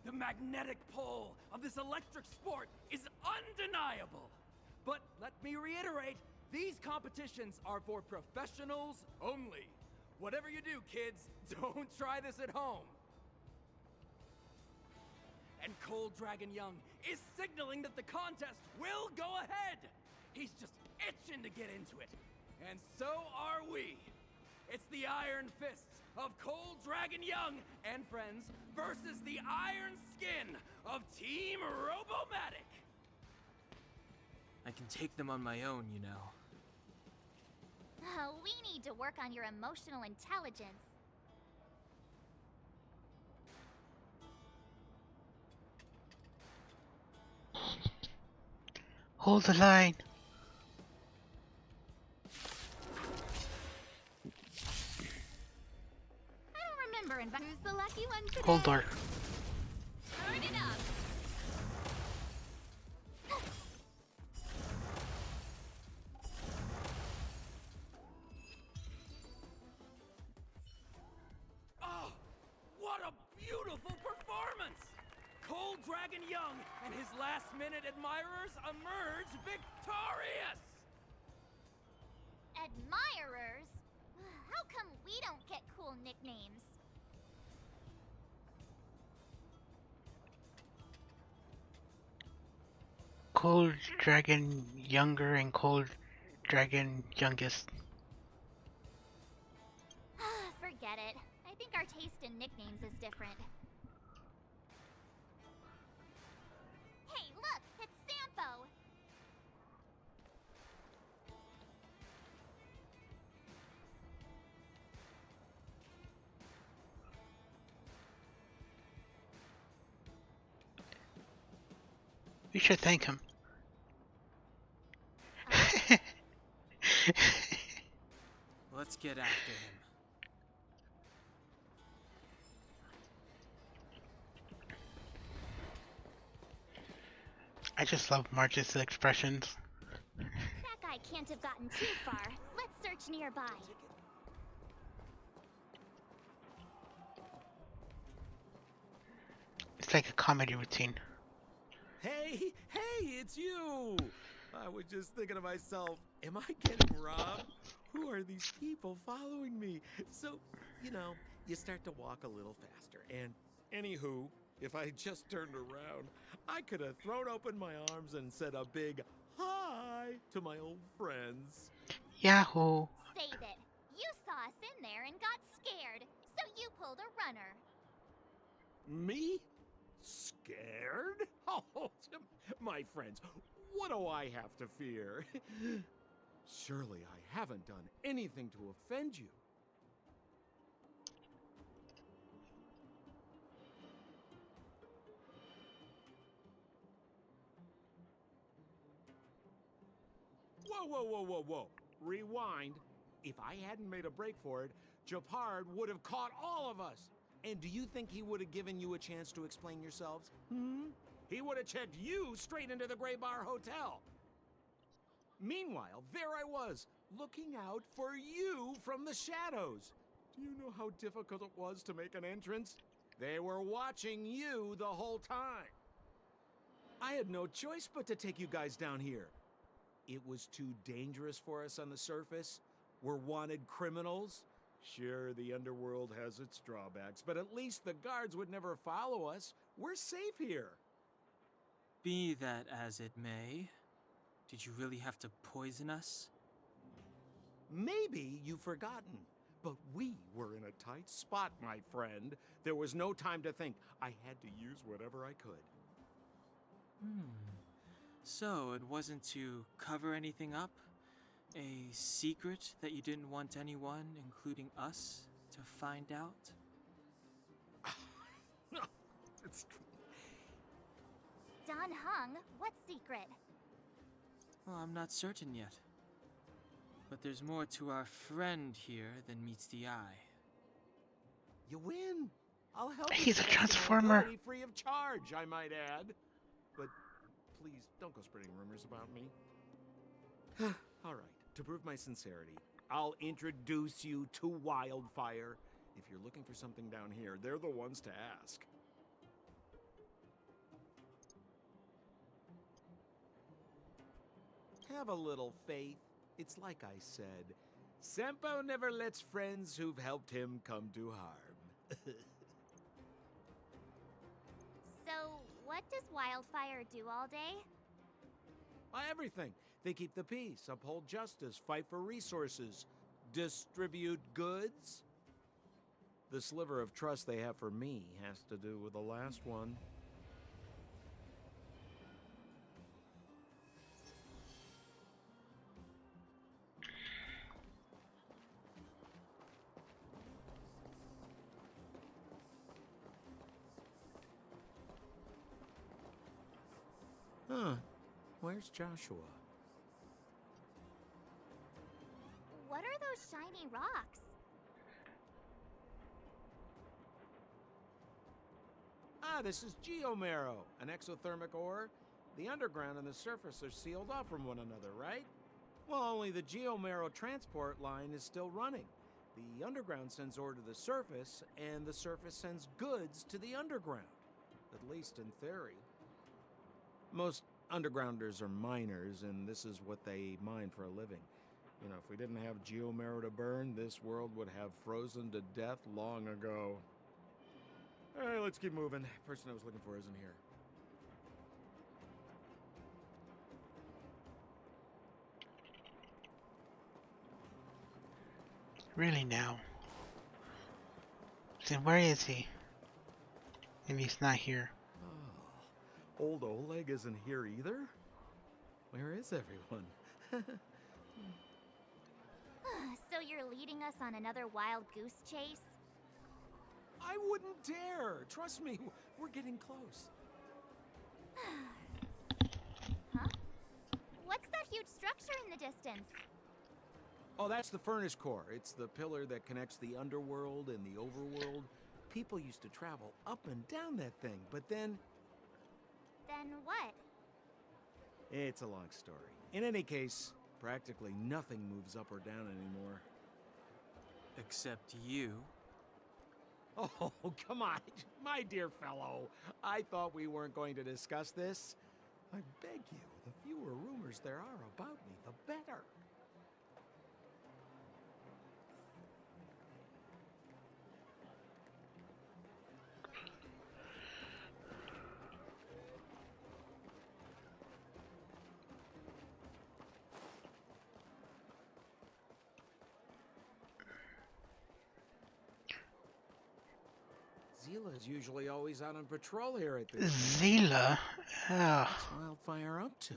The magnetic pull of this electric sport is undeniable. But let me reiterate, these competitions are for professionals only. Whatever you do, kids, don't try this at home. and Cold Dragon Young is signaling that the contest will go ahead. He's just itching to get into it. And so are we. It's the Iron Fists of Cold Dragon Young and friends versus the Iron Skin of Team Robomatic. I can take them on my own, you know. Oh, we need to work on your emotional intelligence. Hold the line. I don't remember who's the lucky one today. Hold door. Turn it up. Oh, what a beautiful performance! Cold Dragon Young and his last-minute admirers emerge victorious! Admirers? How come we don't get cool nicknames? Cold Dragon Younger and Cold Dragon Youngest. Forget it. I think our taste in nicknames is different. Hey, look! It's Sampo! We should thank him. Let's get after him. I just love Marge's expressions. That guy can't have gotten too far. Let's search nearby. It's like a comedy routine. Hey, it's you! I was just thinking to myself, am I getting robbed? Who are these people following me? So, you know, you start to walk a little faster. And anywho, if I just turned around, I could have thrown open my arms and said a big hi to my old friends. Yahoo! Save it. You saw us in there and got scared, so you pulled a runner. Me? Scared? Oh, my friends, what do I have to fear? Surely I haven't done anything to offend you. Whoa. Rewind. If I hadn't made a break for it, Japard would have caught all of us. And do you think he would have given you a chance to explain yourselves? He would have checked you straight into the Gray Bar Hotel. Meanwhile, there I was, looking out for you from the shadows. Do you know how difficult it was to make an entrance? They were watching you the whole time. I had no choice but to take you guys down here. It was too dangerous for us on the surface. We're wanted criminals. Sure, the underworld has its drawbacks, but at least the guards would never follow us. We're safe here. Be that as it may, did you really have to poison us? Maybe you've forgotten, but we were in a tight spot, my friend. There was no time to think. I had to use whatever I could. So it wasn't to cover anything up? A secret that you didn't want anyone, including us, to find out? Don Hung, what secret? Well, I'm not certain yet. But there's more to our friend here than meets the eye. You win. I'll help you. He's a transformer. Free of charge, I might add. But please, don't go spreading rumors about me. All right, to prove my sincerity, I'll introduce you to Wildfire. If you're looking for something down here, they're the ones to ask. Have a little faith. It's like I said, Sampo never lets friends who've helped him come to harm. So, does Wildfire do all day? Everything. They keep the peace, uphold justice, fight for resources, distribute goods. The sliver of trust they have for me has to do with the last one. Huh. Where's Joshua? What are those shiny rocks? This is geomarrow, an exothermic ore. The underground and the surface are sealed off from one another, right? Well, only the geomarrow transport line is still running. The underground sends ore to the surface, and the surface sends goods to the underground. At least in theory. Most undergrounders are miners, and this is what they mine for a living. You know, if we didn't have geomarrow to burn, this world would have frozen to death long ago. Alright, let's keep moving. The person I was looking for isn't here. Really now? Then where is he? Maybe he's not here. Oh, old Oleg isn't here either? Where is everyone? So you're leading us on another wild goose chase? I wouldn't dare! Trust me, we're getting close. Huh? What's that huge structure in the distance? Oh, that's the furnace core. It's the pillar that connects the underworld and the overworld. People used to travel up and down that thing, but then... Then what? It's a long story. In any case, practically nothing moves up or down anymore. Except you. Oh, come on, my dear fellow. I thought we weren't going to discuss this. I beg you, the fewer rumors there are about me, the better. Zila's usually always out on patrol here at this. Zila? Oh. What's Wildfire up to?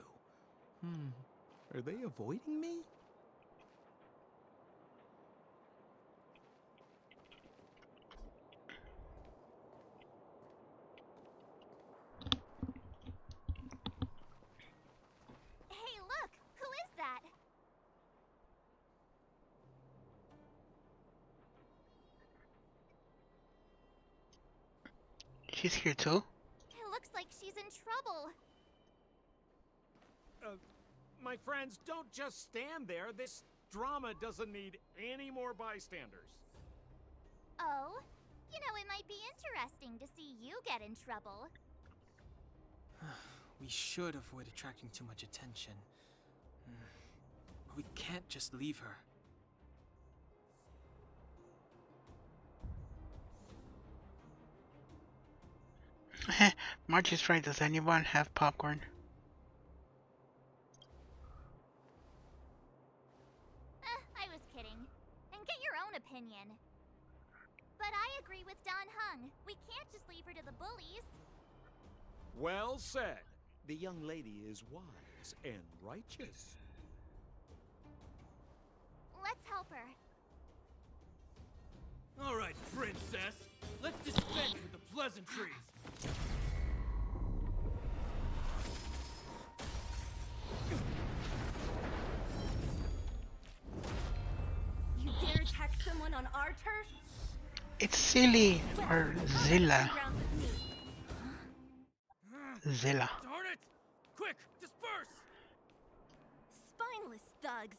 Are they avoiding me? Hey, look! Who is that? She's here too? It looks like she's in trouble. My friends, don't just stand there. This drama doesn't need any more bystanders. Oh? You know, it might be interesting to see you get in trouble. We should avoid attracting too much attention. But we can't just leave her. March is right. Does anyone have popcorn? I was kidding. And get your own opinion. But I agree with Don Hung. We can't just leave her to the bullies. Well said. The young lady is wise and righteous. Let's help her. All right, princess. Let's dispense with the pleasantries. You dare attack someone on our turf? It's silly or Zilla. Zilla. Darn it! Quick, disperse! Spineless thugs.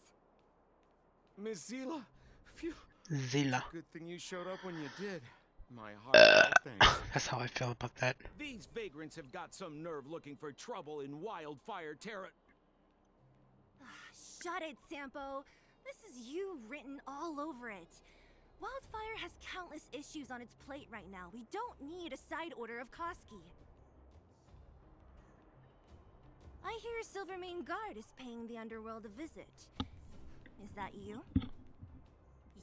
Miss Zila, phew. Zilla. Good thing you showed up when you did. My heart. Thanks. That's how I feel about that. These vagrants have got some nerve looking for trouble in Wildfire Terra. Shut it, Sampo. This is you written all over it. Wildfire has countless issues on its plate right now. We don't need a side order of Koski. I hear Silvermane Guard is paying the underworld a visit. Is that you?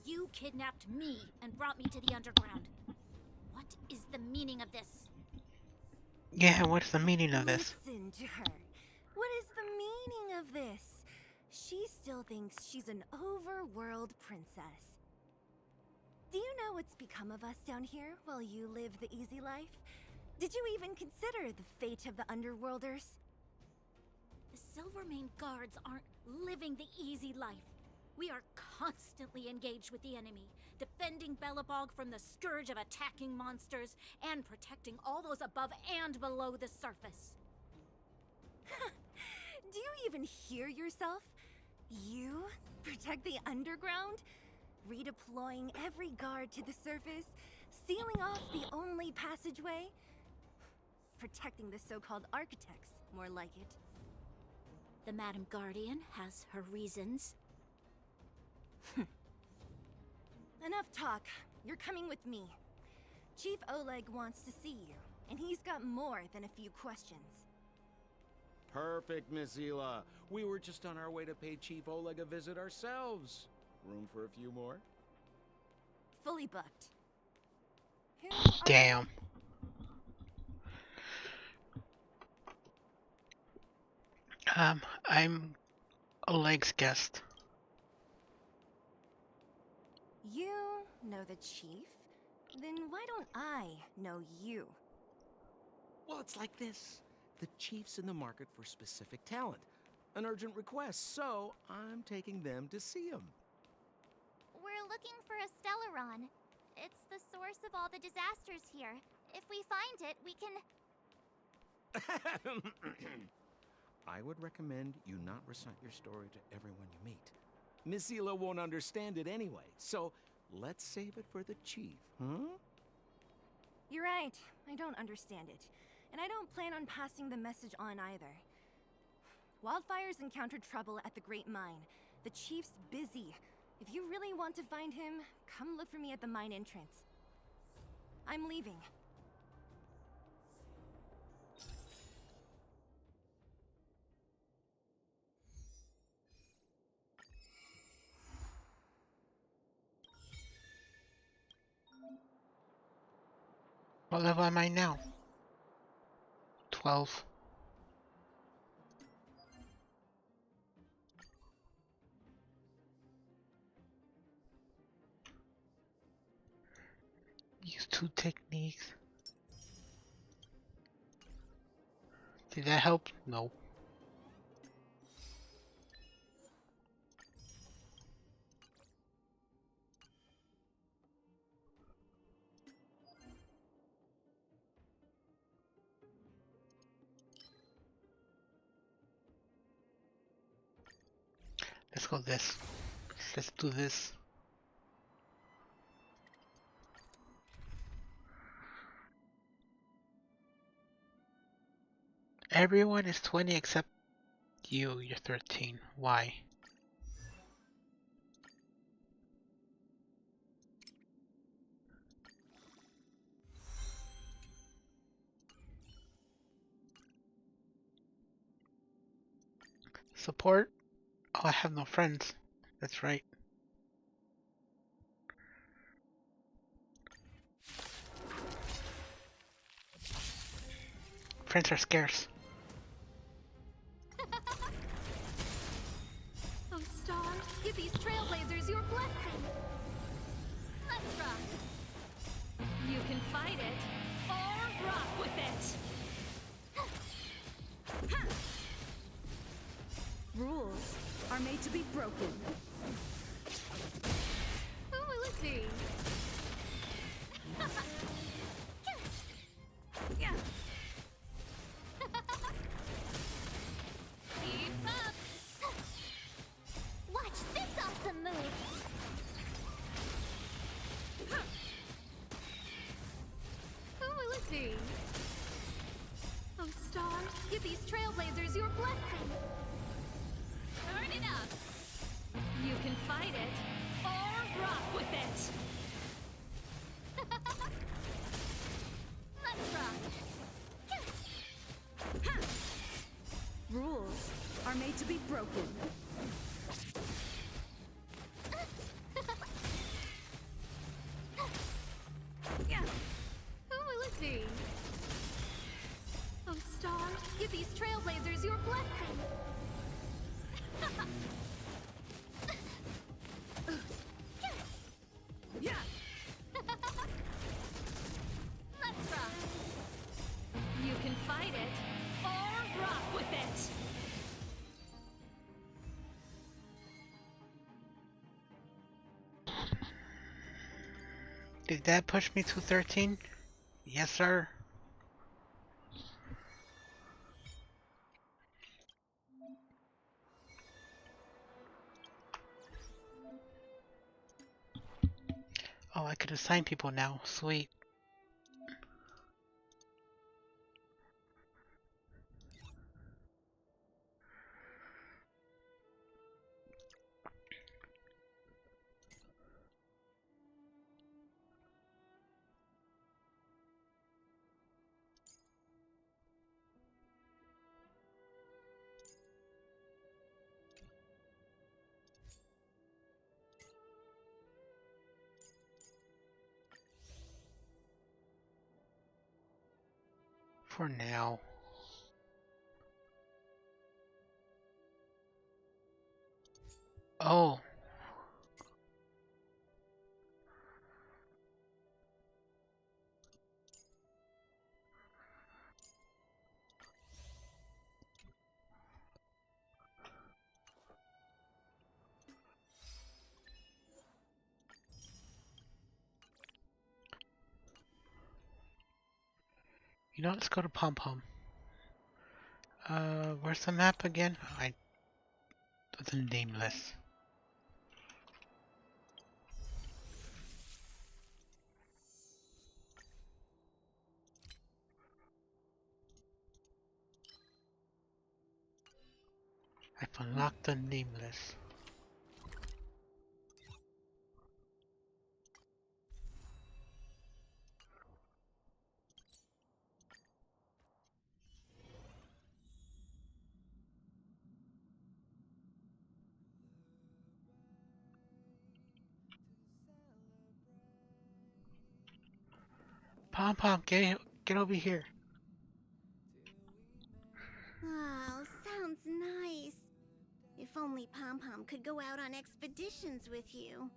You kidnapped me and brought me to the underground. What is the meaning of this? Yeah, what's the meaning of this? Listen to her. What is the meaning of this? She still thinks she's an overworld princess. Do you know what's become of us down here while you live the easy life? Did you even consider the fate of the underworlders? The Silvermane Guards aren't living the easy life. We are constantly engaged with the enemy, defending Belobog from the scourge of attacking monsters and protecting all those above and below the surface. Do you even hear yourself? You protect the underground? Redeploying every guard to the surface? Sealing off the only passageway? Protecting the so-called architects, more like it. The Madam Guardian has her reasons. Enough talk. You're coming with me. Chief Oleg wants to see you, and he's got more than a few questions. Perfect, Miss Hila. We were just on our way to pay Chief Oleg a visit ourselves. Room for a few more? Fully booked. Damn. I'm Oleg's guest. You know the chief? Then why don't I know you? Well, it's like this. The chief's in the market for specific talent. An urgent request, so I'm taking them to see him. We're looking for a Stellaron. It's the source of all the disasters here. If we find it, we can... I would recommend you not recite your story to everyone you meet. Miss Hila won't understand it anyway, so let's save it for the chief, huh? You're right. I don't understand it. And I don't plan on passing the message on either. Wildfire's encountered trouble at the Great Mine. The chief's busy. If you really want to find him, come look for me at the mine entrance. I'm leaving. What level am I now? 12. Use 2 techniques. Did that help? No. Let's go this. Let's do this. Everyone is 20 except you. You're 13. Why? Support? Oh, I have no friends. That's right. Friends are scarce. Oh, stars, give these trailblazers your blessing. Let's rock. You can fight it, or rock with it. Rules are made to be broken. Oh, let's see. Yeah. Keep up. Watch this awesome move. Oh, let's see. Oh, stars, give these trailblazers your blessing. Turn it up. You can fight it, or rock with it. Let's rock. Rules are made to be broken. Yeah. Who will it be? Oh, stars, give these trailblazers your blessing. Yeah. Let's rock. You can fight it or rock with it. Did that push me to 13? Yes, sir. Oh, I could assign people now. Sweet. For now. Oh. You know, let's go to Pom Pom. Where's the map again? The nameless. I've unlocked the nameless. Pom Pom, get over here. Oh, sounds nice. If only Pom Pom could go out on expeditions with you.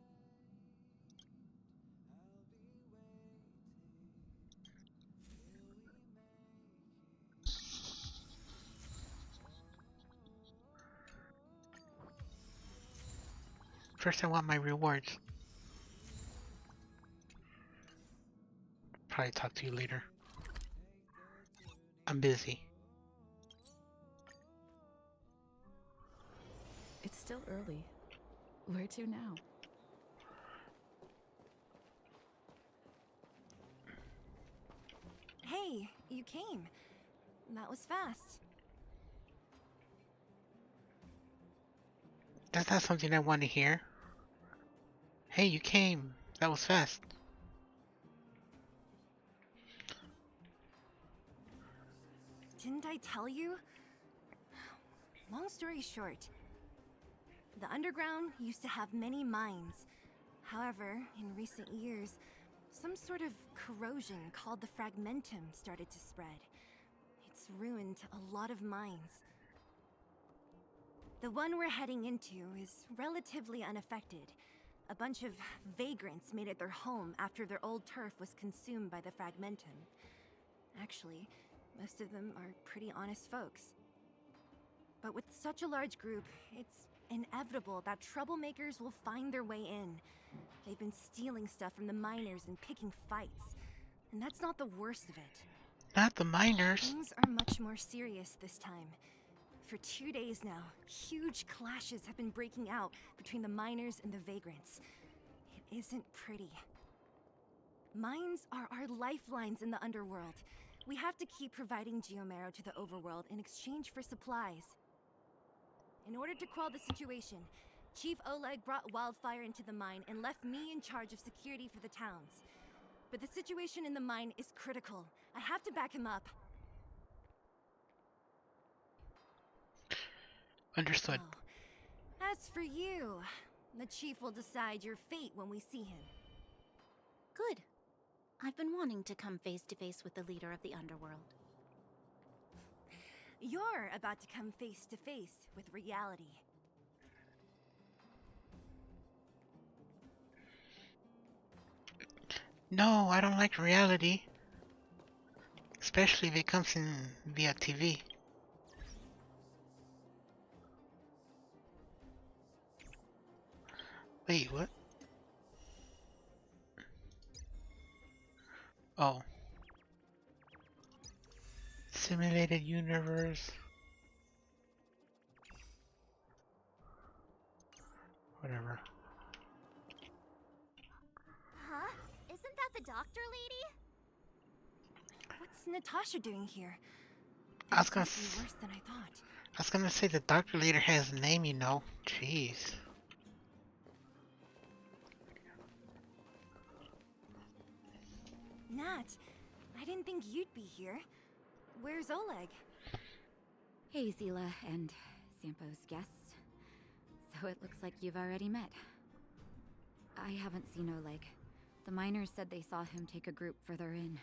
First, I want my rewards. Probably talk to you later. I'm busy. It's still early. Where to now? Hey, you came. That was fast. That's not something I want to hear. Hey, you came. That was fast. Didn't I tell you? Long story short, the underground used to have many mines. However, in recent years, some sort of corrosion called the fragmentum started to spread. It's ruined a lot of mines. The one we're heading into is relatively unaffected. A bunch of vagrants made it their home after their old turf was consumed by the fragmentum. Actually, most of them are pretty honest folks. But with such a large group, it's inevitable that troublemakers will find their way in. They've been stealing stuff from the miners and picking fights. And that's not the worst of it. Not the miners. Things are much more serious this time. For 2 days now, huge clashes have been breaking out between the miners and the vagrants. It isn't pretty. Mines are our lifelines in the underworld. We have to keep providing Geomarrow to the overworld in exchange for supplies. In order to quell the situation, Chief Oleg brought Wildfire into the mine and left me in charge of security for the towns. But the situation in the mine is critical. I have to back him up. Understood. As for you, the chief will decide your fate when we see him. Good. I've been wanting to come face to face with the leader of the underworld. You're about to come face to face with reality. No, I don't like reality. Especially if it comes in via TV. Wait, what? Oh. Simulated universe. Whatever. Huh? Isn't that the doctor lady? What's Natasha doing here? I was This gonna must be worse than I thought. I was gonna say the doctor leader has a name, you know. Jeez. Nat, I didn't think you'd be here. Where's Oleg? Hey, Zila and Sampo's guests. So it looks like you've already met. I haven't seen Oleg. The miners said they saw him take a group further in.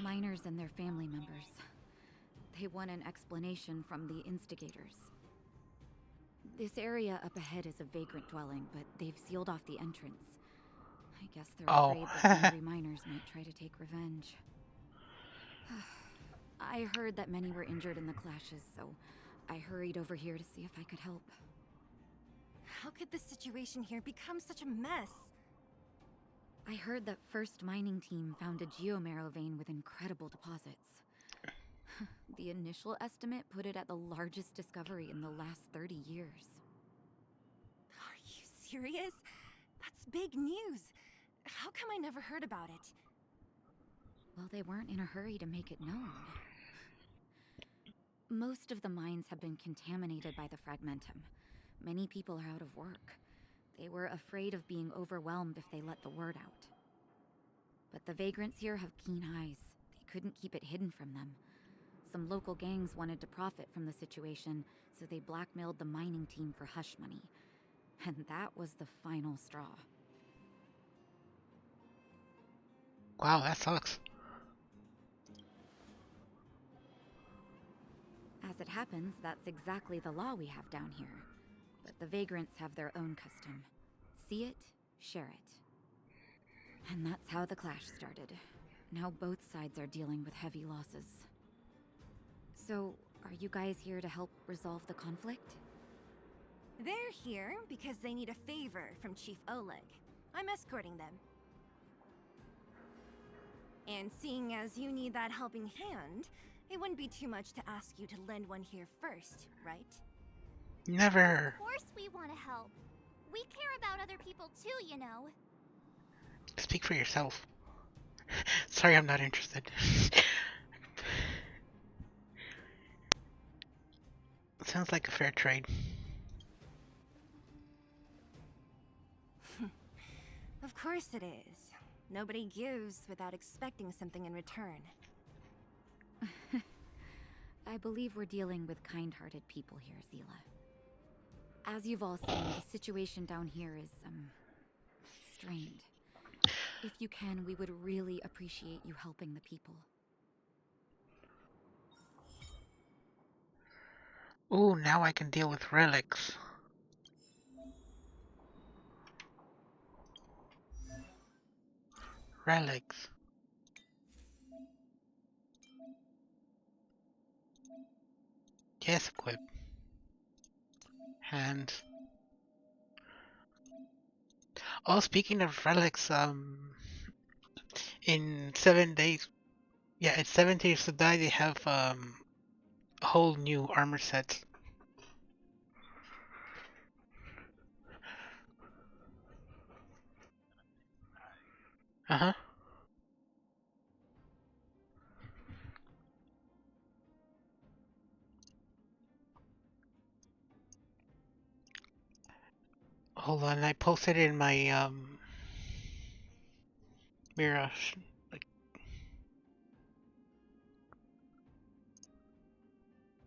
Miners and their family members. They want an explanation from the instigators. This area up ahead is a vagrant dwelling, but they've sealed off the entrance. I guess they're afraid that angry miners might try to take revenge. I heard that many were injured in the clashes, so I hurried over here to see if I could help. How could the situation here become such a mess? I heard that First Mining Team found a geomarrow vein with incredible deposits. The initial estimate put it at the largest discovery in the last 30 years. Are you serious? That's big news. How come I never heard about it? Well, they weren't in a hurry to make it known. Most of the mines have been contaminated by the Fragmentum. Many people are out of work. They were afraid of being overwhelmed if they let the word out. But the vagrants here have keen eyes. They couldn't keep it hidden from them. Some local gangs wanted to profit from the situation, so they blackmailed the mining team for hush money. And that was the final straw. Wow, that sucks. As it happens, that's exactly the law we have down here. But the vagrants have their own custom. See it, share it. And that's how the clash started. Now both sides are dealing with heavy losses. So, are you guys here to help resolve the conflict? They're here because they need a favor from Chief Oleg. I'm escorting them. And seeing as you need that helping hand, it wouldn't be too much to ask you to lend one here first, right? Never. Of course we want to help. We care about other people too, you know. Speak for yourself. Sorry, I'm not interested. Sounds like a fair trade. Of course it is. Nobody gives without expecting something in return. I believe we're dealing with kind-hearted people here, Zila. As you've all seen, the situation down here is, strained. If you can, we would really appreciate you helping the people. Ooh, now I can deal with relics. Relics. Yes, equip. Hands. Oh, speaking of relics, in 7 days, yeah, it's 7 days to die, they have, a whole new armor set. Uh-huh. Hold on, I posted it in my Mira.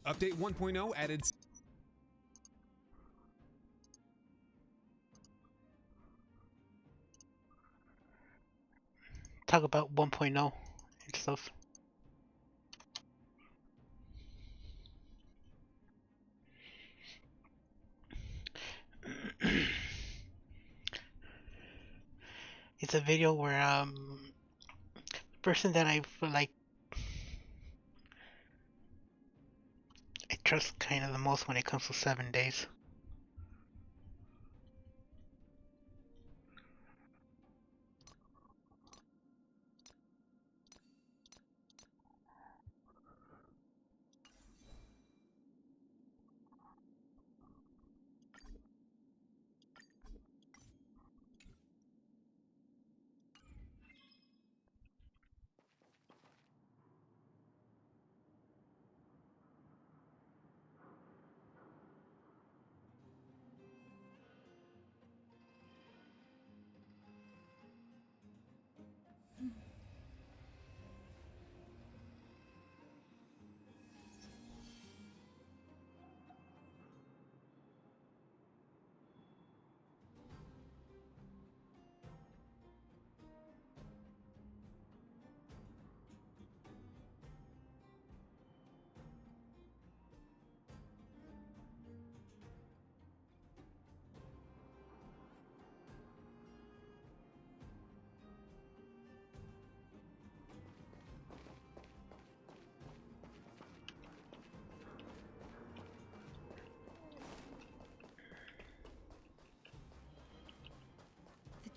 Update 1.0 added. Talk about 1.0 and stuff. It's a video where the person that I feel like I trust kind of the most when it comes to 7 days.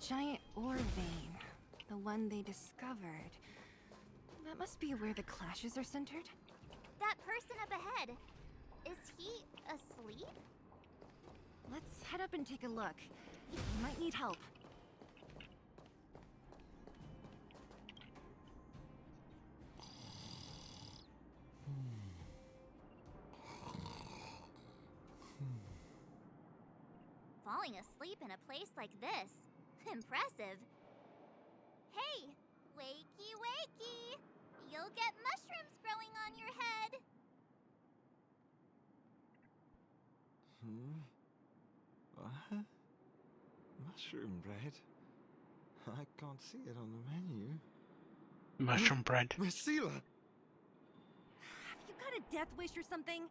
Giant ore vein. The one they discovered. That must be where the clashes are centered. That person up ahead. Is he asleep? Let's head up and take a look. We might need help. Falling asleep in a place like this. Impressive. Hey, wakey wakey! You'll get mushrooms growing on your head. What? Mushroom bread? I can't see it on the menu. Mushroom bread. Messila! Have you got a death wish or something?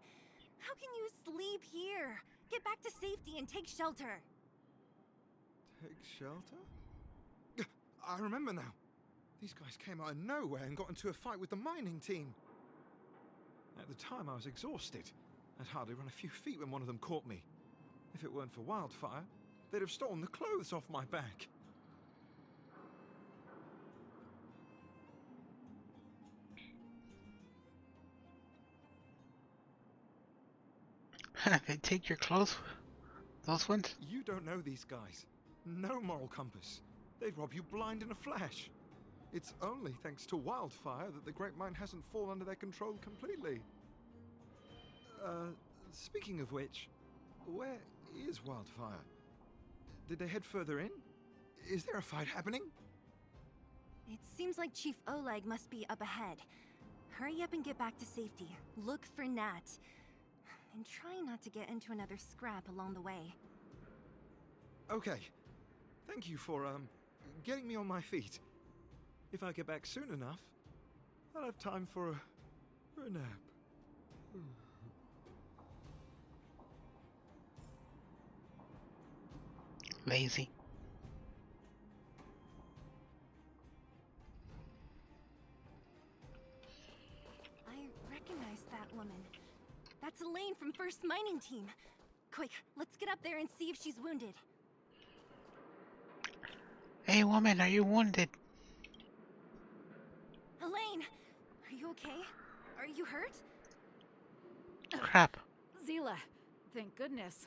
How can you sleep here? Get back to safety and take shelter. Take shelter? I remember now. These guys came out of nowhere and got into a fight with the mining team. At the time, I was exhausted. I'd hardly run a few feet when one of them caught me. If it weren't for Wildfire, they'd have stolen the clothes off my back. They take your clothes? Those ones? You don't know these guys. No moral compass. They'd rob you blind in a flash. It's only thanks to Wildfire that the Great Mine hasn't fallen under their control completely. Speaking of which, where is Wildfire? Did they head further in? Is there a fight happening? It seems like Chief Oleg must be up ahead. Hurry up and get back to safety. Look for Nat. And try not to get into another scrap along the way. Okay. Thank you for, getting me on my feet. If I get back soon enough, I'll have time for a nap. Lazy. I recognize that woman. That's Elaine from First Mining Team. Quick, let's get up there and see if she's wounded. Hey woman, are you wounded? Elaine! Are you okay? Are you hurt? Crap. Zila, thank goodness.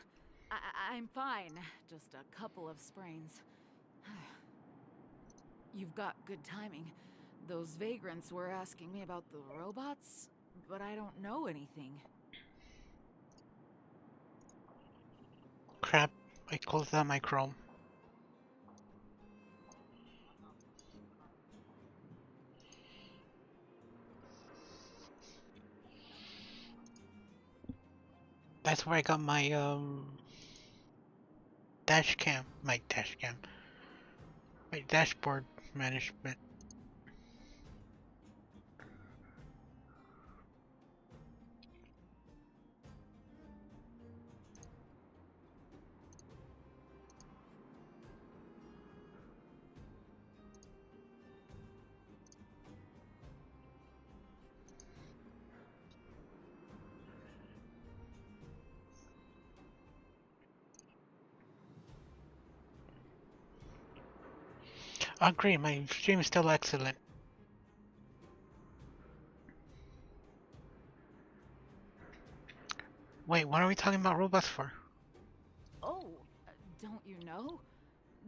I'm fine. Just a couple of sprains. You've got good timing. Those vagrants were asking me about the robots, but I don't know anything. Crap. I closed down my Chrome. That's where I got my my dashboard management. I agree, my stream is still excellent. Wait, what are we talking about robots for? Oh, don't you know?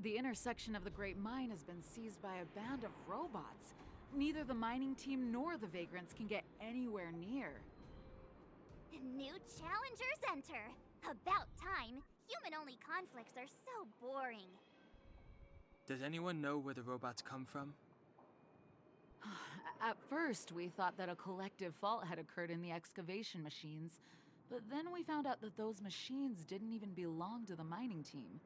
The intersection of the Great Mine has been seized by a band of robots. Neither the mining team nor the vagrants can get anywhere near. New challengers enter. About time. Human-only conflicts are so boring. Does anyone know where the robots come from? At first, we thought that a collective fault had occurred in the excavation machines, but then we found out that those machines didn't even belong to the mining team.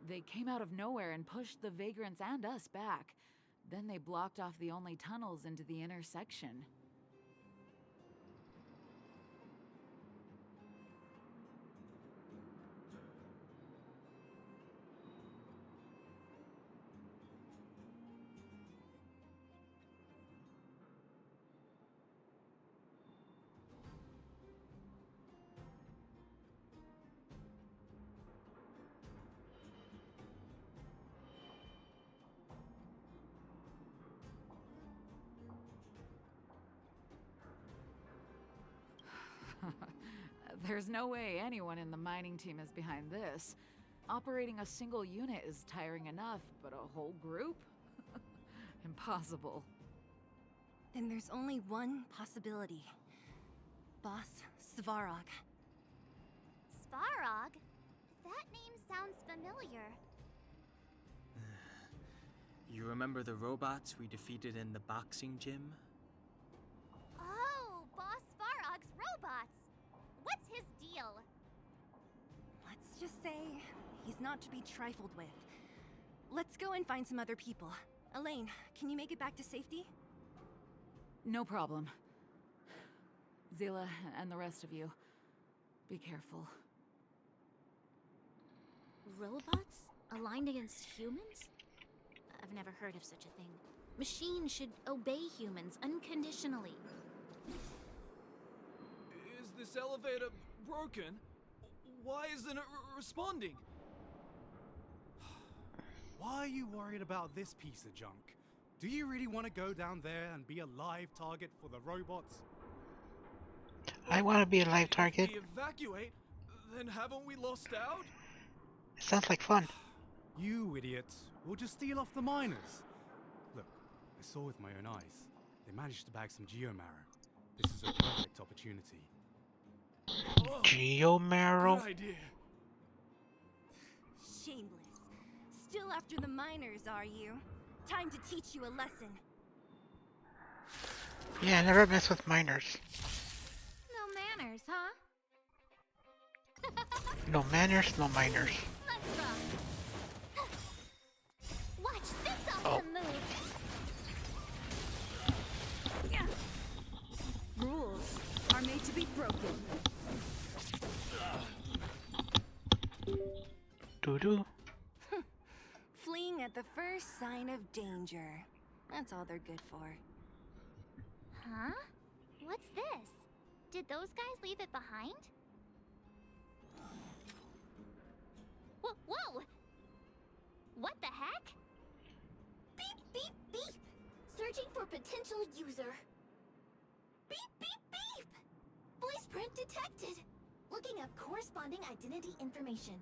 They came out of nowhere and pushed the vagrants and us back. Then they blocked off the only tunnels into the intersection. There's no way anyone in the mining team is behind this. Operating a single unit is tiring enough, but a whole group? Impossible. Then there's only one possibility. Boss Svarog. Svarog? That name sounds familiar. You remember the robots we defeated in the boxing gym? Oh, Boss Svarog's robots! What's his deal? Let's just say he's not to be trifled with. Let's go and find some other people. Elaine, can you make it back to safety? No problem. Zila and the rest of you, be careful. Robots? Aligned against humans? I've never heard of such a thing. Machines should obey humans unconditionally. Is this elevator broken? Why isn't it responding? Why are you worried about this piece of junk? Do you really want to go down there and be a live target for the robots? I want to be a live target. If we evacuate, then haven't we lost out? It sounds like fun. You idiots. We'll just steal off the miners. Look, I saw with my own eyes. They managed to bag some geomarrow. This is a perfect opportunity. Geomarrow? Good idea. Shameless. Still after the miners, are you? Time to teach you a lesson. Yeah, never mess with miners. No manners, huh? No manners, no miners. Let's rock! Watch this awesome move! Rules are made to be broken. Doo-doo. Fleeing at the first sign of danger. That's all they're good for. Huh? What's this? Did those guys leave it behind? Whoa! What the heck? Beep, beep, beep! Searching for potential user. Beep, beep, beep! Voice print detected. Looking up corresponding identity information.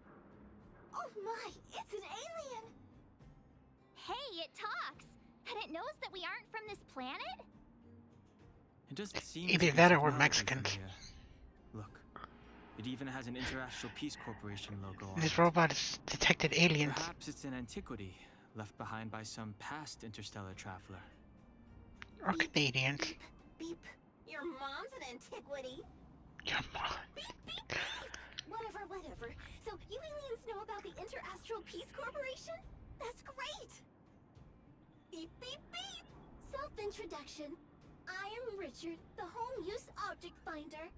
Oh my, it's an alien! Hey, it talks! And it knows that we aren't from this planet? It just seems Either to be that or we're technology from Mexicans. here. Look, It even has an Interastral Peace Corporation logo on This it. robot has detected aliens. Perhaps it's an antiquity left behind by some past interstellar traveler. Or Canadians. Beep. Your mom's an antiquity. Your mom. Beep, beep, beep. Whatever. So you aliens know about the Interastral Peace Corporation? That's great. Beep, beep, beep. Self-introduction. I am Richard, the Home Use Object Finder.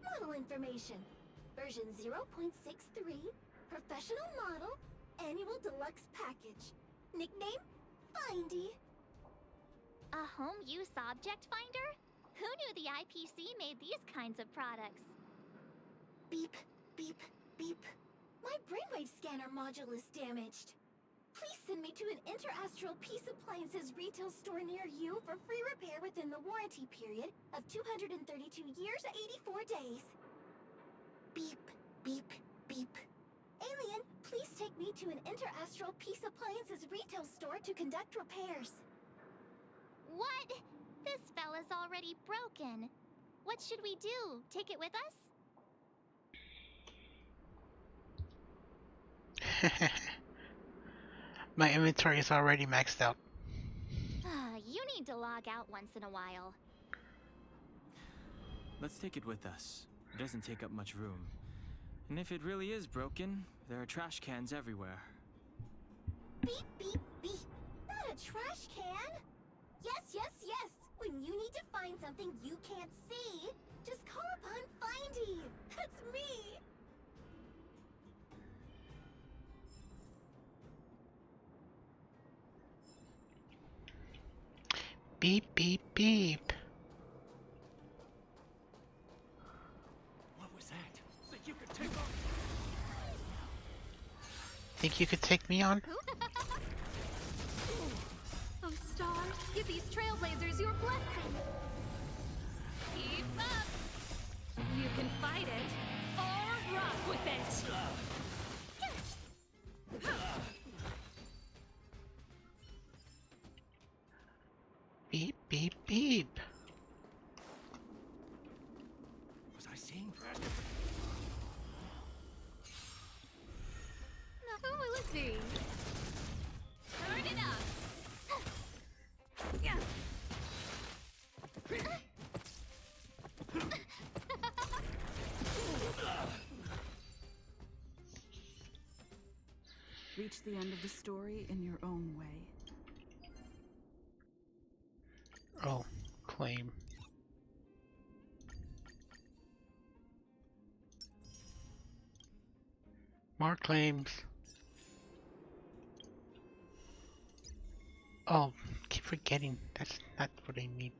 Model information. Version 0.63. Professional model. Annual deluxe package. Nickname? Findy. A home use object finder? Who knew the IPC made these kinds of products? Beep, beep, beep. My brainwave scanner module is damaged. Please send me to an Interastral Peace Appliances retail store near you for free repair within the warranty period of 232 years, 84 days. Beep, beep, beep. Alien, please take me to an Interastral Peace Appliances retail store to conduct repairs. What? This fella's already broken. What should we do? Take it with us? My inventory is already maxed out. You need to log out once in a while. Let's take it with us. It doesn't take up much room. And if it really is broken, there are trash cans everywhere. Beep, beep, beep. Not a trash can. Yes. When you need to find something you can't see, just call upon Findy. That's me. Beep, beep, beep. What was that? Think you could take on? Think you could take me on? Oh, stars, give these trailblazers your blessing. Keep up. You can fight it or rock with it. Beep, beep, beep. Was I seeing that? Who will it be? Turn it up. Reach the end of the story in your own way. Oh, claim. More claims. Oh, keep forgetting. That's not what I need.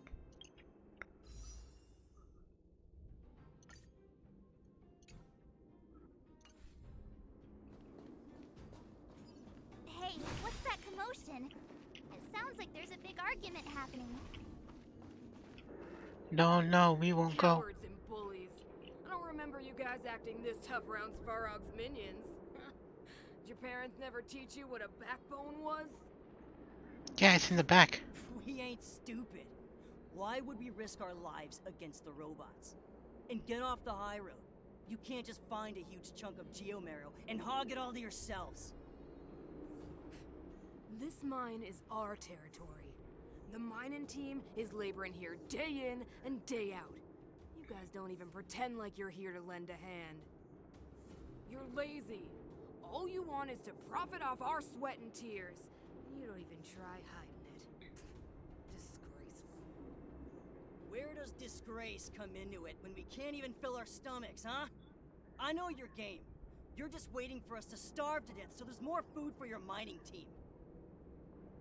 Hey, what's that commotion? It sounds like there's a big argument happening. No, we won't go. Cowards and bullies. I don't remember you guys acting this tough around Svarog's minions. Did your parents never teach you what a backbone was? Yeah, it's in the back. We ain't stupid. Why would we risk our lives against the robots? And get off the high road. You can't just find a huge chunk of geomarrow and hog it all to yourselves. This mine is our territory. The mining team is laboring here day in and day out. You guys don't even pretend like you're here to lend a hand. You're lazy. All you want is to profit off our sweat and tears. You don't even try hiding it. Disgraceful. Where does disgrace come into it when we can't even fill our stomachs, huh? I know your game. You're just waiting for us to starve to death so there's more food for your mining team.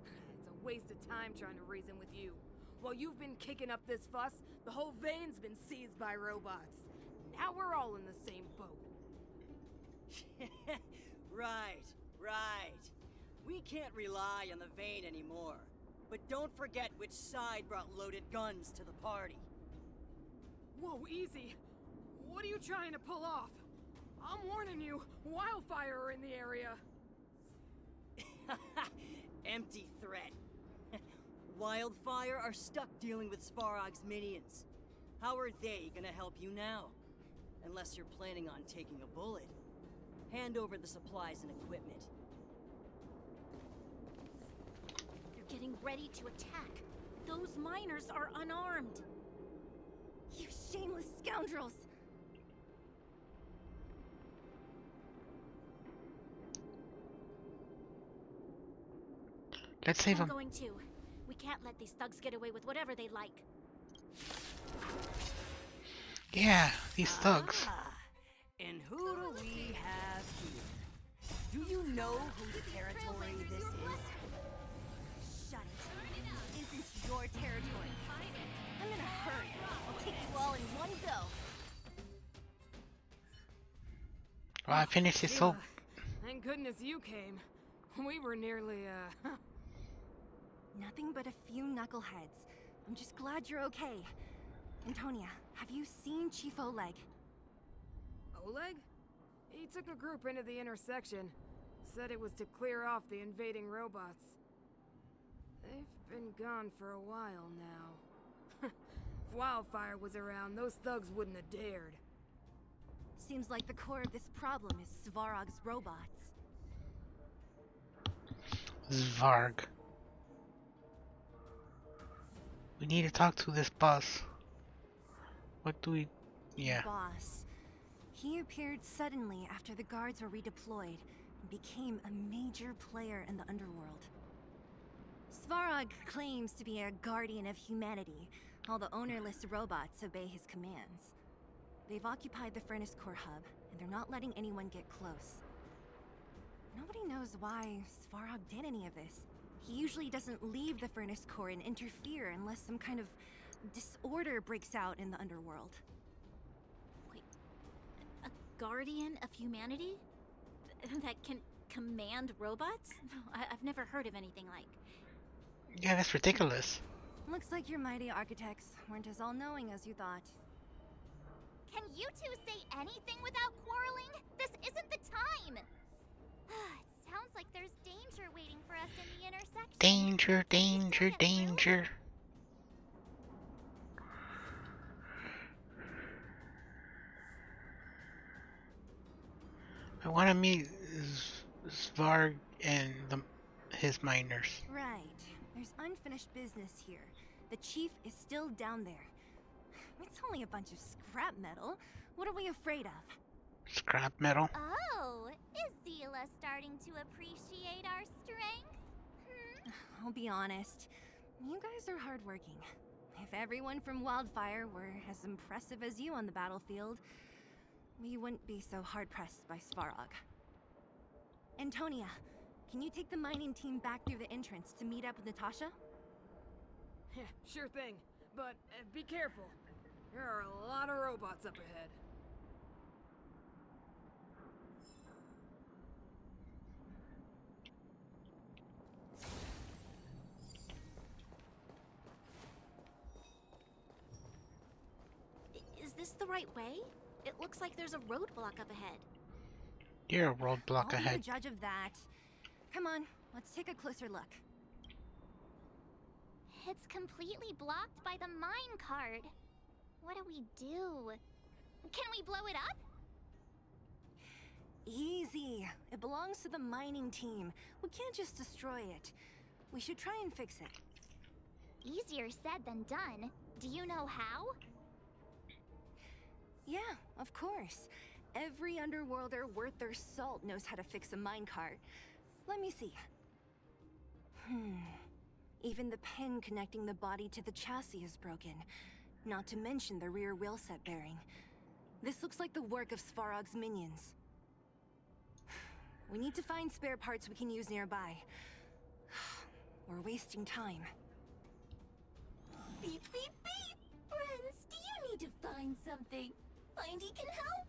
It's a waste of time trying to reason with you. While you've been kicking up this fuss, the whole vein's been seized by robots. Now we're all in the same boat. Right. We can't rely on the vein anymore. But don't forget which side brought loaded guns to the party. Whoa, easy. What are you trying to pull off? I'm warning you, Wildfire are in the area. Empty threat. Wildfire are stuck dealing with Svarog's minions. How are they gonna help you now? Unless you're planning on taking a bullet. Hand over the supplies and equipment. They're getting ready to attack. Those miners are unarmed. You shameless scoundrels! Let's save I'm him. going to. We can't let these thugs get away with whatever they like. Yeah, these thugs. And who do we have here? Do you know whose territory this is? Shut it. Isn't your territory. I'm in a hurry. I'll take you all in one go. Well, I finished this whole. Thank goodness you came. We were nearly, Nothing but a few knuckleheads. I'm just glad you're okay. Antonia, have you seen Chief Oleg? Oleg? He took a group into the intersection. Said it was to clear off the invading robots. They've been gone for a while now. If Wildfire was around, those thugs wouldn't have dared. Seems like the core of this problem is Svarog's robots. Svarg. We need to talk to this boss. What do we... Yeah. Boss. He appeared suddenly after the guards were redeployed and became a major player in the underworld. Svarog claims to be a guardian of humanity, while the ownerless robots obey his commands. They've occupied the Furnace Core hub, and they're not letting anyone get close. Nobody knows why Svarog did any of this. He usually doesn't leave the Furnace Core and interfere unless some kind of disorder breaks out in the underworld. Wait, a guardian of humanity? That can command robots? I've never heard of anything like. Yeah, that's ridiculous. Looks like your mighty architects weren't as all-knowing as you thought. Can you two say anything without quarreling? This isn't the time! It sounds like there's danger waiting for us in the intersection. Danger, danger, danger. I want to meet Svarg and his miners. Right. There's unfinished business here. The chief is still down there. It's only a bunch of scrap metal. What are we afraid of? Scrap metal? Oh, is Zila starting to appreciate our strength? I'll be honest. You guys are hardworking. If everyone from Wildfire were as impressive as you on the battlefield, we wouldn't be so hard-pressed by Svarog. Antonia, can you take the mining team back through the entrance to meet up with Natasha? Yeah, sure thing. But be careful. There are a lot of robots up ahead. Is this the right way? It looks like there's a roadblock up ahead. You're a roadblock I'll ahead. be the judge of that. Come on, let's take a closer look. It's completely blocked by the mine card. What do we do? Can we blow it up? Easy. It belongs to the mining team. We can't just destroy it. We should try and fix it. Easier said than done. Do you know how? Yeah, of course. Every underworlder worth their salt knows how to fix a minecart. Let me see. Even the pin connecting the body to the chassis is broken. Not to mention the rear wheel set bearing. This looks like the work of Svarog's minions. We need to find spare parts we can use nearby. We're wasting time. Beep, beep, beep! Friends, do you need to find something? Findy can help?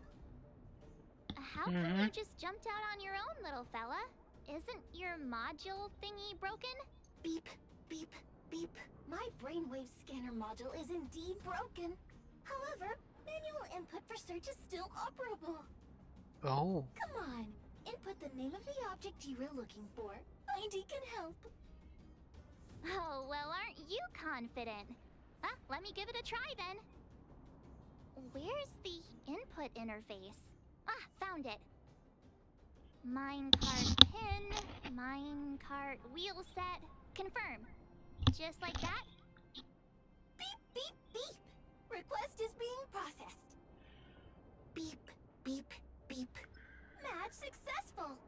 How come you just jumped out on your own, little fella? Isn't your module thingy broken? Beep, beep, beep. My brainwave scanner module is indeed broken. However, manual input for search is still operable. Oh. Come on, input the name of the object you were looking for. Findy can help. Oh, well, aren't you confident? Let me give it a try then. Where's the input interface? Ah, found it. Minecart pin, minecart wheel set, confirm. Just like that? Beep, beep, beep. Request is being processed. Beep, beep, beep. Match successful.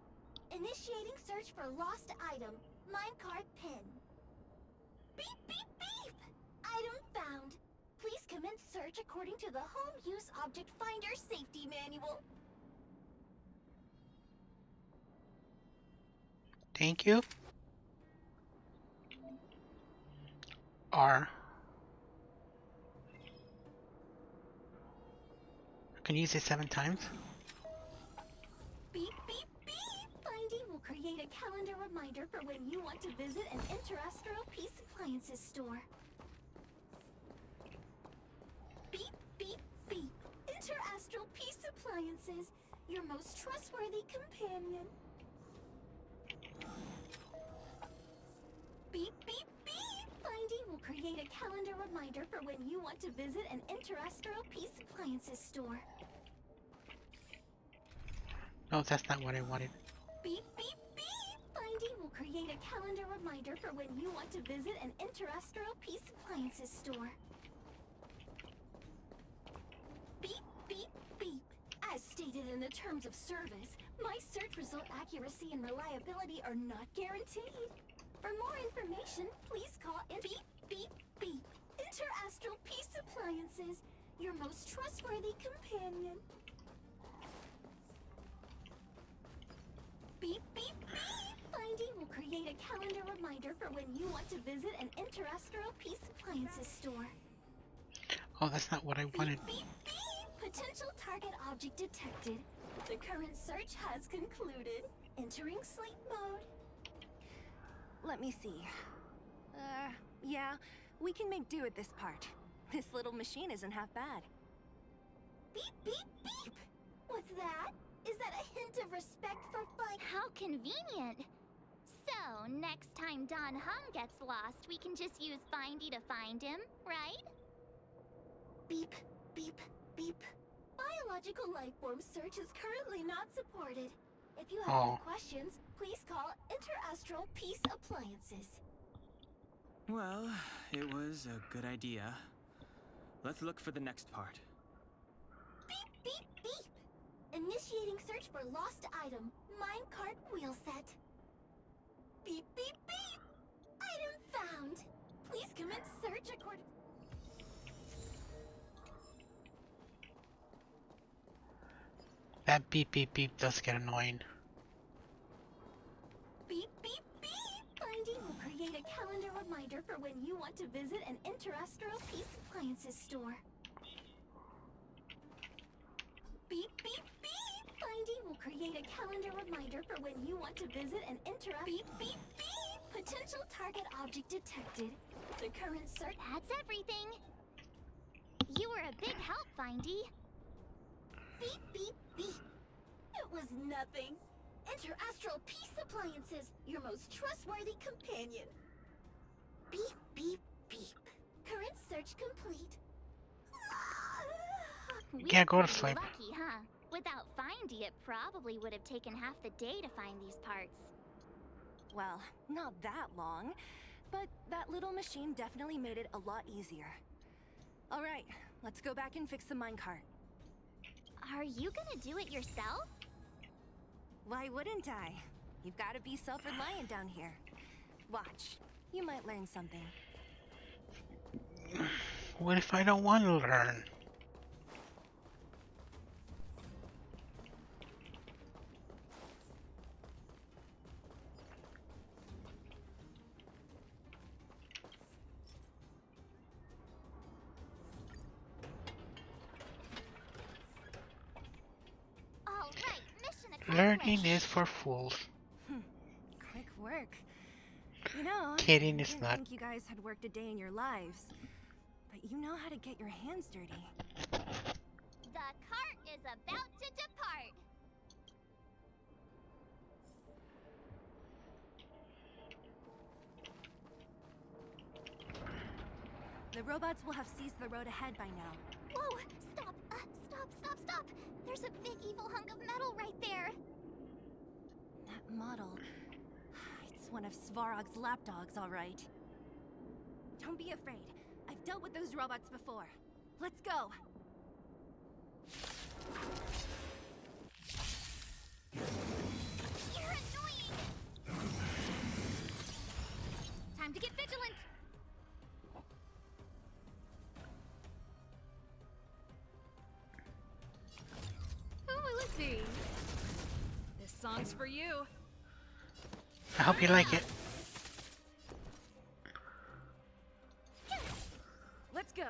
Initiating search for lost item. Minecart pin. Beep, beep, beep. Item found. Please commence search according to the Home Use Object Finder Safety Manual. Thank you. R. I can use it 7 times. Beep, beep, beep. Findy will create a calendar reminder for when you want to visit an Interastral Peace Appliances store. Beep, beep, beep. Interastral Peace Appliances, your most trustworthy companion. Beep, beep, beep. Findy will create a calendar reminder for when you want to visit an Interastral Peace Appliances store. No, that's not what I wanted. Beep, beep, beep. Findy will create a calendar reminder for when you want to visit an Interastral Peace Appliances store. Beep, beep, beep. As stated in the terms of service, my search result accuracy and reliability are not guaranteed. For more information, please call in beep, beep, beep. Interastral Peace Appliances, your most trustworthy companion. Beep, beep, beep. Findy will create a calendar reminder for when you want to visit an Interastral Peace Appliances store. Oh, that's not what I wanted. Beep, beep, beep. Potential target object detected. The current search has concluded. Entering sleep mode. Let me see. Yeah, we can make do with this part. This little machine isn't half bad. Beep, beep, beep! What's that? Is that a hint of respect for fun? How convenient! So, next time Don Hum gets lost, we can just use Findy to find him, right? Beep, beep, beep. Biological life form search is currently not supported. If you have any questions, please call Interastral Peace Appliances. Well, it was a good idea. Let's look for the next part. Beep, beep, beep! Initiating search for lost item. Minecart wheel set. Beep, beep, beep! Item found! Please commence search according... That beep beep beep does get annoying. Beep, beep, beep! Findy will create a calendar reminder for when you want to visit an Interastral Peace Appliances store. Beep, beep, beep! Findy will create a calendar reminder for when you want to visit an Beep, beep, beep! Potential target object detected. The current search... That's everything! You were a big help, Findy. Beep, beep, beep. It was nothing. Interastral Peace Appliances, your most trustworthy companion. Beep, beep, beep. Current search complete. Yeah, go to sleep. Lucky, huh? Without Findy, it probably would have taken half the day to find these parts. Well, not that long, but that little machine definitely made it a lot easier. All right, let's go back and fix the minecart. Are you gonna do it yourself? Why wouldn't I? You've got to be self-reliant down here. Watch, you might learn something. What if I don't want to learn? Learning is for fools. Quick work. You know, Kidding I is didn't not. think you guys had worked a day in your lives, but you know how to get your hands dirty. The cart is about to depart. The robots will have seized the road ahead by now. Whoa! Stop! Stop! There's a big evil hunk of metal right there. That model. It's one of Svarog's lapdogs, all right. Don't be afraid. I've dealt with those robots before. Let's go. You're annoying! Time to get vigilant! Oh, let's see. This song's for you. I hope you like it. Let's go.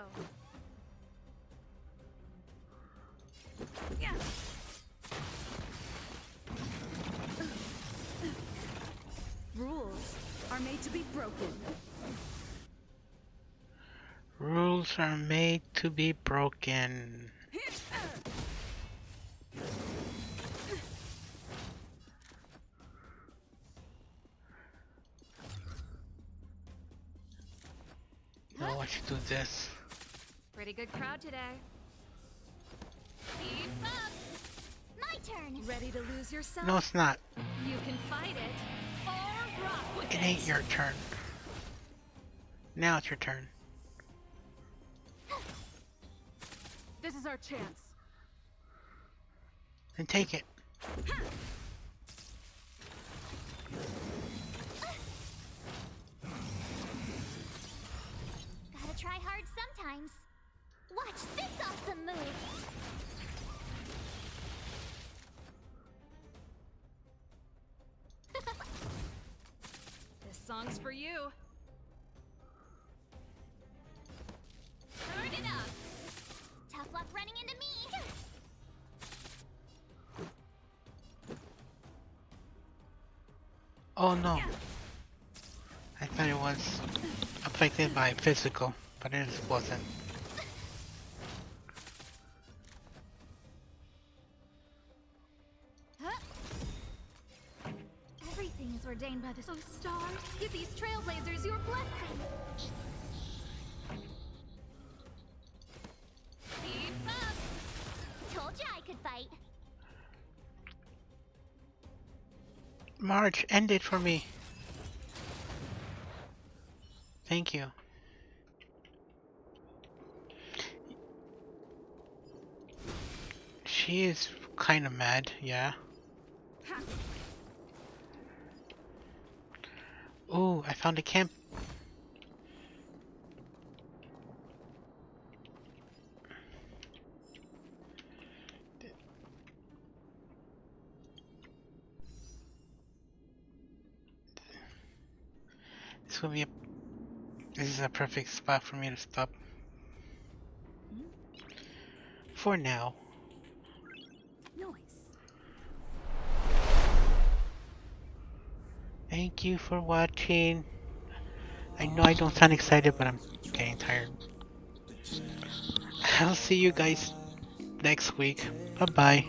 Rules are made to be broken. Rules are made to be broken. Oh, I should do this. Pretty good crowd today. Keep up! My turn! Ready to lose yourself? No, it's not. You can fight it, or rock with It ain't your turn. Now it's your turn. This is our chance. Then take it. Gotta try hard sometimes. Watch this awesome move! This song's for you. Turn it up! Tough luck running into me! Oh no. I thought it was affected by physical, but it wasn't. Everything is ordained by the stars. Give these trailblazers your blessing. Keep up! Told you I could fight. Marge, end it for me. Thank you. She is kind of mad, yeah. Ooh, I found a camp. This is a perfect spot for me to stop. For now. Nice. Thank you for watching. I know I don't sound excited, but I'm getting tired. I'll see you guys next week. Bye bye.